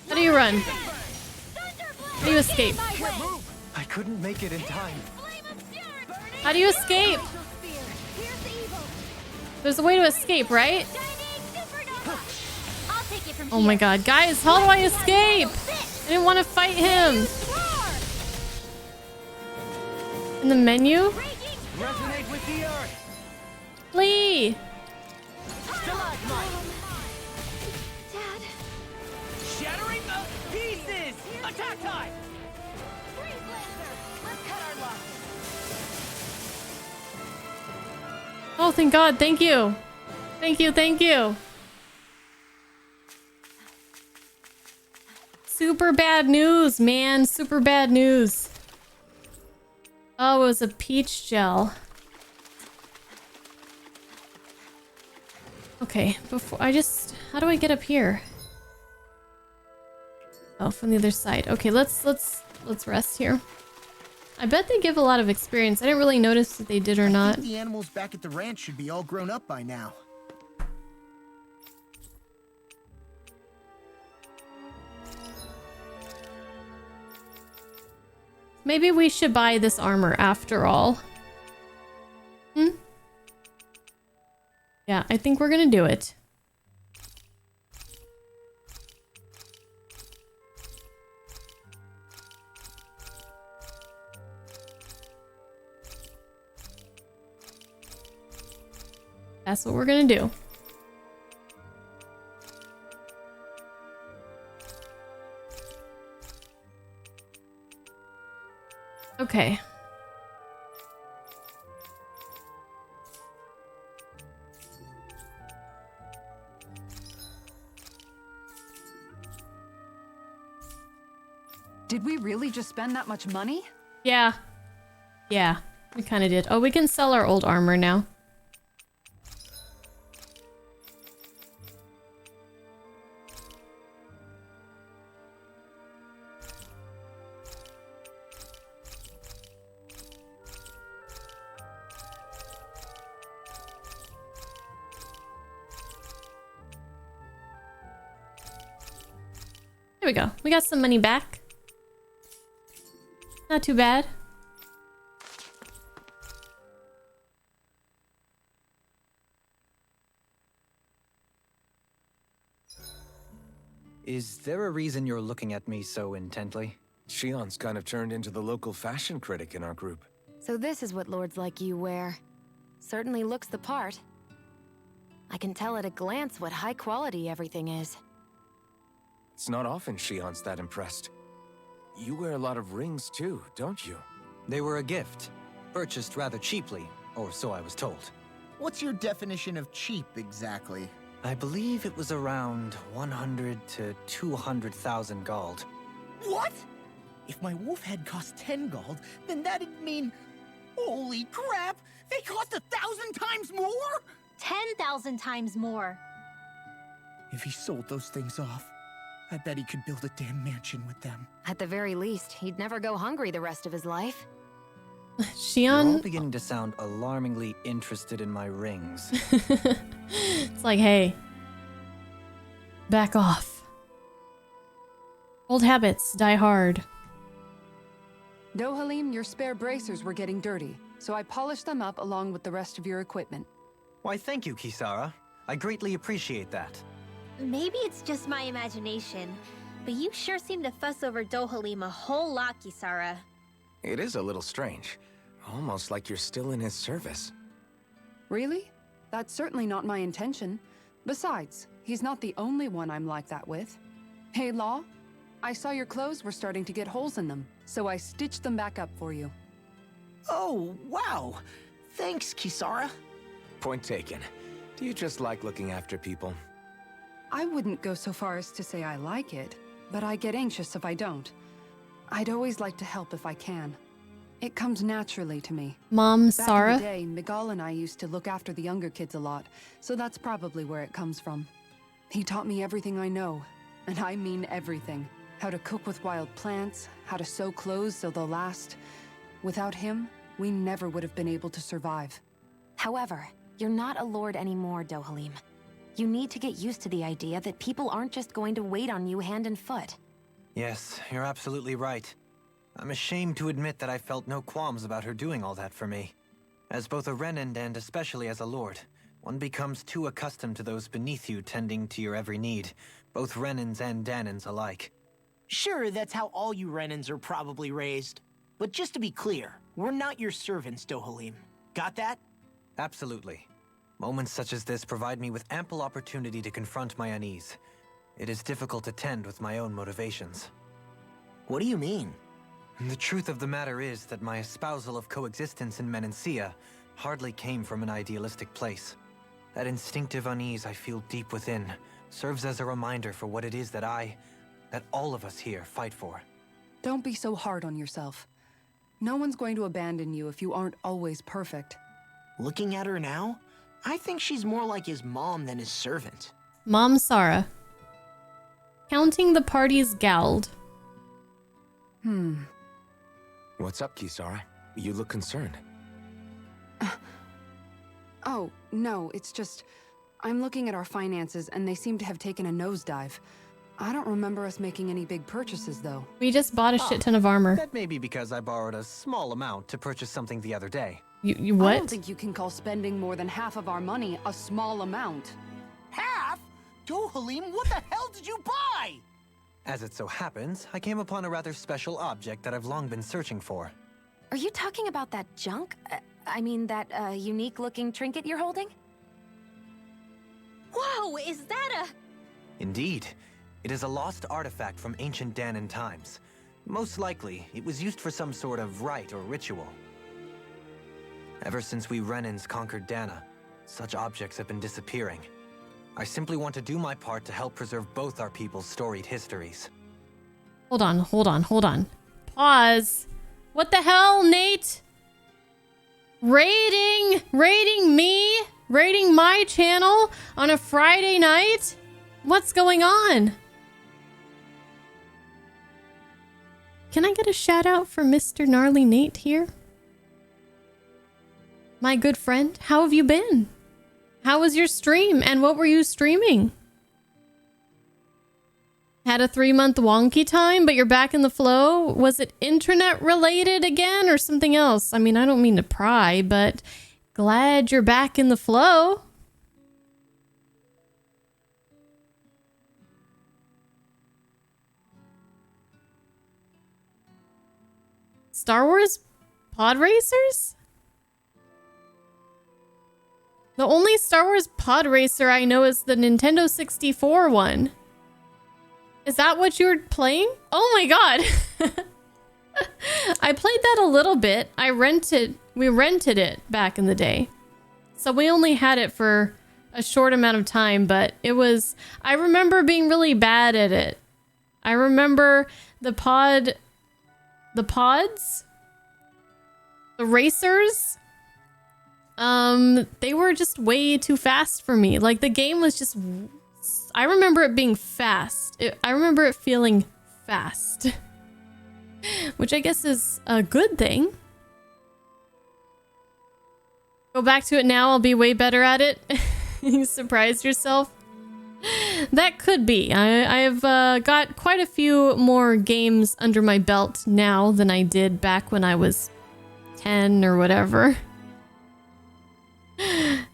How do you run? Thunderblade! How do you escape? My way. I couldn't make it in time. Flame of fury! How do you escape? Social spear. Here's the evil. There's a way to escape, right? Shining supernova. I'll take it from Oh here. my God, guys, how do I escape? I didn't want to fight him. Roar! In the menu? Raging Resonate with the earth. Flee! Stalagmite. Dad. Shattering of pieces. Attack time. Freeze Lancer. Let's cut our losses. Oh, thank God, thank you. Thank you, thank you. Super bad news, man. Super bad news. Oh, it was a peach gel. Okay, before how do I get up here? Oh, from the other side. Okay, let's rest here. I bet they give a lot of experience. I didn't really notice if they did or I not. think the animals back at the ranch should be all grown up by now. Maybe we should buy this armor after all. Yeah, I think we're gonna do it. That's what we're gonna do. Okay. Did we really just spend that much money? Yeah. Yeah, we kind of did. Oh, we can sell our old armor now. There we go. We got some money back. Not too bad. Is there a reason you're looking at me so intently? Shion's kind of turned into the local fashion critic in our group. So this is what lords like you wear. Certainly looks the part. I can tell at a glance what high quality everything is. It's not often Shion's that impressed. You wear a lot of rings too, don't you? They were a gift, purchased rather cheaply, or so I was told. What's your definition of cheap, exactly? I believe it was around 100 to 200,000 gold. What? If my wolf head cost 10 gold, then that'd mean... Holy crap! They cost 1,000 times more?! 10,000 times more. If he sold those things off, I bet he could build a damn mansion with them. At the very least, he'd never go hungry the rest of his life. You're all Shion, beginning to sound alarmingly interested in my rings. it's like, hey, back off. Old habits die hard. Dohalim, your spare bracers were getting dirty, so I polished them up along with the rest of your equipment. Why, thank you, Kisara. I greatly appreciate that. Maybe it's just my imagination, but you sure seem to fuss over Dohalim a whole lot, Kisara. It is a little strange. Almost like you're still in his service. Really? That's certainly not my intention. Besides, he's not the only one I'm like that with. Hey, Law, I saw your clothes were starting to get holes in them, so I stitched them back up for you. Oh, wow! Thanks, Kisara. Point taken. Do you just like looking after people? I wouldn't go so far as to say I like it, but I get anxious if I don't. I'd always like to help if I can. It comes naturally to me. Mom, Back Sarah. in the day, Miguel and I used to look after the younger kids a lot, so that's probably where it comes from. He taught me everything I know, and I mean everything. How to cook with wild plants, how to sew clothes so they'll last. Without him, we never would have been able to survive. However, you're not a lord anymore, Dohalim. You need to get used to the idea that people aren't just going to wait on you hand and foot. Yes, you're absolutely right. I'm ashamed to admit that I felt no qualms about her doing all that for me. As both a Renan and especially as a lord, one becomes too accustomed to those beneath you tending to your every need, both Renans and Danans alike. Sure, that's how all you Renans are probably raised. But just to be clear, we're not your servants, Dohalim. Got that? Absolutely. Moments such as this provide me with ample opportunity to confront my unease. It is difficult to tend with my own motivations. What do you mean? The truth of the matter is that my espousal of coexistence in Menancia hardly came from an idealistic place. That instinctive unease I feel deep within serves as a reminder for what it is that all of us here fight for. Don't be so hard on yourself. No one's going to abandon you if you aren't always perfect. Looking at her now, I think she's more like his mom than his servant. Mom, Sarah. Counting the parties galled. What's up, Kisara? You look concerned. Oh, no, it's just... I'm looking at our finances and they seem to have taken a nosedive. I don't remember us making any big purchases, though. We just bought a shit ton of armor. That may be because I borrowed a small amount to purchase something the other day. You I don't what? think you can call spending more than half of our money a small amount. Half? Dohalim, what the hell did you buy? As it so happens, I came upon a rather special object that I've long been searching for. Are you talking about that junk? That unique-looking trinket you're holding? Whoa, is that a... Indeed. It is a lost artifact from ancient Danan times. Most likely, it was used for some sort of rite or ritual. Ever since we Renans conquered Dana, such objects have been disappearing. I simply want to do my part to help preserve both our people's storied histories. Hold on. Pause. What the hell, Nate? Raiding me? Raiding my channel on a Friday night? What's going on? Can I get a shout out for Mr. Gnarly Nate here? My good friend, how have you been? How was your stream and what were you streaming? Had a 3-month wonky time, but you're back in the flow? Was it internet related again or something else? I mean, I don't mean to pry, but glad you're back in the flow. Star Wars pod racers? The only Star Wars pod racer I know is the Nintendo 64 one. Is that what you were playing? Oh my god. I played that a little bit. We rented it back in the day. So we only had it for a short amount of time, but I remember being really bad at it. I remember the racers, they were just way too fast for me. Like the game was just, I remember it being fast. I remember it feeling fast, which I guess is a good thing. Go back to it now, I'll be way better at it. You surprised yourself? That could be. I've got quite a few more games under my belt now than I did back when I was 10 or whatever.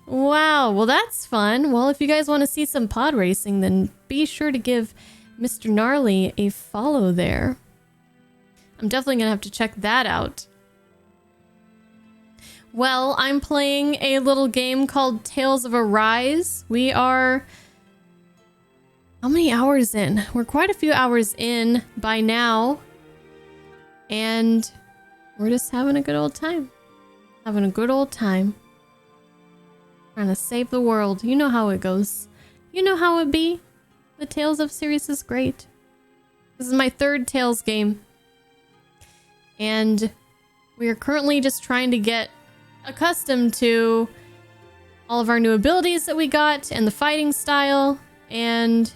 Wow, well that's fun. Well, if you guys want to see some pod racing, then be sure to give Mr. Gnarly a follow there. I'm definitely gonna have to check that out. Well, I'm playing a little game called Tales of Arise. We are... how many hours in? We're quite a few hours in by now. And we're just having a good old time. Having a good old time. Trying to save the world. You know how it goes. You know how it be. The Tales of series is great. This is my third Tales game. And we are currently just trying to get accustomed to all of our new abilities that we got and the fighting style. And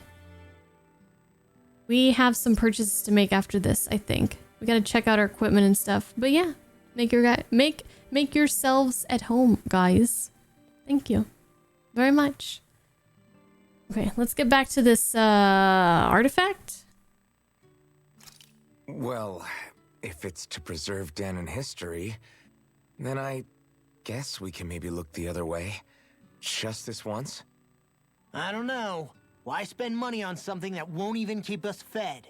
we have some purchases to make after this, I think. We gotta check out our equipment and stuff. But yeah, make yourselves at home, guys. Thank you very much. Okay, let's get back to this artifact. Well, if it's to preserve Danon history, then I guess we can maybe look the other way. Just this once? I don't know. Why spend money on something that won't even keep us fed?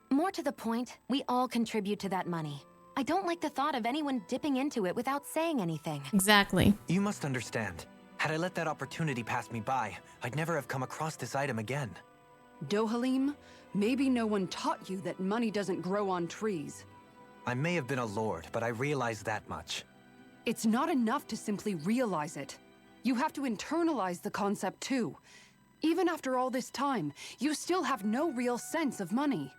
More to the point, we all contribute to that money. I don't like the thought of anyone dipping into it without saying anything. Exactly. You must understand. Had I let that opportunity pass me by, I'd never have come across this item again. Dohalim, maybe no one taught you that money doesn't grow on trees. I may have been a lord, but I realize that much. It's not enough to simply realize it. You have to internalize the concept too. Even after all this time, you still have no real sense of money.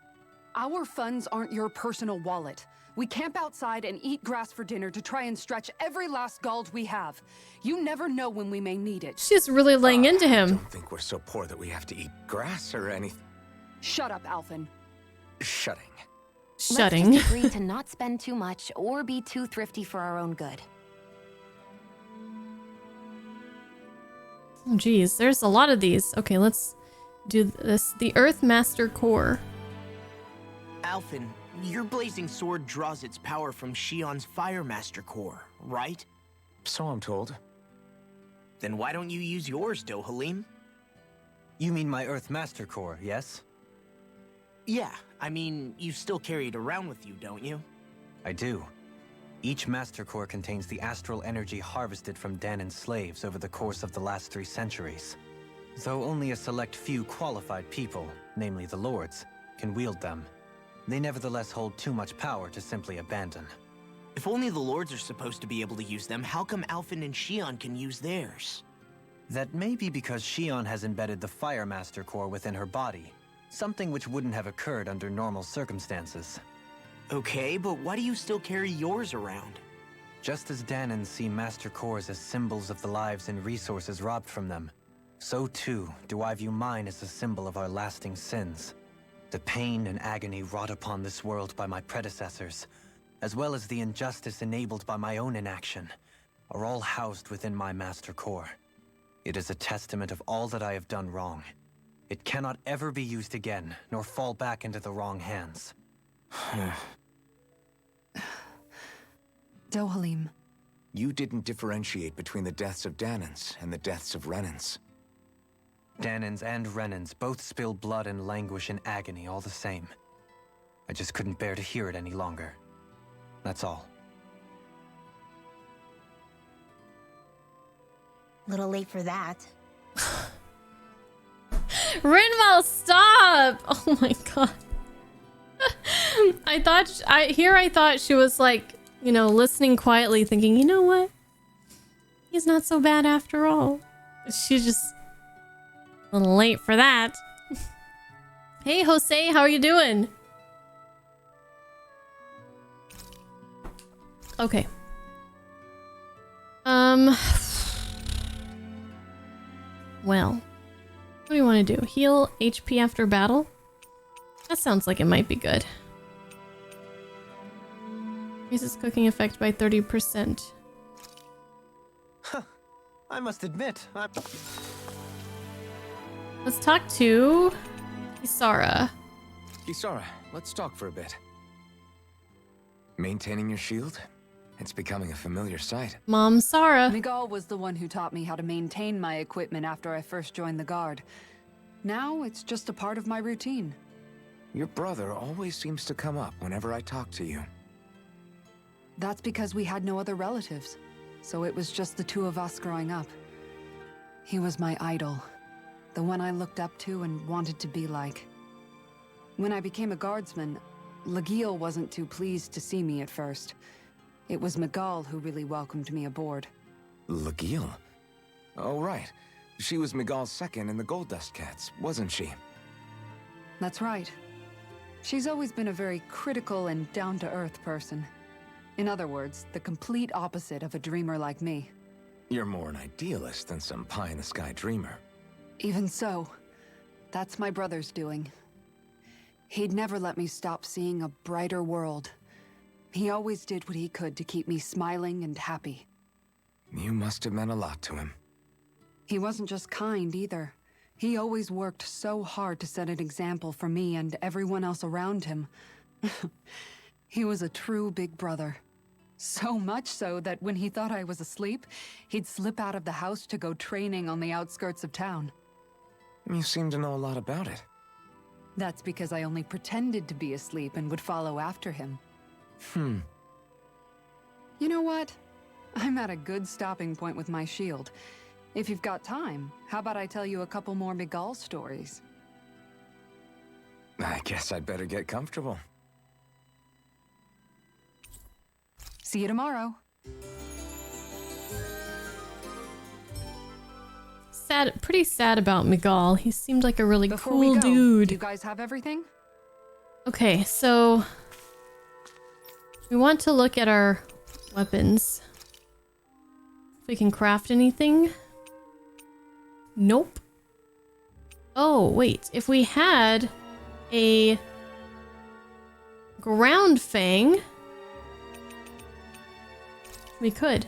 Our funds aren't your personal wallet. We camp outside and eat grass for dinner to try and stretch every last gold we have. You never know when we may need it. She's really laying into him. I don't think we're so poor that we have to eat grass or anything. Shut up, Alphen. Shutting. Shutting. Let's just agree to not spend too much or be too thrifty for our own good. Oh, geez, there's a lot of these. Okay, let's do this. The Earth Master Core. Alphen, your blazing sword draws its power from Shion's Fire Master core, right? So I'm told. Then why don't you use yours, Dohalim? You mean my Earth Master Core, yes? Yeah, I mean, you still carry it around with you, don't you? I do. Each Master Core contains the astral energy harvested from Danon's slaves over the course of the last 3 centuries. Though only a select few qualified people, namely the Lords, can wield them, they nevertheless hold too much power to simply abandon. If only the Lords are supposed to be able to use them, how come Alphen and Shion can use theirs? That may be because Shion has embedded the Fire Master Core within her body, something which wouldn't have occurred under normal circumstances. Okay, but why do you still carry yours around? Just as Danons see Master Cores as symbols of the lives and resources robbed from them, so too do I view mine as a symbol of our lasting sins. The pain and agony wrought upon this world by my predecessors, as well as the injustice enabled by my own inaction, are all housed within my Master Core. It is a testament of all that I have done wrong. It cannot ever be used again, nor fall back into the wrong hands. Dohalim. You didn't differentiate between the deaths of Danons and the deaths of Renans. Danons and Renans both spill blood and languish in agony all the same. I just couldn't bear to hear it any longer. That's all. Little late for that. Rinmal, stop! Oh my god. I thought she was like, you know, listening quietly, thinking, you know what? He's not so bad after all. She's just a little late for that. Hey, Jose, how are you doing? Okay. Well, what do you want to do? Heal HP after battle? That sounds like it might be good. Increases cooking effect by 30%. Huh. I must admit, Let's talk to Kisara. Kisara, let's talk for a bit. Maintaining your shield? It's becoming a familiar sight. Mom Sara. Miguel was the one who taught me how to maintain my equipment after I first joined the Guard. Now it's just a part of my routine. Your brother always seems to come up whenever I talk to you. That's because we had no other relatives, so it was just the two of us growing up. He was my idol, the one I looked up to and wanted to be like. When I became a guardsman, Lagiel wasn't too pleased to see me at first. It was Miguel who really welcomed me aboard. Lagiel? Oh, right. She was Miguel's second in the Gold Dust Cats, wasn't she? That's right. She's always been a very critical and down-to-earth person. In other words, the complete opposite of a dreamer like me. You're more an idealist than some pie-in-the-sky dreamer. Even so, that's my brother's doing. He'd never let me stop seeing a brighter world. He always did what he could to keep me smiling and happy. You must have meant a lot to him. He wasn't just kind either. He always worked so hard to set an example for me and everyone else around him. He was a true big brother. So much so that when he thought I was asleep, he'd slip out of the house to go training on the outskirts of town. You seem to know a lot about it. That's because I only pretended to be asleep and would follow after him. You know what? I'm at a good stopping point with my shield. If you've got time, how about I tell you a couple more Miguel stories? I guess I'd better get comfortable. See you tomorrow. Pretty sad about Miguel. He seemed like a really Before cool we go, dude. do you guys have everything? Okay, so we want to look at our weapons. If we can craft anything. Nope. Oh, wait. If we had a ground fang, we could.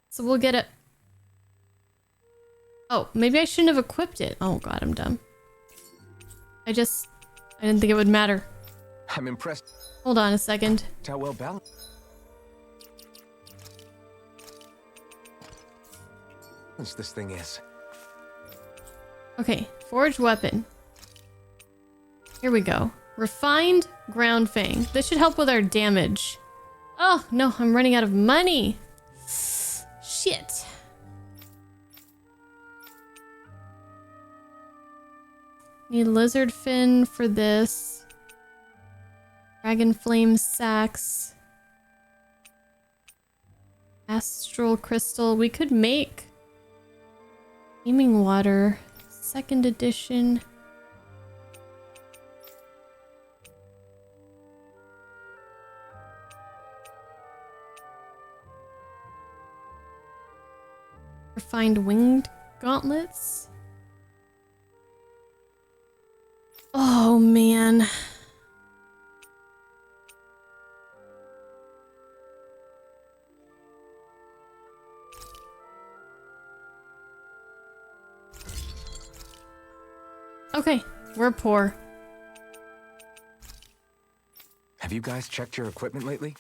So we'll get it. Oh, maybe I shouldn't have equipped it. Oh god, I'm dumb. I didn't think it would matter. I'm impressed. Hold on a second. How well balanced this thing is. Okay, forged weapon. Here we go. Refined ground fang. This should help with our damage. Oh, no, I'm running out of money. Shit. Need lizard fin for this. Dragon flame sacks. Astral crystal. We could make Aiming water. 2nd edition. Refined winged gauntlets. Oh man. Okay, we're poor. Have you guys checked your equipment lately?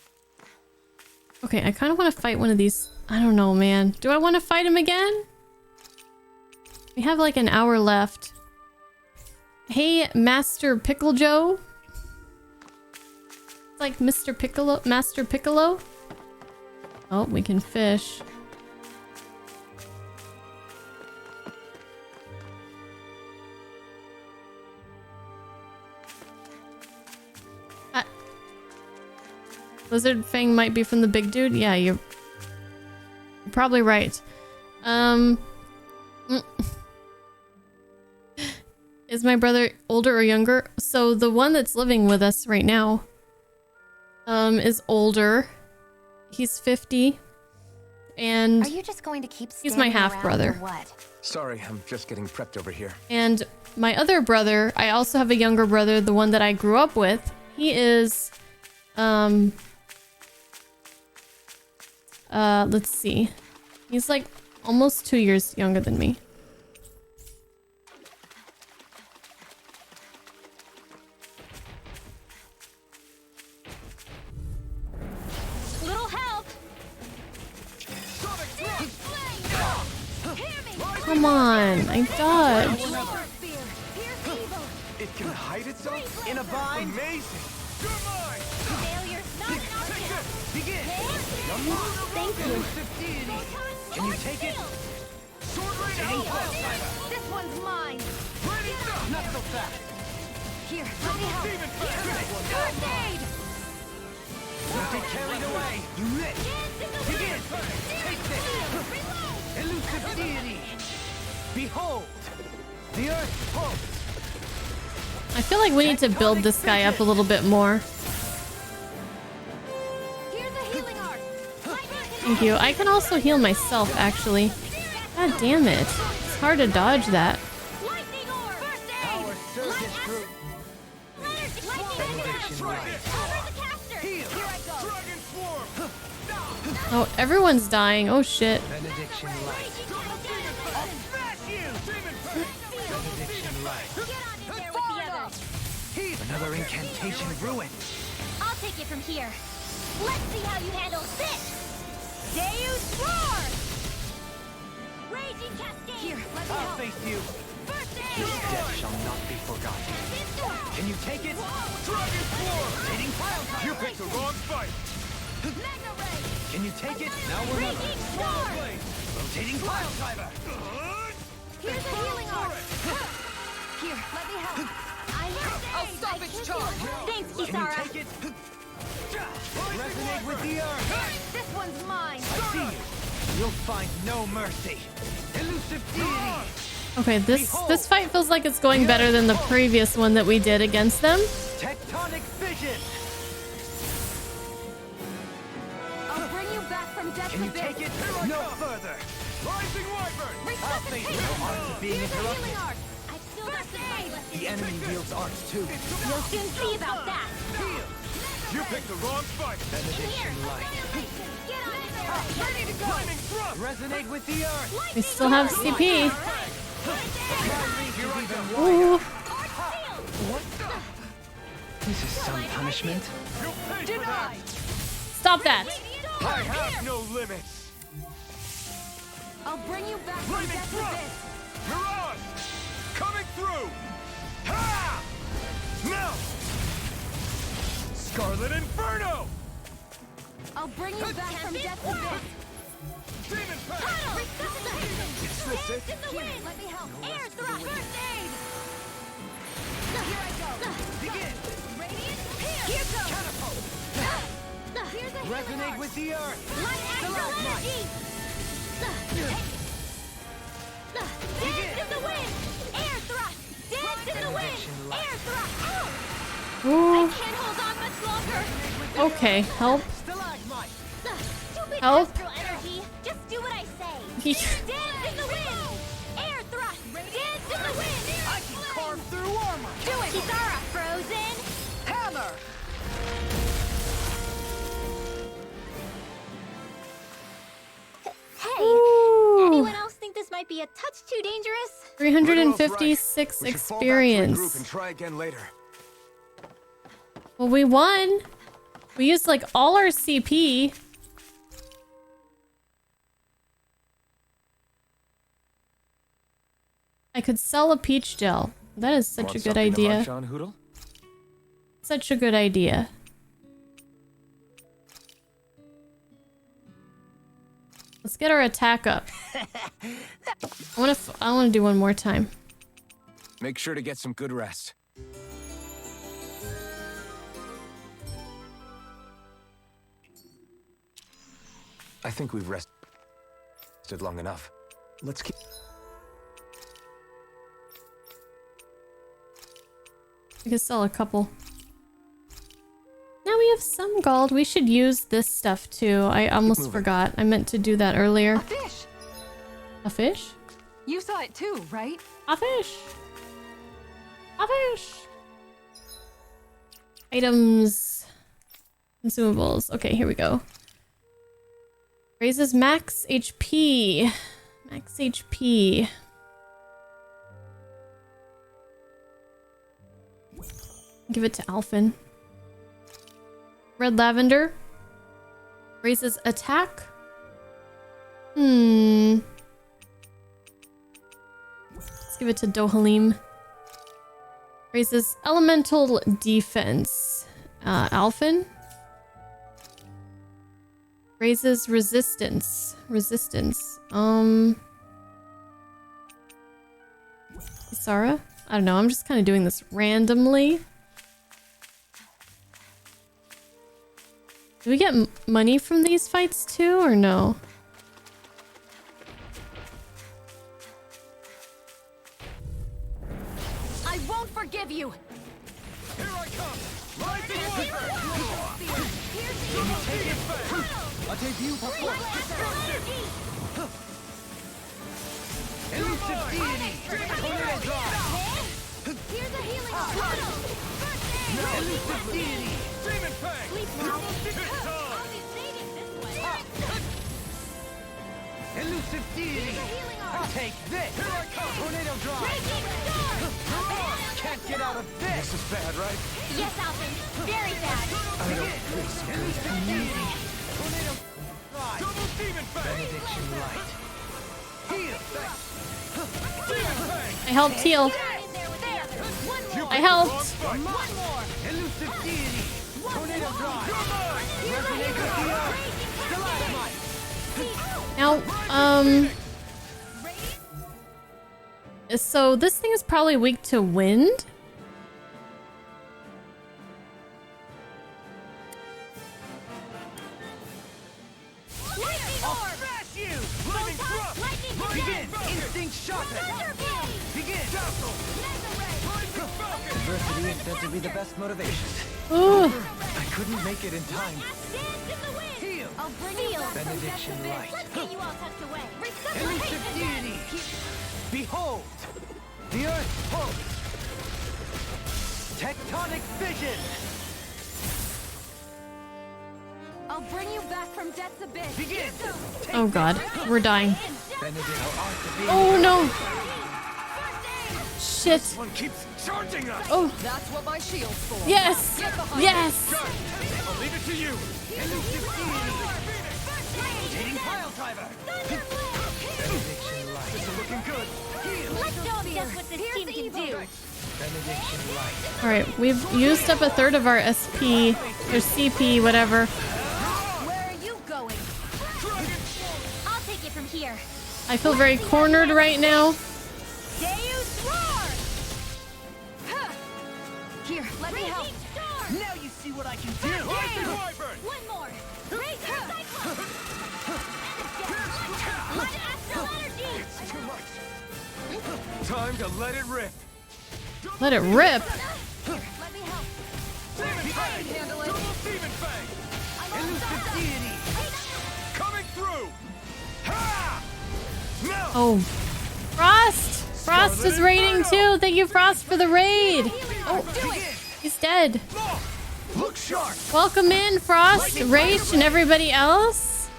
Okay, I kind of want to fight one of these. I don't know, man. Do I want to fight him again? We have like an hour left. Hey, Master Pickle Joe. It's like Mr. Piccolo, Master Piccolo. Oh, we can fish. Lizard Fang might be from the big dude. Yeah, you're probably right. Is my brother older or younger? So the one that's living with us right now is older. He's 50. And Are you just going to keep he's my half brother. What? Sorry, I'm just getting prepped over here. And my other brother, I also have a younger brother, the one that I grew up with. He is let's see. He's like almost 2 years younger than me. Little help! Come on, I dodged. It can hide itself in a vine. Amazing. You're mine. Failure's not an option. Begin. Thank you. Can you take it? Sword rain out. This one's mine. Ready? Not so fast. Here, let me help. First aid! Don't get carried away. You missed. Begin. Take this. Elusive deity. Behold, the earth pulse. I feel like we need to build this guy up a little bit more. Here's a healing arc. Thank you. I can also heal myself, actually. God damn it. It's hard to dodge that. Lightning orb. First aid. Our surface group. Lightning cover the caster. Heal. Here I go. Dragon swarm. Oh, everyone's dying. Oh shit. Benediction light. I'll smash you. Benediction light. Get on in there with the others. Another incantation ruined. I'll take it from here. Let's see how you handle this. Deus Roar! Raging Cascade! Here, let me I'll help. face you. First aid! This death shall not be forgotten. Can you take it? Dragon swarm. Rotating pile driver. You picked the wrong fight. Magna Ray! Can you take it? Now we're not. Raging Storm! Rotating pile driver. Here's a healing arc. Here, let me help. I'll stop its charge. Thanks, Can you Kisara. take it? Resonate with the earth. This one's mine. I see you. You'll find no mercy. Elusive deity. Okay, this fight feels like it's going better than the previous one that we did against them. Tectonic vision. I'll bring you back from death Can to you this. take it? No further. Rising wyvern. I'll face no arts being Here's a interrupted. healing arc. I've still got some fight left in The me. enemy wields arts too. You'll soon see about that. Heal. You picked the wrong fight. Benediction light. Get on in there. Ready to go. Lightning thrust. Resonate with the earth. We still have CP. Here I go. Ooh. What? This is some punishment. Denied. Stop that. I have no limits. I'll bring you back from Lightning death to thrust. this. Mirage. Coming through. Ha! Now. Scarlet Inferno. I'll bring you back from death to this. Demon Pact. Dismiss it. In the wind. Let me help. Air thrust. First aid. Here I go. Begin. Radiant. Here goes. Catapult. Here's a Resonate with the earth. light astral energy. Dance in the wind. Air thrust. Dance in the wind. Air thrust. I Ooh. can't hold on much longer. Okay, help. Stalagmite. Stupid Help. astral energy. Just do what I say. He- Dance in the wind. Air thrust. Dance in the wind. I can carve through armor. Do it, Kisara. Frozen. Hammer. Hey, Ooh. anyone else think this might be a touch too dangerous? 356 We should fall back to regroup and experience. try again later. Well, we won. We used like all our CP. I could sell a peach gel. That is such Want a good something to idea. munch on, Hoodle? Such a good idea. Let's get our attack up. I want to do one more time. Make sure to get some good rest. I think we've rested long enough. Let's keep... I can sell a couple. Now we have some gold. We should use this stuff too. I almost forgot. I meant to do that earlier. A fish! A fish? You saw it too, right? A fish! A fish! Items. Consumables. Okay, here we go. Raises max HP. Max HP. Give it to Alphen. Red lavender. Raises attack. Let's give it to Dohalim. Raises elemental defense. Alphen. Raises resistance. Sarah? I don't know, I'm just kind of doing this randomly. Do we get money from these fights too, or no? I won't forgive you! Here I come! Rising A debut Elusive deity! Tornado drive! Here's a healing Elusive deity! Demon fang! Sleep now. I'll be saving this way. Elusive deity! Take this! Here I come! Tornado drive! Can't get out of this! This is bad, right? Yes, Alvin. Very bad. Elusive deity! Tornado drive! Double demon fang! Benediction light! Heal! Demon fang! I helped heal. I helped. One more! Elusive deity! Tornado drive! Resonate with the earth! Stalagmite! Now, so this thing is probably weak to wind. I'll smash you! Living thrust! Begin! Instinct sharpen! Begin! Dazzle! Adversity is said to be the best motivation. Ooh. I couldn't make it in time. Heal! I'll bring you back from Benediction death light. Let's get you all tucked away. Elusive deity! Behold! The earth pulse! Tectonic vision! I'll bring you back from death's abyss. Begin! Oh god, we're dying. Benediction Oh no! Shit. One keeps charging us! Oh, That's what my shield's for. yes! Yes! I'll leave it to you! Elusive deity! Rotating pile driver! Benediction light! This is looking good! Heal! Let's show them just what this team can do. Benediction light! Alright, we've used up a third of our SP, or CP, whatever. Where are you going? I'll take it from here. I feel very cornered right now. Deus roar! Here, let me help. Now you see what I can do! Rising wyvern! One more. Raise your cyclone. Let astral energy. It's too much! Time to let it rip! Let it rip. Here, let me help. Demon fang! Double demon fang! Elusive deity! Coming through! Ha! No! Oh. Frost! Frost is raiding too. Thank you, Frost, for the raid. Oh, he's dead. Look sharp! Welcome in, Frost, Raish, and everybody else.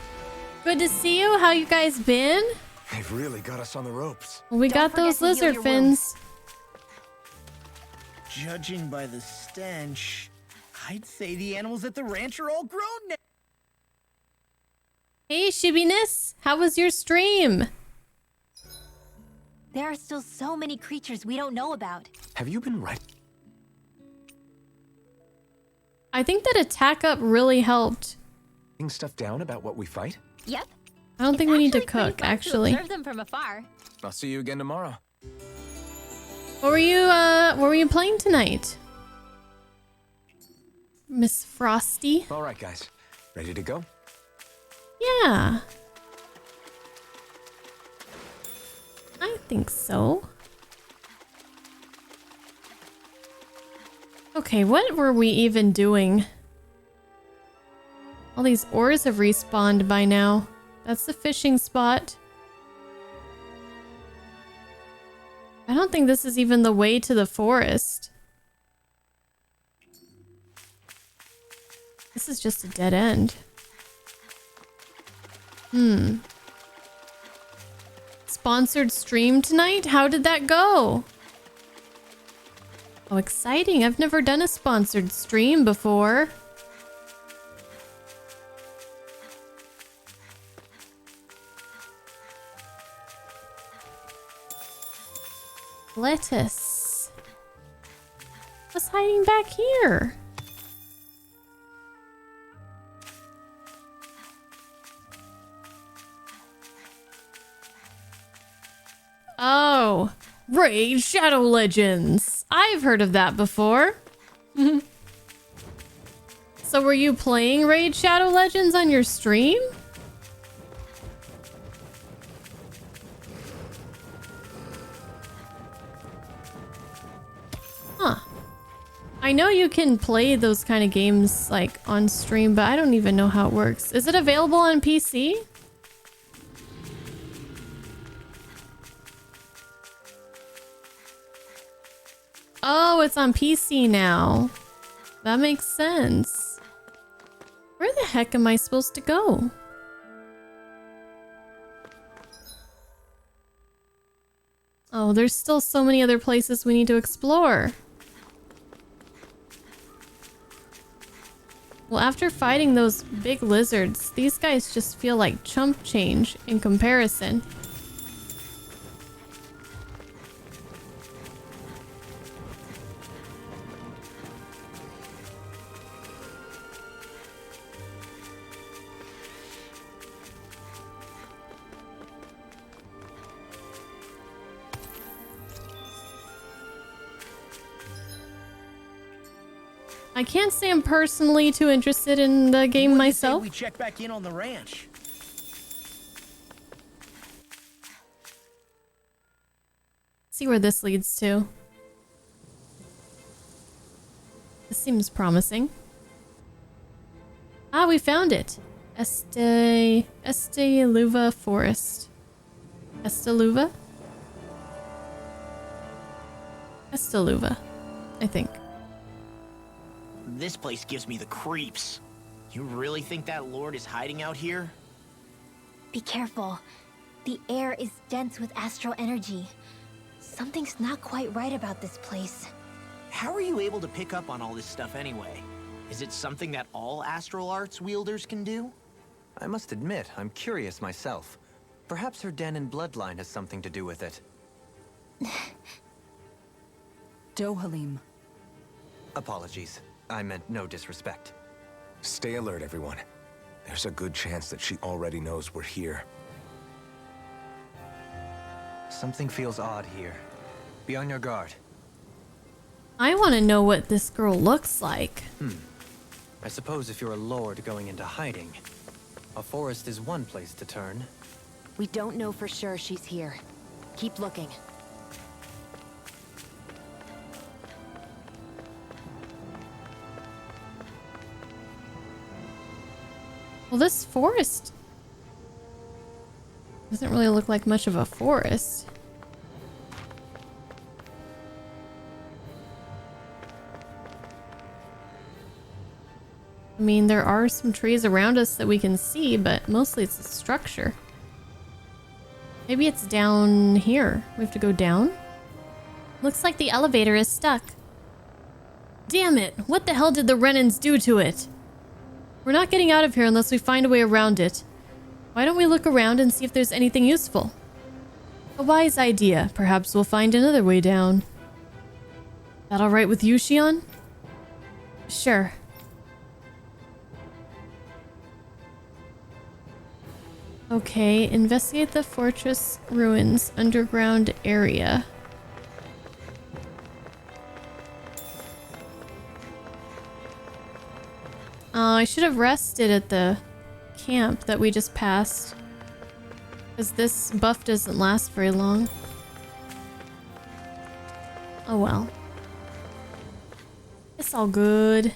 Good to see you. How you guys been? They've really got us on the ropes. Well, we got forget those to heal lizard your fins. Judging by the stench, I'd say the animals at the ranch are all grown now. Hey, Shibiness, how was your stream? There are still so many creatures we don't know about. Have you been writing I think that attack up really helped. stuff down about what we fight? Yep. I don't think we need to Actually pretty cook, fun to actually. observe them from afar. I'll see you again tomorrow. What were you playing tonight? Miss Frosty? All right, guys. Ready to go? Yeah. I think so. Okay, what were we even doing? All these ores have respawned by now. That's the fishing spot. I don't think this is even the way to the forest. This is just a dead end. Sponsored stream tonight? How did that go? Oh, exciting. I've never done a sponsored stream before. Lettuce. What's hiding back here? Oh, Raid Shadow Legends. I've heard of that before. So were you playing Raid Shadow Legends on your stream? Huh. I know you can play those kind of games like on stream, but I don't even know how it works. Is it available on PC? Oh, it's on PC now. That makes sense. Where the heck am I supposed to go? Oh, there's still so many other places we need to explore. Well, after fighting those big lizards, these guys just feel like chump change in comparison. I can't say I'm personally too interested in the game myself. We check back in on the ranch. See where this leads to. This seems promising. Ah, we found it. Esteluva Forest. Esteluva? Esteluva, I think. This place gives me the creeps. You really think that lord is hiding out here? Be careful. The air is dense with astral energy. Something's not quite right about this place. How are you able to pick up on all this stuff anyway? Is it something that all astral arts wielders can do? I must admit, I'm curious myself. Perhaps her den and bloodline has something to do with it. Dohalim. Apologies. I meant no disrespect. Stay alert, everyone. There's a good chance that she already knows we're here. Something feels odd here. Be on your guard. I want to know what this girl looks like. I suppose if you're a lord going into hiding, a forest is one place to turn. We don't know for sure she's here. Keep looking. Well, this forest doesn't really look like much of a forest. I mean, there are some trees around us that we can see, but mostly it's a structure. Maybe it's down here. We have to go down? Looks like the elevator is stuck. Damn it! What the hell did the Renans do to it? We're not getting out of here unless we find a way around it. Why don't we look around and see if there's anything useful? A wise idea. Perhaps we'll find another way down. That all right with you, Shion? Sure. Okay, investigate the fortress ruins underground area. Oh, I should have rested at the camp that we just passed. Because this buff doesn't last very long. Oh well. It's all good.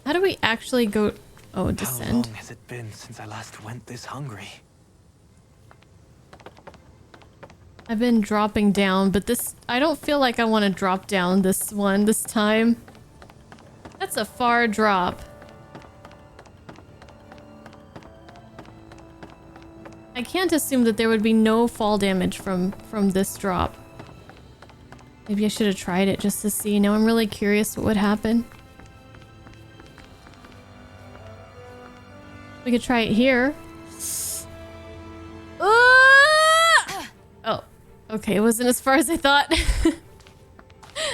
How do we actually go? Oh, descend. How long has it been since I last went this hungry? I've been dropping down, but this... I don't feel like I want to drop down this time. That's a far drop. I can't assume that there would be no fall damage from this drop. Maybe I should have tried it just to see. Now I'm really curious what would happen. We could try it here. Oh, okay. It wasn't as far as I thought. I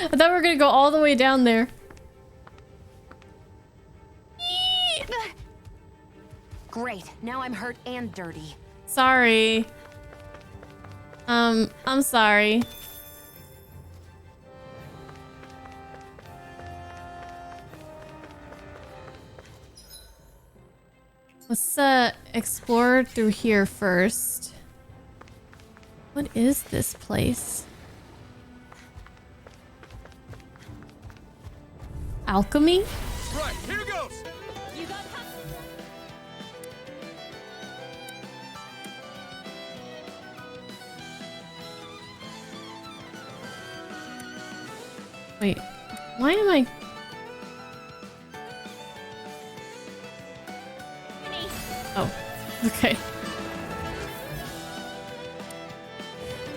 thought we were gonna go all the way down there. Great. Now I'm hurt and dirty. Sorry. I'm sorry. Let's explore through here first. What is this place? Alchemy? Right, here goes! Wait, why am I... Oh, okay.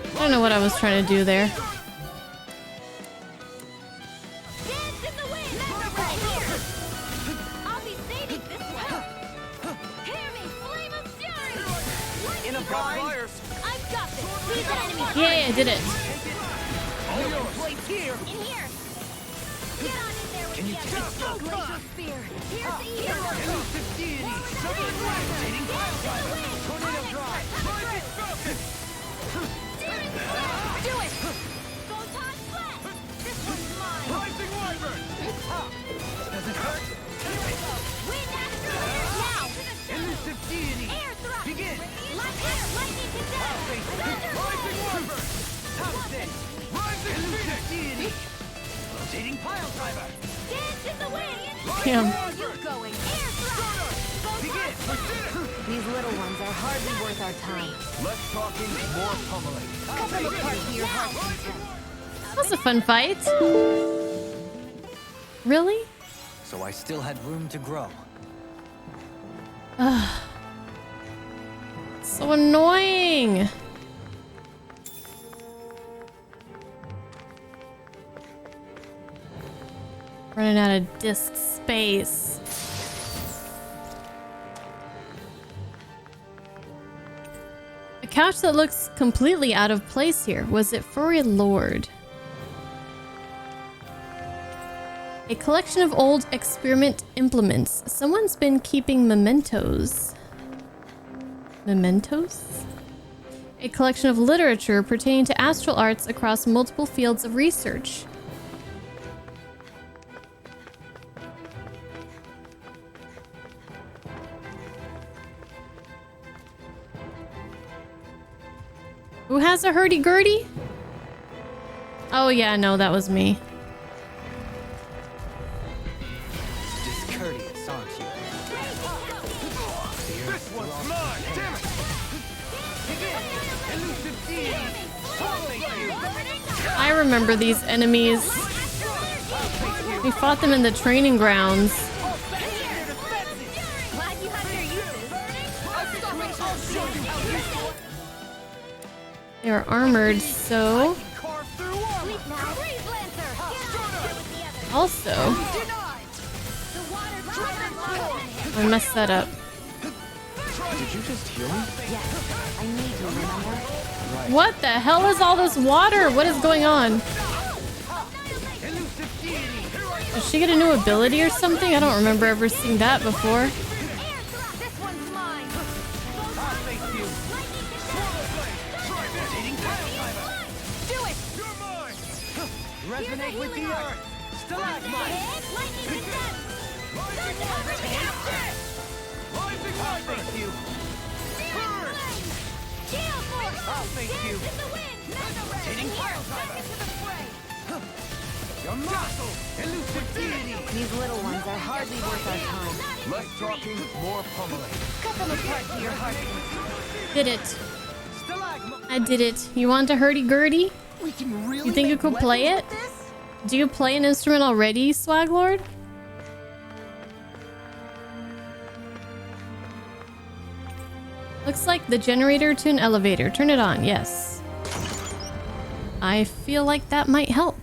I don't know what I was trying to do there. Yay, I did it. Damn. These little ones are hardly worth our time. Less talking, more pummeling. Cut them apart to your heart's content. That was a fun fight. Really? So I still had room to grow. So annoying. Running out of disk space. A couch that looks completely out of place here. Was it for a lord? A collection of old experiment implements. Someone's been keeping mementos. Mementos? A collection of literature pertaining to astral arts across multiple fields of research. Who has a hurdy-gurdy? Oh yeah, no, that was me. Discourteous, aren't you? This one's mine! Damn it! Elusive deity! I remember these enemies. We fought them in the training grounds. They're armored, so... Also... I messed that up. Did you just heal me? Yes, I need you, remember? What the hell is all this water? What is going on? Did she get a new ability or something? I don't remember ever seeing that before. This one's mine. I'll face you. Do it. You're mine. Resonate with the earth. Stalagmite. Lightning condemned. Rising I'll face you. I'll face you. Hitting fire. Your muscle. Elusive deity. These little ones are hardly worth our time. Less talking, more pummeling. Cut them apart to your heart. Did it. Stalagmite. I did it. You want a hurdy-gurdy? We can really You think you could play it? Do you play an instrument already, Swag Lord? Looks like the generator to an elevator. Turn it on, yes. I feel like that might help.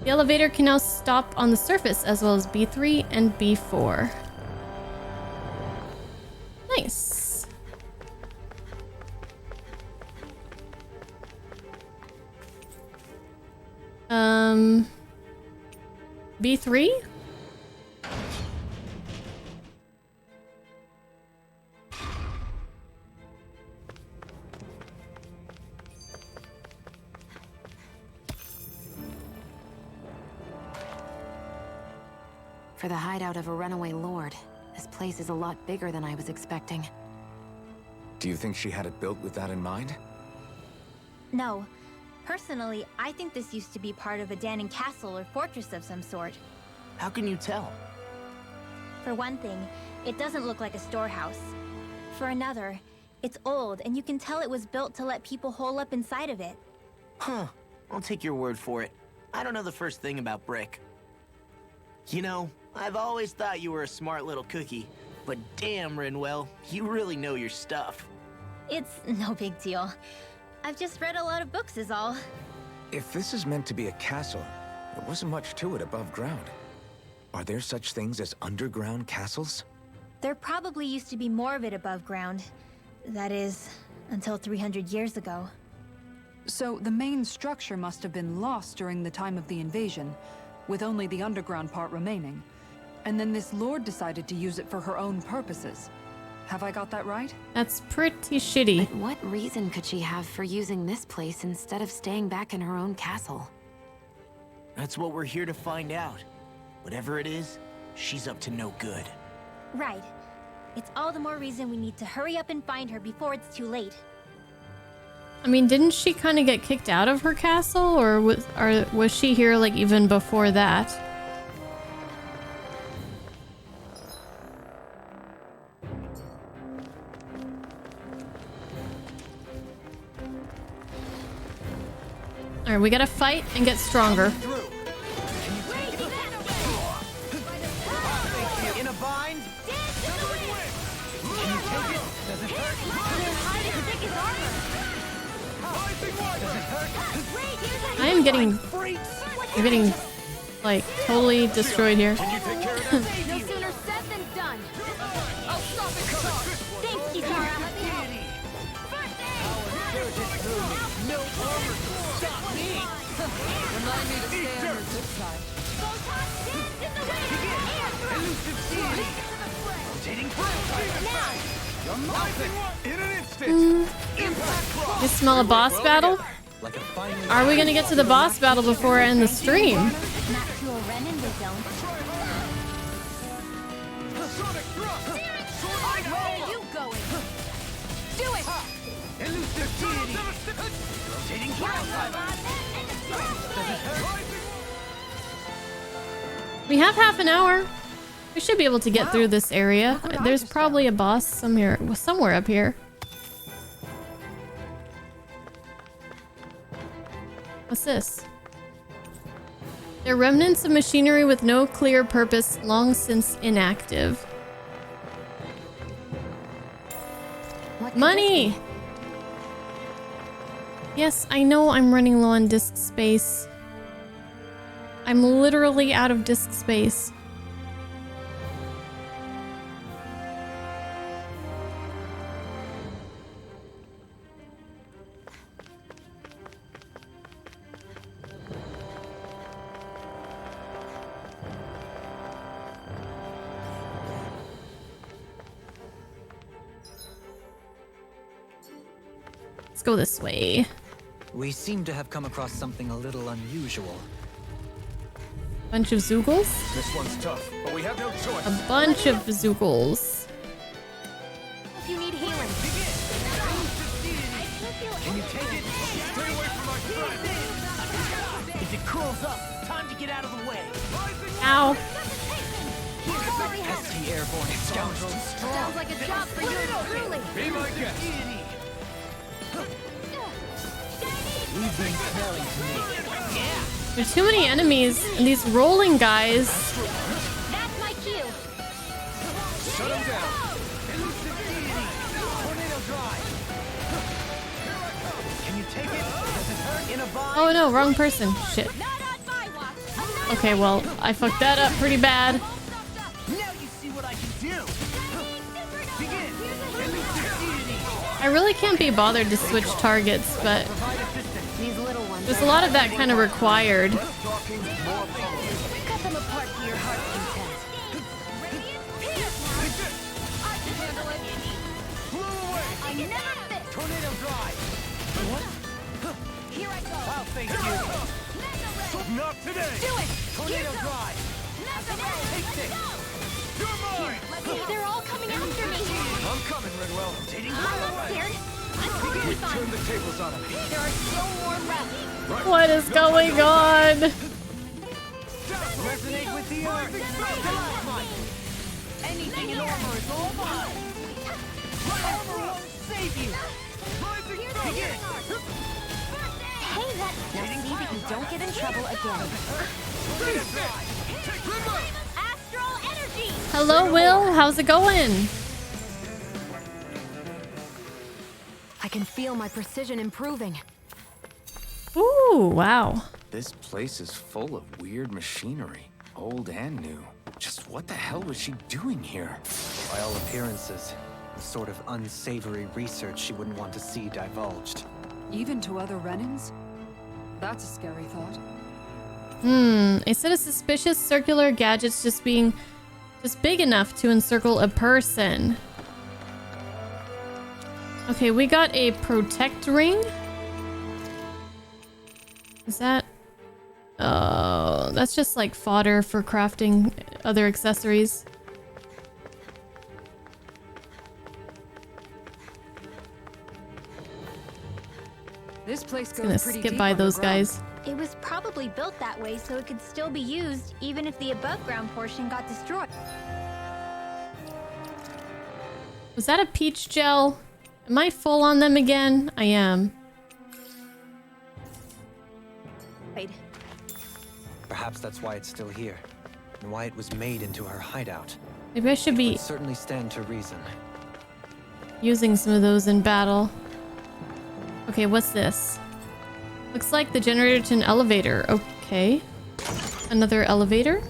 The elevator can now stop on the surface as well as B3 and B4. Nice. B3? For the hideout of a runaway lord, this place is a lot bigger than I was expecting. Do you think she had it built with that in mind? No. Personally, I think this used to be part of a Danon castle or fortress of some sort. How can you tell? For one thing, it doesn't look like a storehouse. For another, it's old and you can tell it was built to let people hole up inside of it. Huh. I'll take your word for it. I don't know the first thing about brick. You know, I've always thought you were a smart little cookie, but damn, Rinwell, you really know your stuff. It's no big deal. I've just read a lot of books is all. If this is meant to be a castle, there wasn't much to it above ground. Are there such things as underground castles? There probably used to be more of it above ground. That is, until 300 years ago. So the main structure must have been lost during the time of the invasion, with only the underground part remaining. And then this lord decided to use it for her own purposes. Have I got that right? That's pretty shitty. But what reason could she have for using this place instead of staying back in her own castle? That's what we're here to find out. Whatever it is, she's up to no good. Right. It's all the more reason we need to hurry up and find her before it's too late. I mean, didn't she kind of get kicked out of her castle, or was she here like even before that? All right, we gotta fight and get stronger. In a bind? Can you take it? Does it hurt? Does it hurt? I'm getting like totally destroyed here. Can you take care of that? No sooner said than done. I'll stop it, Clark. Thanks, Kitara. No armor can stop me. Remind me to stay on the good side. Elusive deity. Rotating fire. You're mine. In an instant. Impact You smell a boss battle? Like a finely Are we gonna get to the boss battle before I end the stream? Not to a Renan, we don't. Sonic thrust. Where are you going? Do it! Elusive deity. Rotating fire. We have half an hour. We should be able to get through this area. There's probably a boss somewhere up here. What's this? They're remnants of machinery with no clear purpose, long since inactive. What could Money! this be? Yes, I know I'm running low on disk space. I'm literally out of disk space. Let's go this way. We seem to have come across something a little unusual. Bunch of Zoogles? This one's tough, but we have no choice. A bunch of Zoogles. If you need healing. Can you take it? Stay away from my friend! If it curls up, time to get out of the way. Ow. Pesky airborne scoundrels. Sounds like a job for you, truly. Be my guest. You've been smelling to me. There's too many enemies and these rolling guys. That's my cue. Shut him down. Tornado drive. Can you take it? Does it hurt? In a bind? Oh no, wrong person. Shit. Not on my watch. Okay, well, I fucked that up pretty bad. Now you see what I can do. Begin. I really can't be bothered to switch targets, but These little ones. there's a lot of that kind of required. Cut them apart to your heart's content. Blew away. I never fit. Tornado drive. Here I go. I'll face you. Not today. Do it. Tornado drive. Take this. You're mine. They're all coming after me. I'm coming, Redwell. Taking I'm not scared. I'm totally fine. Turn the tables on him. There are still more left. What is going on? Resonate with the earth. Stalagmite. Anything in armor is all mine. Armor won't save you. Begin. Hey, that. Now see that you don't get in trouble again. Astral energy. Hello, Will. How's it going? I can feel my precision improving. Ooh, wow. This place is full of weird machinery, old and new. Just what the hell was she doing here? By all appearances, the sort of unsavory research she wouldn't want to see divulged. Even to other Renans? That's a scary thought. A set of suspicious circular gadgets just big enough to encircle a person. Okay, we got a protect ring. Is that? Oh, that's just like fodder for crafting other accessories. This place I'm gonna goes pretty skip deep by those underground. guys. It was probably built that way so it could still be used even if the above ground portion got destroyed. Was that a peach gel? Am I full on them again? I am. Perhaps that's why it's still here, and why it was made into her hideout. Maybe I should It be would certainly stand to reason. using some of those in battle. Okay, what's this? Looks like the generator to an elevator. Okay. Another elevator.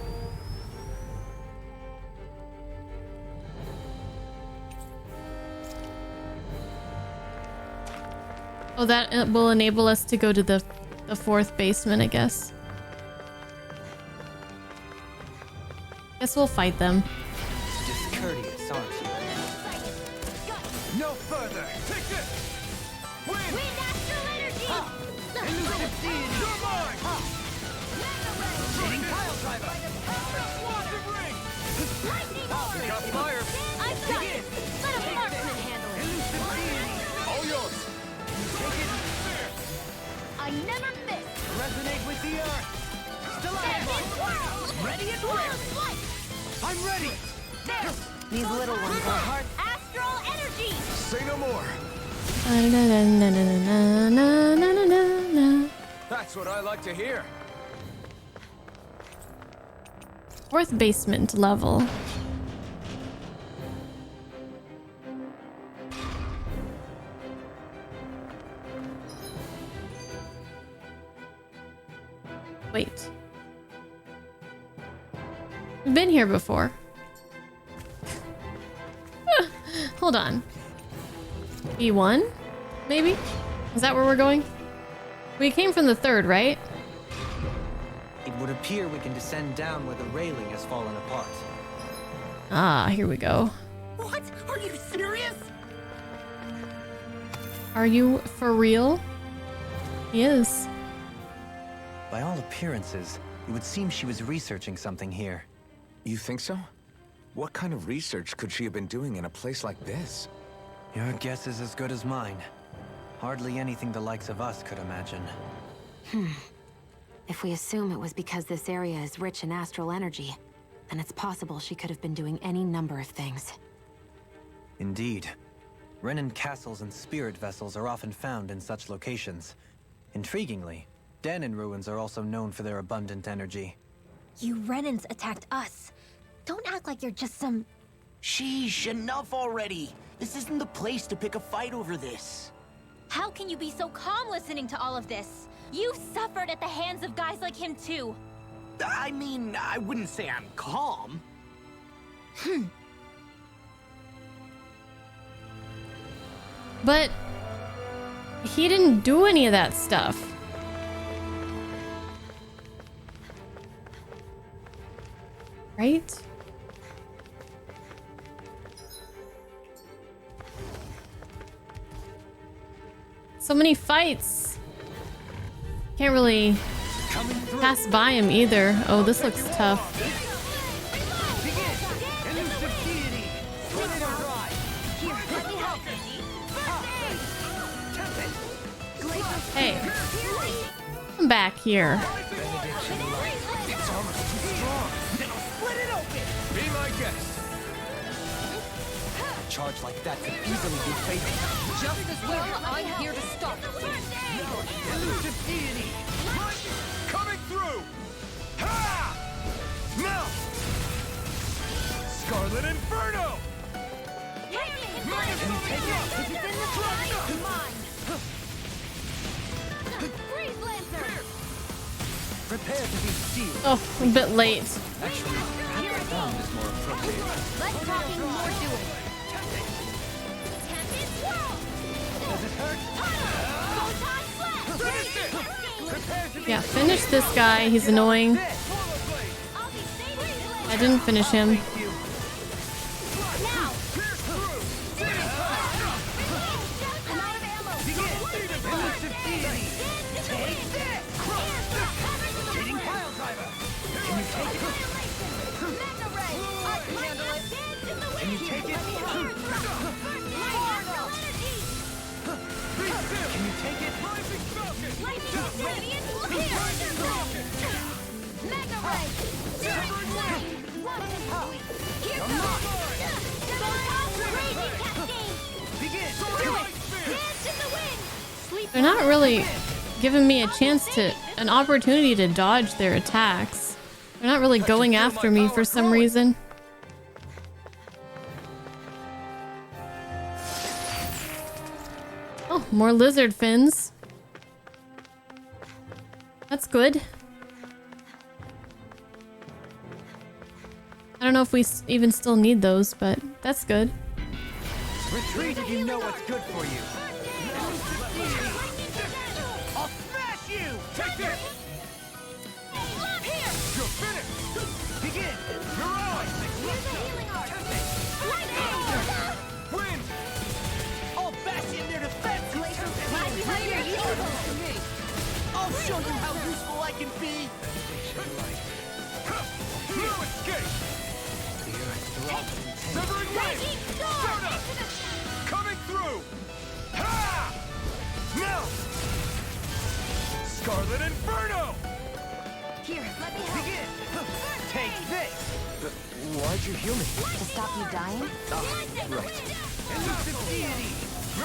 Oh, that will enable us to go to the fourth basement, I guess. Guess we'll fight them. Discourteous, aren't you? No further. Take this. Wind. Astral energy! Elusive deity. You're mine. Shooting pile driver. Quantum ring. We got fire. I've got it! Let a marksman handle it! Elusive deity. All yours. Take it. I never miss! Resonate with the earth. Stalagmite. Ready and where? I'm ready. There! These little ones are hard. Astral energy! Say no more. Na-na-na-na-na-na-na-na-na. That's what I like to hear. Fourth basement level. Wait. We've been here before. Hold on. E1? Maybe? Is that where we're going? We came from the third, right? It would appear we can descend down where the railing has fallen apart. Ah, here we go. What? Are you serious? Are you for real? He is. By all appearances, it would seem she was researching something here. You think so? What kind of research could she have been doing in a place like this? Your guess is as good as mine. Hardly anything the likes of us could imagine. If we assume it was because this area is rich in astral energy, then it's possible she could have been doing any number of things. Indeed. Renan castles and spirit vessels are often found in such locations. Intriguingly, Danon ruins are also known for their abundant energy. You Renans attacked us. Don't act like you're just some... Sheesh, enough already. This isn't the place to pick a fight over this. How can you be so calm listening to all of this? You suffered at the hands of guys like him too. I mean, I wouldn't say I'm calm. But he didn't do any of that stuff. Right? So many fights. Can't really pass by him either. Oh, this looks tough. Hey, come back here. Be my guest. A charge like that could easily be fatal. Just as well, I'm here to stop. Elusive deity. Coming through. Ha! Now. Scarlet Inferno. Prepare to be sealed. Oh, a bit late. Actually, sound is more appropriate. Less talking, more doing. Does it hurt? Yeah, finish this guy. He's annoying. I didn't finish him. They're not really giving me a chance to, an opportunity to dodge their attacks. They're not really going after me for some reason. Oh, more lizard fins. That's good. I don't know if we even still need those, but that's good. Retreat if you know what's good for you. I'll smash you. Take this. Here. You're finished. Begin. You're on. Win. I'll bash in their defense. I'll show you how useful I can be. No escape. Severing blade. Soda. Coming through. Ha! Now. Scarlet Inferno. Here, let me help. Begin. Take this. Why'd you heal me? To stop you dying? Right. Elusive deity.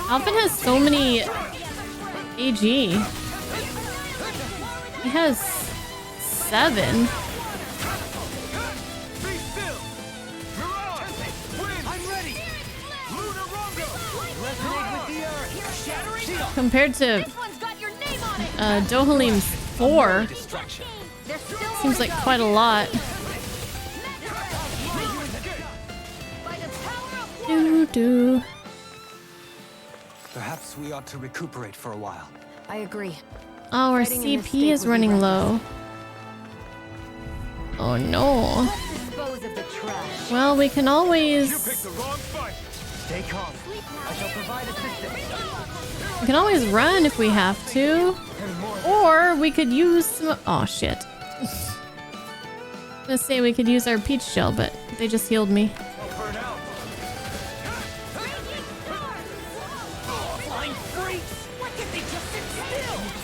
Alvin has so many AG. He has 7. Be still. Mirage. Win. I'm ready. Lunar Rongo. Resonate with the earth. Shattering. Compared to Dohalim's 4, seems like quite a lot. Do. Perhaps we ought to recuperate for a while. I agree. Oh, our Fighting in this CP state is would be running reckless. low. Oh no. Let's dispose of the trash. Well, we can You always picked the wrong fight. Stay calm. I shall provide assistance. We can always run if we have to. Or we could use some... Oh, shit. I'm gonna say we could use our peach shell, but they just healed me.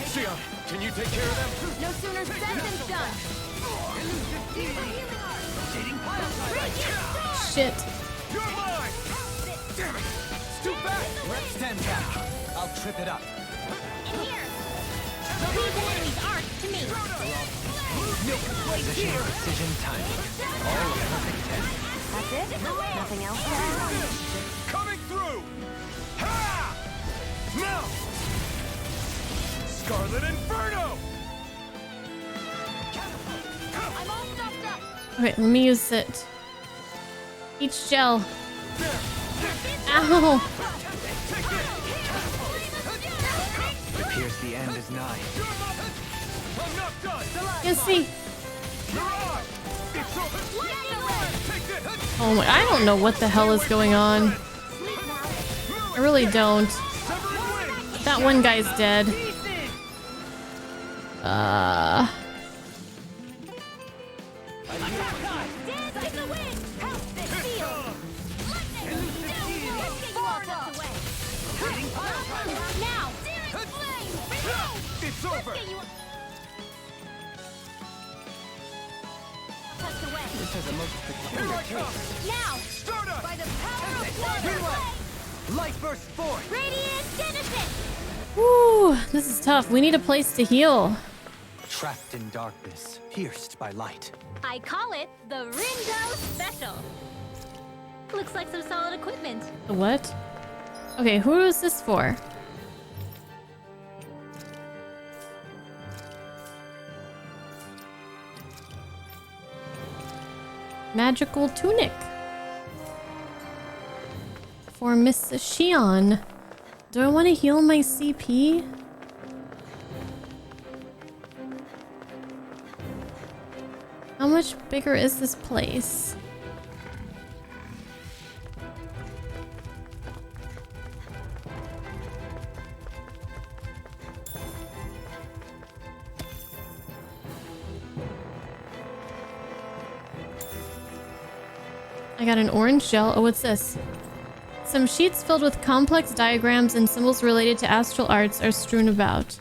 Sia, can you take care of them? No sooner said than done. Shit. You're mine! Damn it! It's too fast! Let's stand back. I'll trip it up. In here. Leave the enemy's arc to me. No complaints here. Precision timing. All perfect 10. That's it? Nothing else? Coming through! Ha! Now! Scarlet Inferno! I'm all stuffed up. Okay, let me use it. Peach shell. Ow! It appears the end is nigh. I'm not done! You see? You're on! It's over! Take this! Oh my, I don't know what the hell is going on. I really don't. That one guy's dead. It's over! This is a most peculiar case. Now, Stardust! by the power of water, Light burst forth! Radiant Genesis. Woo, this is tough. We need a place to heal. Trapped in darkness, pierced by light. I call it the Rindo Special. Looks like some solid equipment. The what? Okay, who is this for? Magical tunic. For Miss Shion. Do I want to heal my CP? How much bigger is this place? I got an orange shell. Oh, what's this? Some sheets filled with complex diagrams and symbols related to astral arts are strewn about.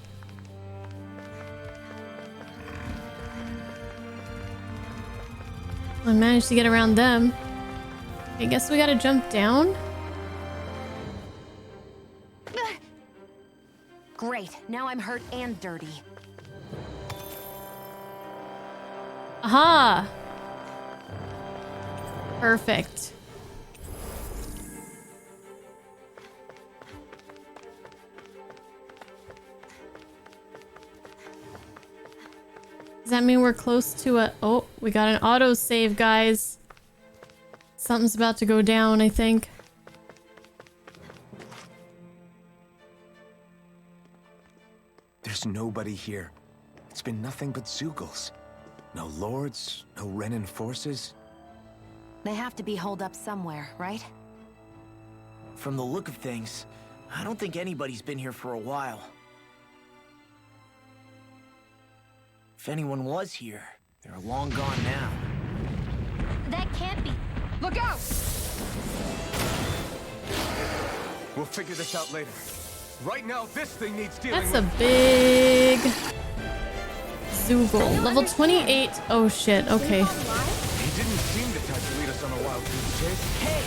I managed to get around them. I guess we gotta jump down? Great. Now I'm hurt and dirty. Aha! Perfect. Does that mean we're close to a... Oh, we got an autosave, guys. Something's about to go down, I think. There's nobody here. It's been nothing but Zeugles. No lords, no Renan forces. They have to be holed up somewhere, right? From the look of things, I don't think anybody's been here for a while. If anyone was here, they're long gone now. That can't be. Look out! We'll figure this out later. Right now, this thing needs dealing That's a big... Zeugl. Level 28. Oh shit, okay. He didn't seem the type to lead us on a wild goose chase. Hey,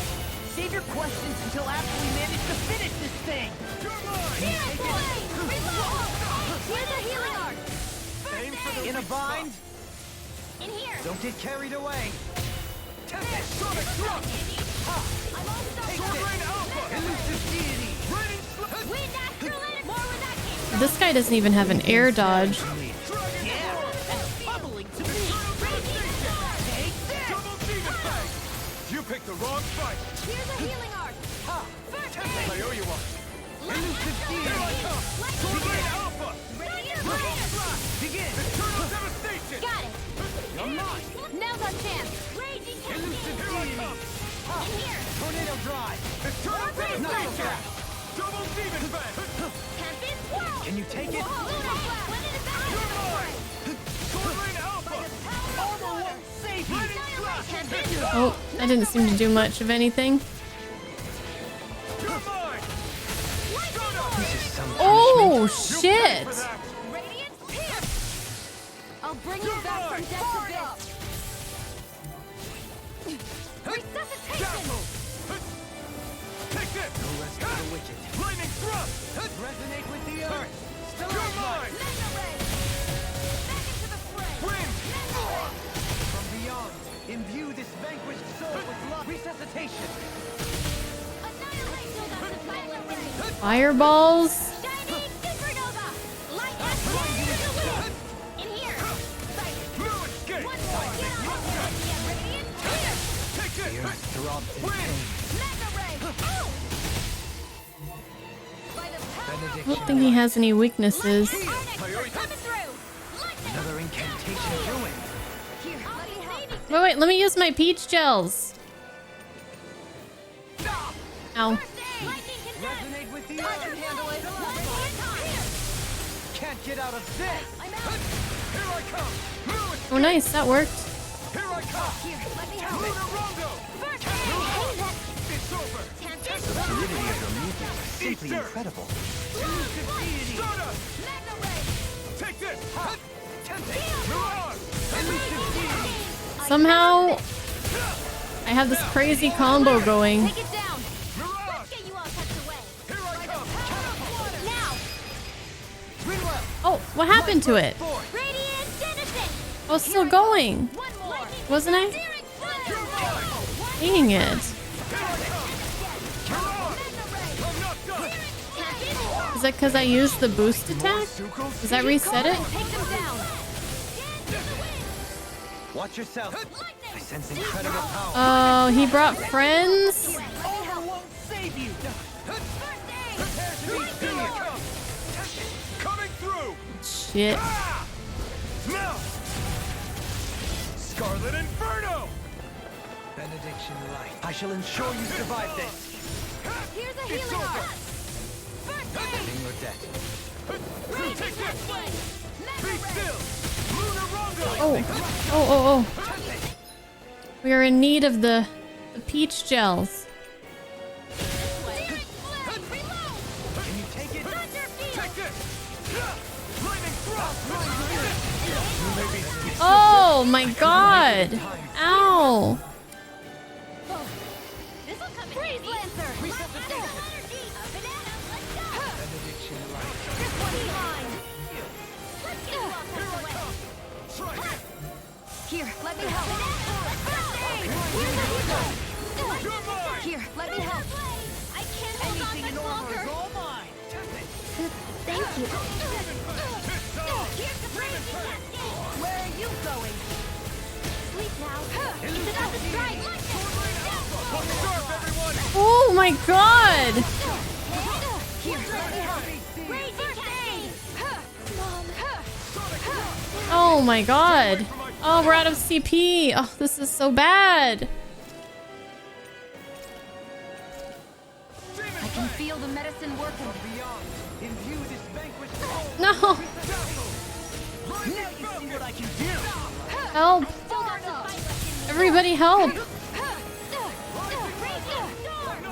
save your questions until after we manage to finish this thing. Here's a healing art. Aim for the In a bind? In here. Don't get carried away. Sonic thrust! I'm all stuck. Sword Rain Alpha! Elusive deity. Raining Wind astral and more with that kick. This guy doesn't even have an air dodge. Yeah, that's bubbling to me. Take this. Double Demon Fang! You picked the wrong fight! Here's a healing art. First I aid. owe you one. Elusive Here I deity. come! Sword Rain Alpha! Begin. Eternal Devastation! Got it. You're mine. Now's our chance. Raging Elusive cascade. Here I come! In here. Tornado drive. Not so fast. Double demon fang. Can you take it? Tornado alpha. Armor won't save you. Oh, that didn't seem to do much of anything. You're mine. Oh, shit! I'll bring you back from death to this. Resuscitation! Take this. No rest for the wicked. Lightning thrust. Resonate with the earth. You're mine. Back into the fray! Wind. From beyond, imbue this vanquished soul with love. Resuscitation. Annihilate the silent ray! Fireballs? Shining supernova! Light us into the wind! In here! Sight! No escape. One more! Get on the radiant! Here! Take this. Throbbed in Wind. Mega ray! Oh! By the power I don't think he has any weaknesses. of coming through! Lightning! another incantation ruined. Here, let me help! Wait, wait, let me use my peach gels. Ow. Lightning can Resonate with the Thunder earth. handle it! One more time! Can't get out of this. I'm out! Here I come. No escape. Oh, nice, that worked. Here I come. Here, let me help! Lunar Rondo. First aid! It's over. Tempest! Fluidity of your movement is simply Easter. incredible. Stardust. Mega ray! Take this. Mirage. Elusive deity. Somehow, I have this crazy combo going. Take it down! Mirage. Get you all tucked away! Here I come. Now! Oh, what happened to it? Radiant Denizen! I was still going. One more! Wasn't I? Searing Flame! Dang it. I'm not done. Is that because I used the boost attack? Does that reset it? Take them down! Watch yourself. I sense incredible power. Oh, he brought friends? Armor won't save you. Here I come. Coming through. Shit. Now. Scarlet Inferno. Benediction light. I shall ensure you survive this. Here's a It's healing over. art! First aid! In your debt. Take this. Be still. Lunar Rondo. Oh. We are in need of the peach gels. Searing Flame! Reload! Can you take it? Thunder Field! Take this. Lightning thrust. Oh my god. Ow. This'll come in Freeze Lancer! Resuscitation! Banana, let's go! Benediction light. This one's mine! Let's get you all tucked away! Try it. Here, let me help! First aid! Here's a healer! Here, let me help! I can't hold on much longer! all mine. Thank you! Here's the blazing cascade! Where are you going? Sleep now! It's about to strike! Sharp, everyone. Oh my god. Here, let me help! Blazing cascade! Oh my god. Oh, we're out of CP. Oh, this is so bad. I can feel the medicine working. Beyond, imbue this vanquished soul. No. Now you see what I can do. Help. Still got some fight left in me. Everybody help.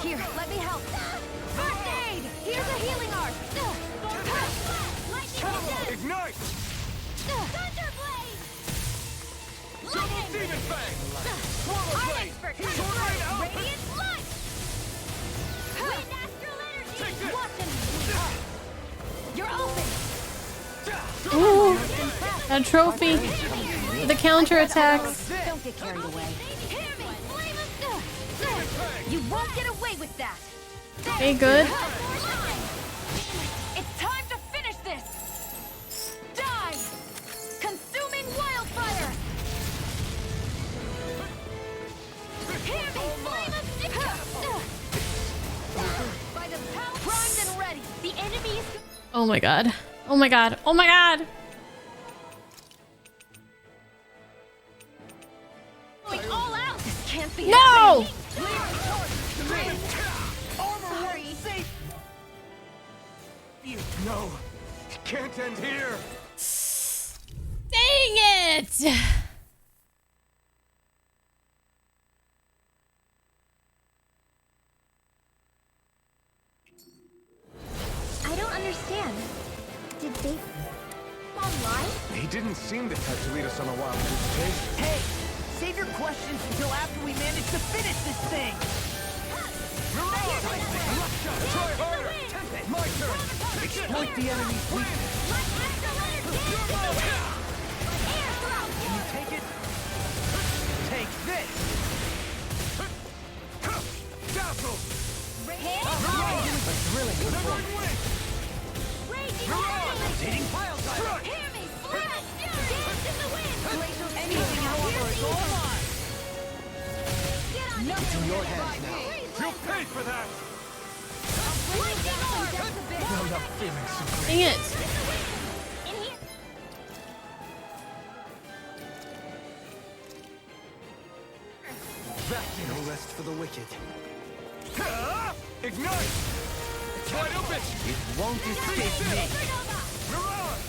Here, let me help. First aid! Here's a healing art. Lightning condensed. Ignite. Thunder blade. Double demon fang. Swallow Art blade. expert. Tornado alpha. Radiant light. Wind astral energy. Take this. Watching. You're open. Ooh. A trophy. The counterattacks. Don't get carried away. Hear me. Flame of You won't get away with that. Okay, good. It's time to finish this. Die. Consuming wildfire. Hear me. Flame of By the power primed and ready. The enemy is Oh my god. Oh my god. Oh my god. going all out. This can't be No! No, it can't end here. Dang it! I don't understand. Did they online? He didn't seem the type to lead us on a wild goose chase. Hey, save your questions until after we manage to finish this thing. Try harder. My turn. Exploit the enemy's weakness. Can you take it? Take this. Dazzle. A thrilling performance. Rotating pile driver. Anything, however, is all mine. It's in your hands now. You'll pay for that. I'm not feeling so great. Dang it! No rest for the wicked. Ignite. It's wide open. It won't escape me. Mirage.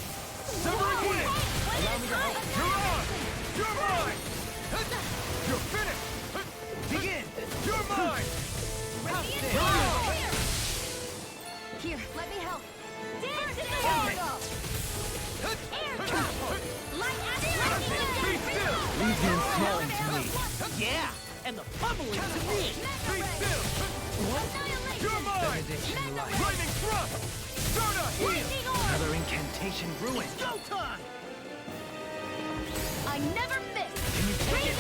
Severing wind. Allow me to help. Mirage. You're mine. You're finished. Begin. You're mine. Here, let me help. Be still. Leave him smelling to me. Yeah, and the pummeling to me. Be still. You're mine. Benediction light. Lightning thrust. Stardust. Another incantation ruined. Go time. I never miss. Can you take it?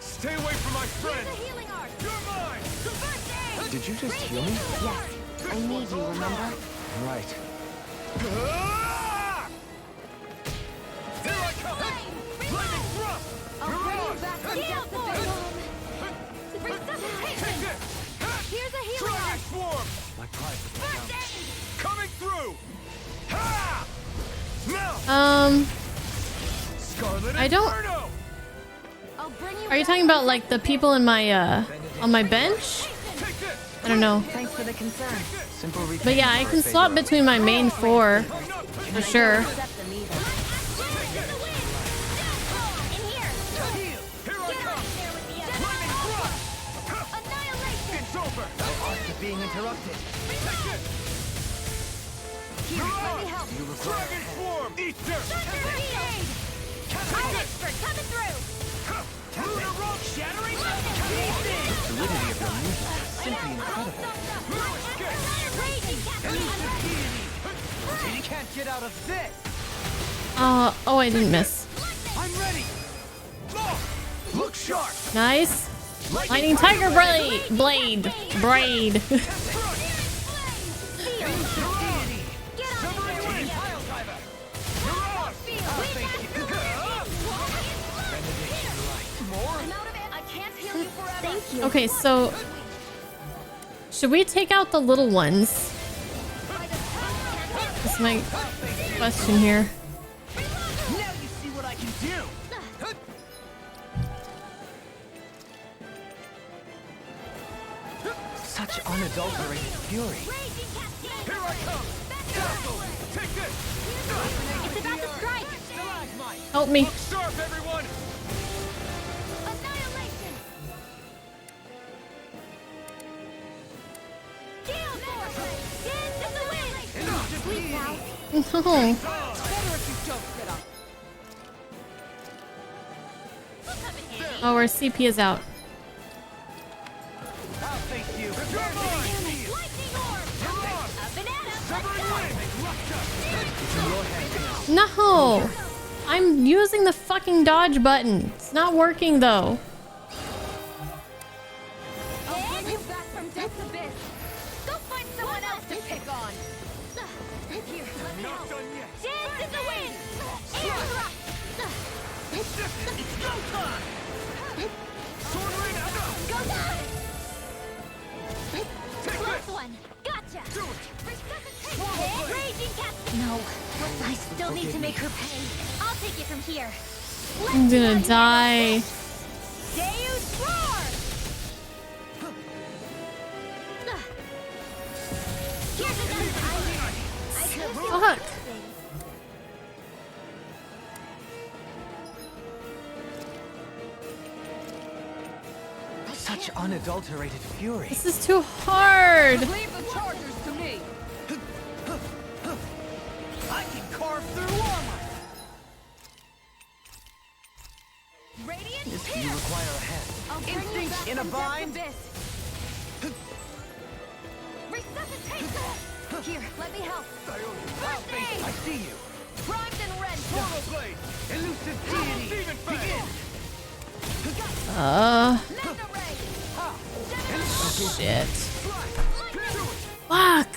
Stay away from my friend. Healing art. You're mine. Did you just heal me? Yes, I need you, remember? Right. Ah! Here I come. Lightning thrust. I'll bring you back from death a bit. Take this. Here's a healing Dragon art. swarm. My pride was my downfall. Coming through. Ha! Now. Scarlet I don't- Inferno. I'll bring you Are you back. talking about like the people in my on my bench? Take this. I don't know. Thanks for the concern. Simple But yeah, I can swap between my main four for sure. Accept them either. Here I come. Lightning thrust. It's over. Art of being interrupted. Here, let me help. Dragon swarm. Easter. Coming through. Lunar rock shattering. Amazing. The solidity of your movement is simply incredible. You can't get out of this. Oh, I didn't miss. I'm ready. Look sharp. Nice. Lightning Tiger Blade. Braid. Thank you. Okay, so should we take out the little ones? That's my question here. Now you see what I can do. Such unadulterated fury. Here I come. Dazzle. Take this. It's about to strike. Help me. Look sharp, everyone. Annihilation. Gale force. Dance in the wind. Sweet now. No. Better if you don't get up. Oh, our CP is out. I'll face you. You're mine. Lightning orb. A banana. Severing wind. It's in your hands now. No. I'm using the fucking dodge button. It's not working though. I'll bring you back from death's abyss. Go find someone else to pick on. Here, let me Not help. done yet. Dance in the wind. Air thrust. It's go time. Sword rain out. Go down. Take Close this. one. Gotcha. Do it. Hit. Raging cat. No. I still need to make her pay. I'll take it from here. I'm gonna die. Deus roar. Fuck. Such unadulterated fury. This is too hard. Leave the chargers to me. I can carve through armor. Radiant If you require a hand. I'll bring you Instinct back in a from death's bind. abyss. Resuscitate them! Here, let me help. First aid! I see you. Primed and red. Portal blade. Elusive deity. Begin. Mega ray. Shit. Fuck.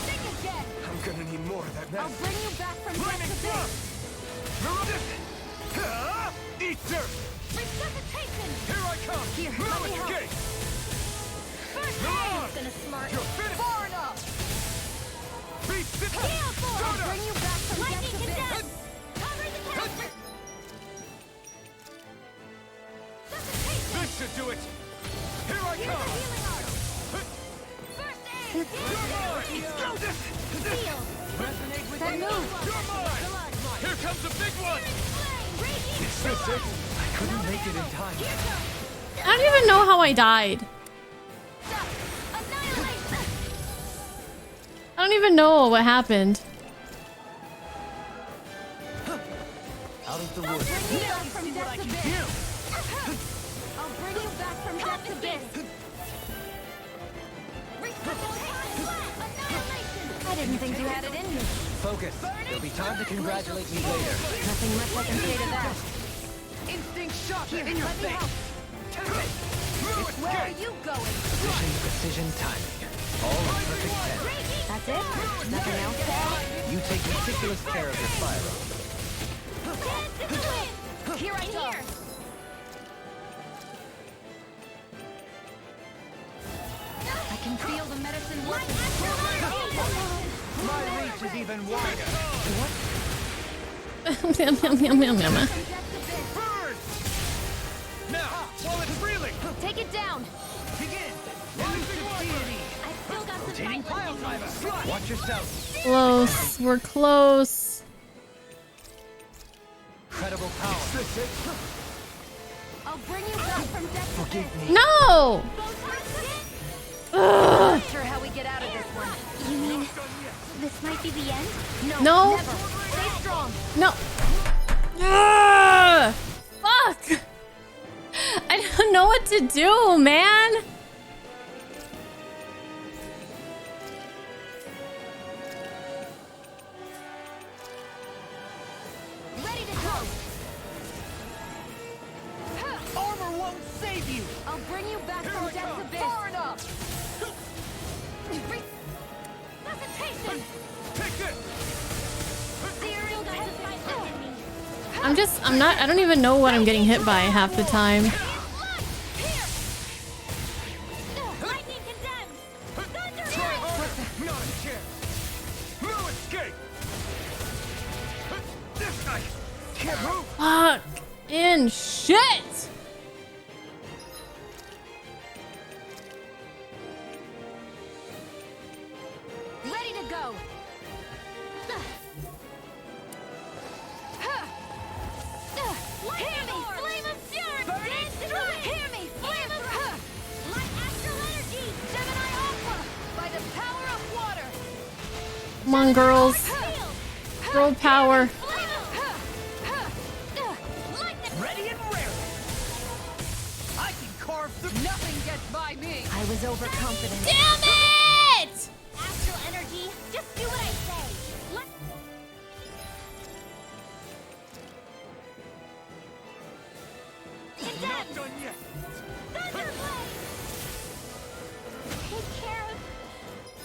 Think again. I'm gonna need more of that I'll medicine. bring you back from death's abyss. Eater. Resuscitation! Here I come. Here, let me help. Escape. First Milan! aid! Been a smart. You're finished. Far enough! Beast. Heal form! I'll bring you back from death's abyss. Cover the cancer! Resuscitation! This should do it. Here I Here's come. a healing art. First aid! You're mine. Heal! Heal. Resonate with That me. move! You're mine. Here comes the big one. Radiant This it. I couldn't make it in time. Here comes I don't even know how I died. annihilation! I don't even know what happened. Out of the I'll woods. bring you back from See what I death's can abyss. do. I'll bring you back from death's abyss. Annihilation! I didn't think you had it in you. Focus. There'll be time to congratulate me later. Nothing much I can say to that. Instinct shot Here, in your let me face. help. Where are Escape. you going? Precision timing. All in perfect tense. That's it? Nothing else to add? You take meticulous care of your firearm. Here I go. I can feel the medicine working. My reach is even wider. Meow, meow, meow, meow, meow, meow. Burn! Now, while it's reeling, Take it down. begin. Elusive deity. I've still got some Rotating fight pile left in me. driver. Watch yourself. Close. We're close. Incredible power. I'll bring you back from death's abyss. Forgive me. No! Not sure how we get out of this one. You mean this might be the end? No. No. Never. Stay strong. No. Ugh! Fuck! I don't know what to do, man. Ready to go. Armor won't save you. I'll bring you back from death's abyss. Far enough. Resuscitation. Take it. I don't even know what I'm getting hit by half the time. Lightning condemns. Thunder Try harder. Not a chance. No escape. This guy can't move. Fuck in shit. ready to go. Hear me, flame of fury! Hear me, flame of light astral energy! Gemini Aqua! By the power of water! Come on, girls. Girl power. Ready and rare. I can carve through. Nothing gets by me. I was overconfident. Damn it! Astral energy, just do what I say. Not done yet. Thunderblade! Take care of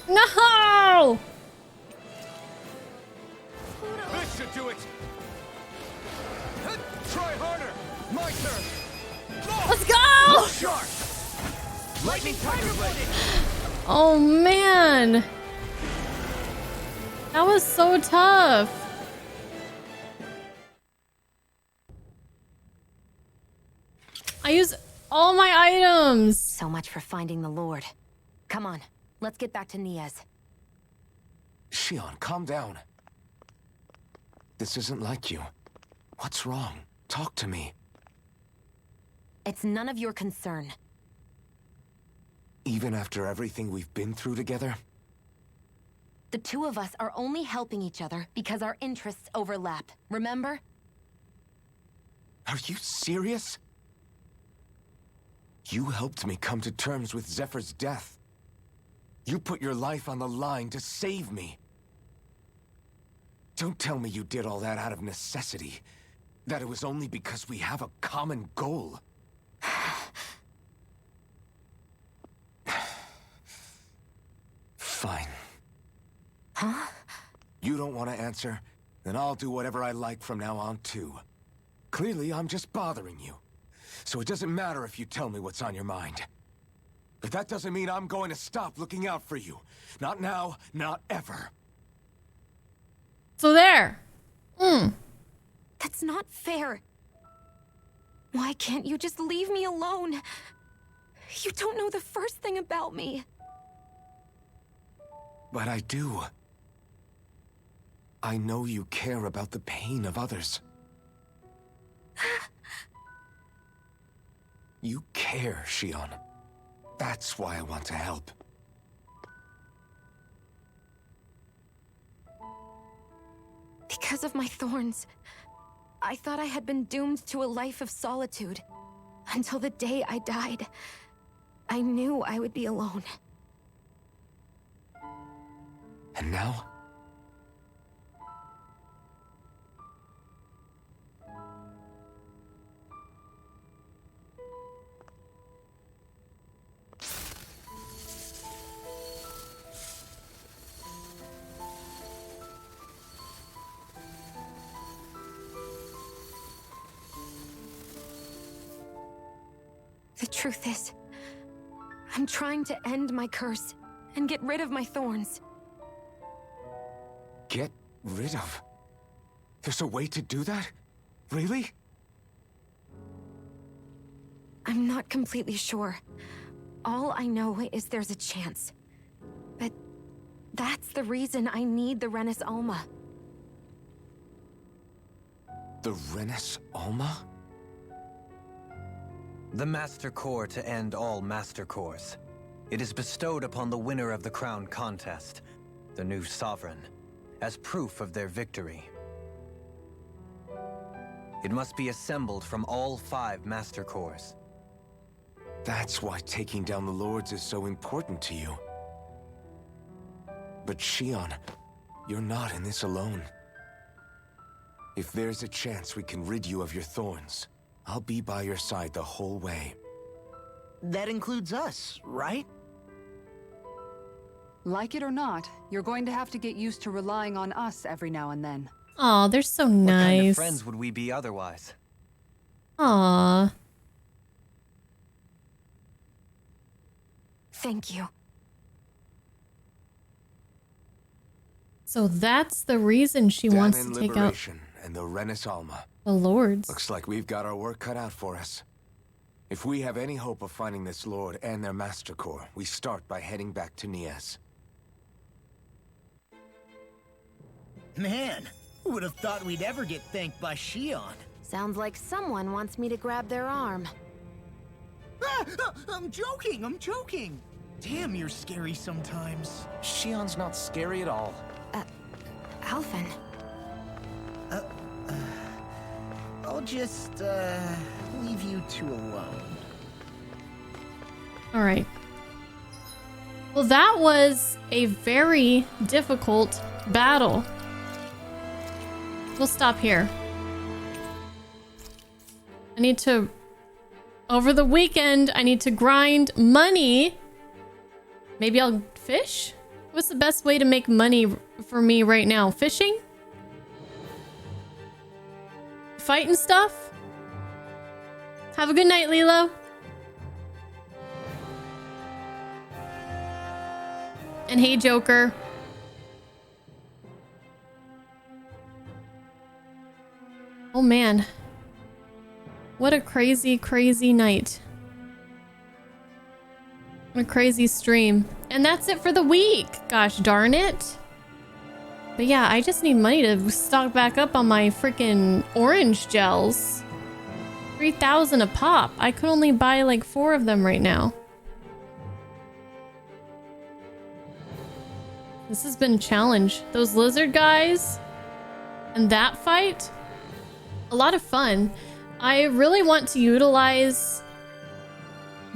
No! Pluto. This should do it. Try harder. My turn. Let's go! Shark. Lightning tiger blade. Oh man. That was so tough. all my items. So much for finding the Lord. Come on, let's get back to Niaz. Shion, calm down. This isn't like you. What's wrong? Talk to me. It's none of your concern. Even after everything we've been through together? The two of us are only helping each other because our interests overlap, remember? Are you serious? You helped me come to terms with Zephyr's death. You put your life on the line to save me. Don't tell me you did all that out of necessity. That it was only because we have a common goal. Fine. Huh? You don't want to answer? Then I'll do whatever I like from now on, too. Clearly, I'm just bothering you. So it doesn't matter if you tell me what's on your mind. But that doesn't mean I'm going to stop looking out for you. Not now, not ever. So there. That's not fair. Why can't you just leave me alone? You don't know the first thing about me. But I do. I know you care about the pain of others. You care, Shion. That's why I want to help. Because of my thorns, I thought I had been doomed to a life of solitude. Until the day I died, I knew I would be alone. And now? The truth is, I'm trying to end my curse and get rid of my thorns. Get rid of? There's a way to do that? Really? I'm not completely sure. All I know is there's a chance. But that's the reason I need the Renis Alma. The Renis Alma? The Master Core to end all Master Cores. It is bestowed upon the winner of the Crown Contest, the new Sovereign, as proof of their victory. It must be assembled from all 5 Master Cores. That's why taking down the Lords is so important to you. But Shion, you're not in this alone. If there's a chance we can rid you of your thorns, I'll be by your side the whole way. That includes us, right? Like it or not, you're going to have to get used to relying on us every now and then. Aw, they're so What kind of nice. friends would we be otherwise? Aw. Thank you. So that's the reason she wants to take out Liberation and the Renis Alma. the Lords. Looks like we've got our work cut out for us. If we have any hope of finding this Lord and their Master Core, we start by heading back to Niaz. Man, who would have thought we'd ever get thanked by Shion? Sounds like someone wants me to grab their arm. I'm joking! Damn, you're scary sometimes. Shion's not scary at all. Alphen. I'll just, leave you two alone. All right. Well, that was a very difficult battle. We'll stop here. I need to... Over the weekend, I need to grind money. Maybe I'll fish? What's the best way to make money for me right now? Fishing? Fighting stuff? Have a good night, Lilo. And hey, Joker. Oh man. What a crazy, crazy night. What a crazy stream. And that's it for the week. Gosh darn it. But yeah, I just need money to stock back up on my freaking orange gels. 3,000 a pop. I could only buy like 4 of them right now. This has been a challenge. Those lizard guys and that fight, a lot of fun. I really want to utilize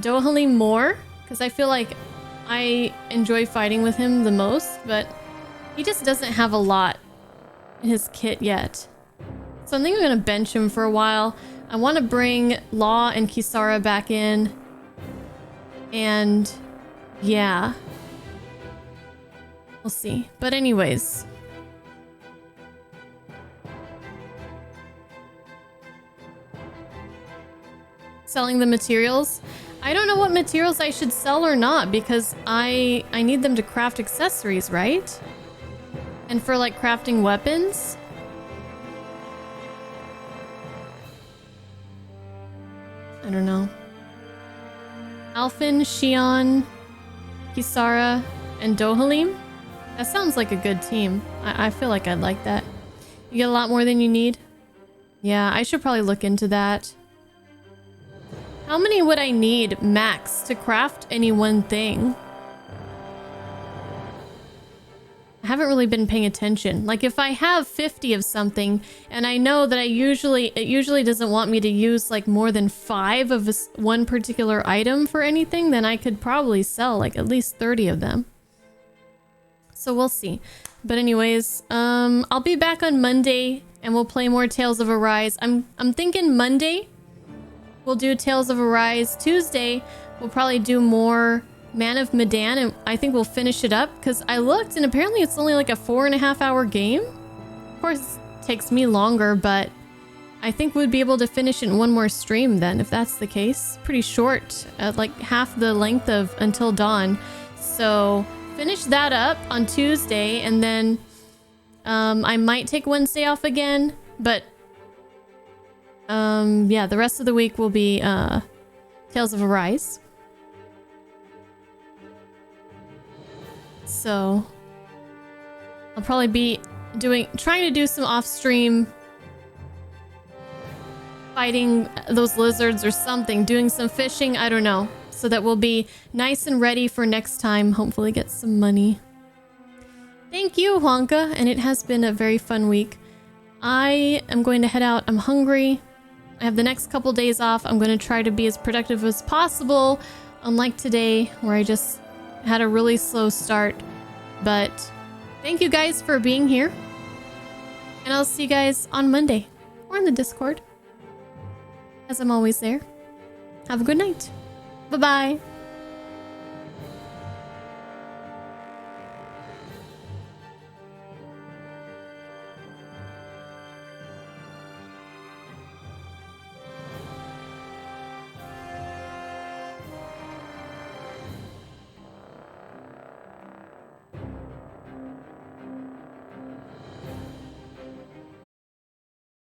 Dohalim more because I feel like I enjoy fighting with him the most, but he just doesn't have a lot in his kit yet. So I think I'm gonna bench him for a while. I want to bring Law and Kisara back in. And yeah. We'll see. But anyways. Selling the materials. I don't know what materials I should sell or not because I need them to craft accessories, right? And for like crafting weapons. I don't know. Alphen, Shion, Kisara, and Dohalim. That sounds like a good team. I feel like I'd like that. You get a lot more than you need? Yeah, I should probably look into that. How many would I need max to craft any one thing? I haven't really been paying attention. Like if I have 50 of something and I know that it usually doesn't want me to use like more than 5 of one particular item for anything, then I could probably sell like at least 30 of them. So we'll see. But anyways, I'll be back on Monday and we'll play more Tales of Arise. I'm thinking Monday we'll do Tales of Arise. Tuesday we'll probably do more Man of Medan, and I think we'll finish it up because I looked and apparently it's only like a 4.5 hour game. Of course it takes me longer, but I think we'd be able to finish it in one more stream then if that's the case. Pretty short, like half the length of Until Dawn. So finish that up on Tuesday and then I might take Wednesday off again, but yeah, the rest of the week will be Tales of Arise. So I'll probably be trying to do some off-stream fighting those lizards or something, doing some fishing, I don't know, so that we'll be nice and ready for next time, hopefully get some money. Thank you, Huanka, and it has been a very fun week. I am going to head out. I'm hungry. I have the next couple days off. I'm going to try to be as productive as possible, unlike today where I just had a really slow start. But thank you guys for being here, and I'll see you guys on Monday or in the Discord, as I'm always there. Have a good night. Bye-bye.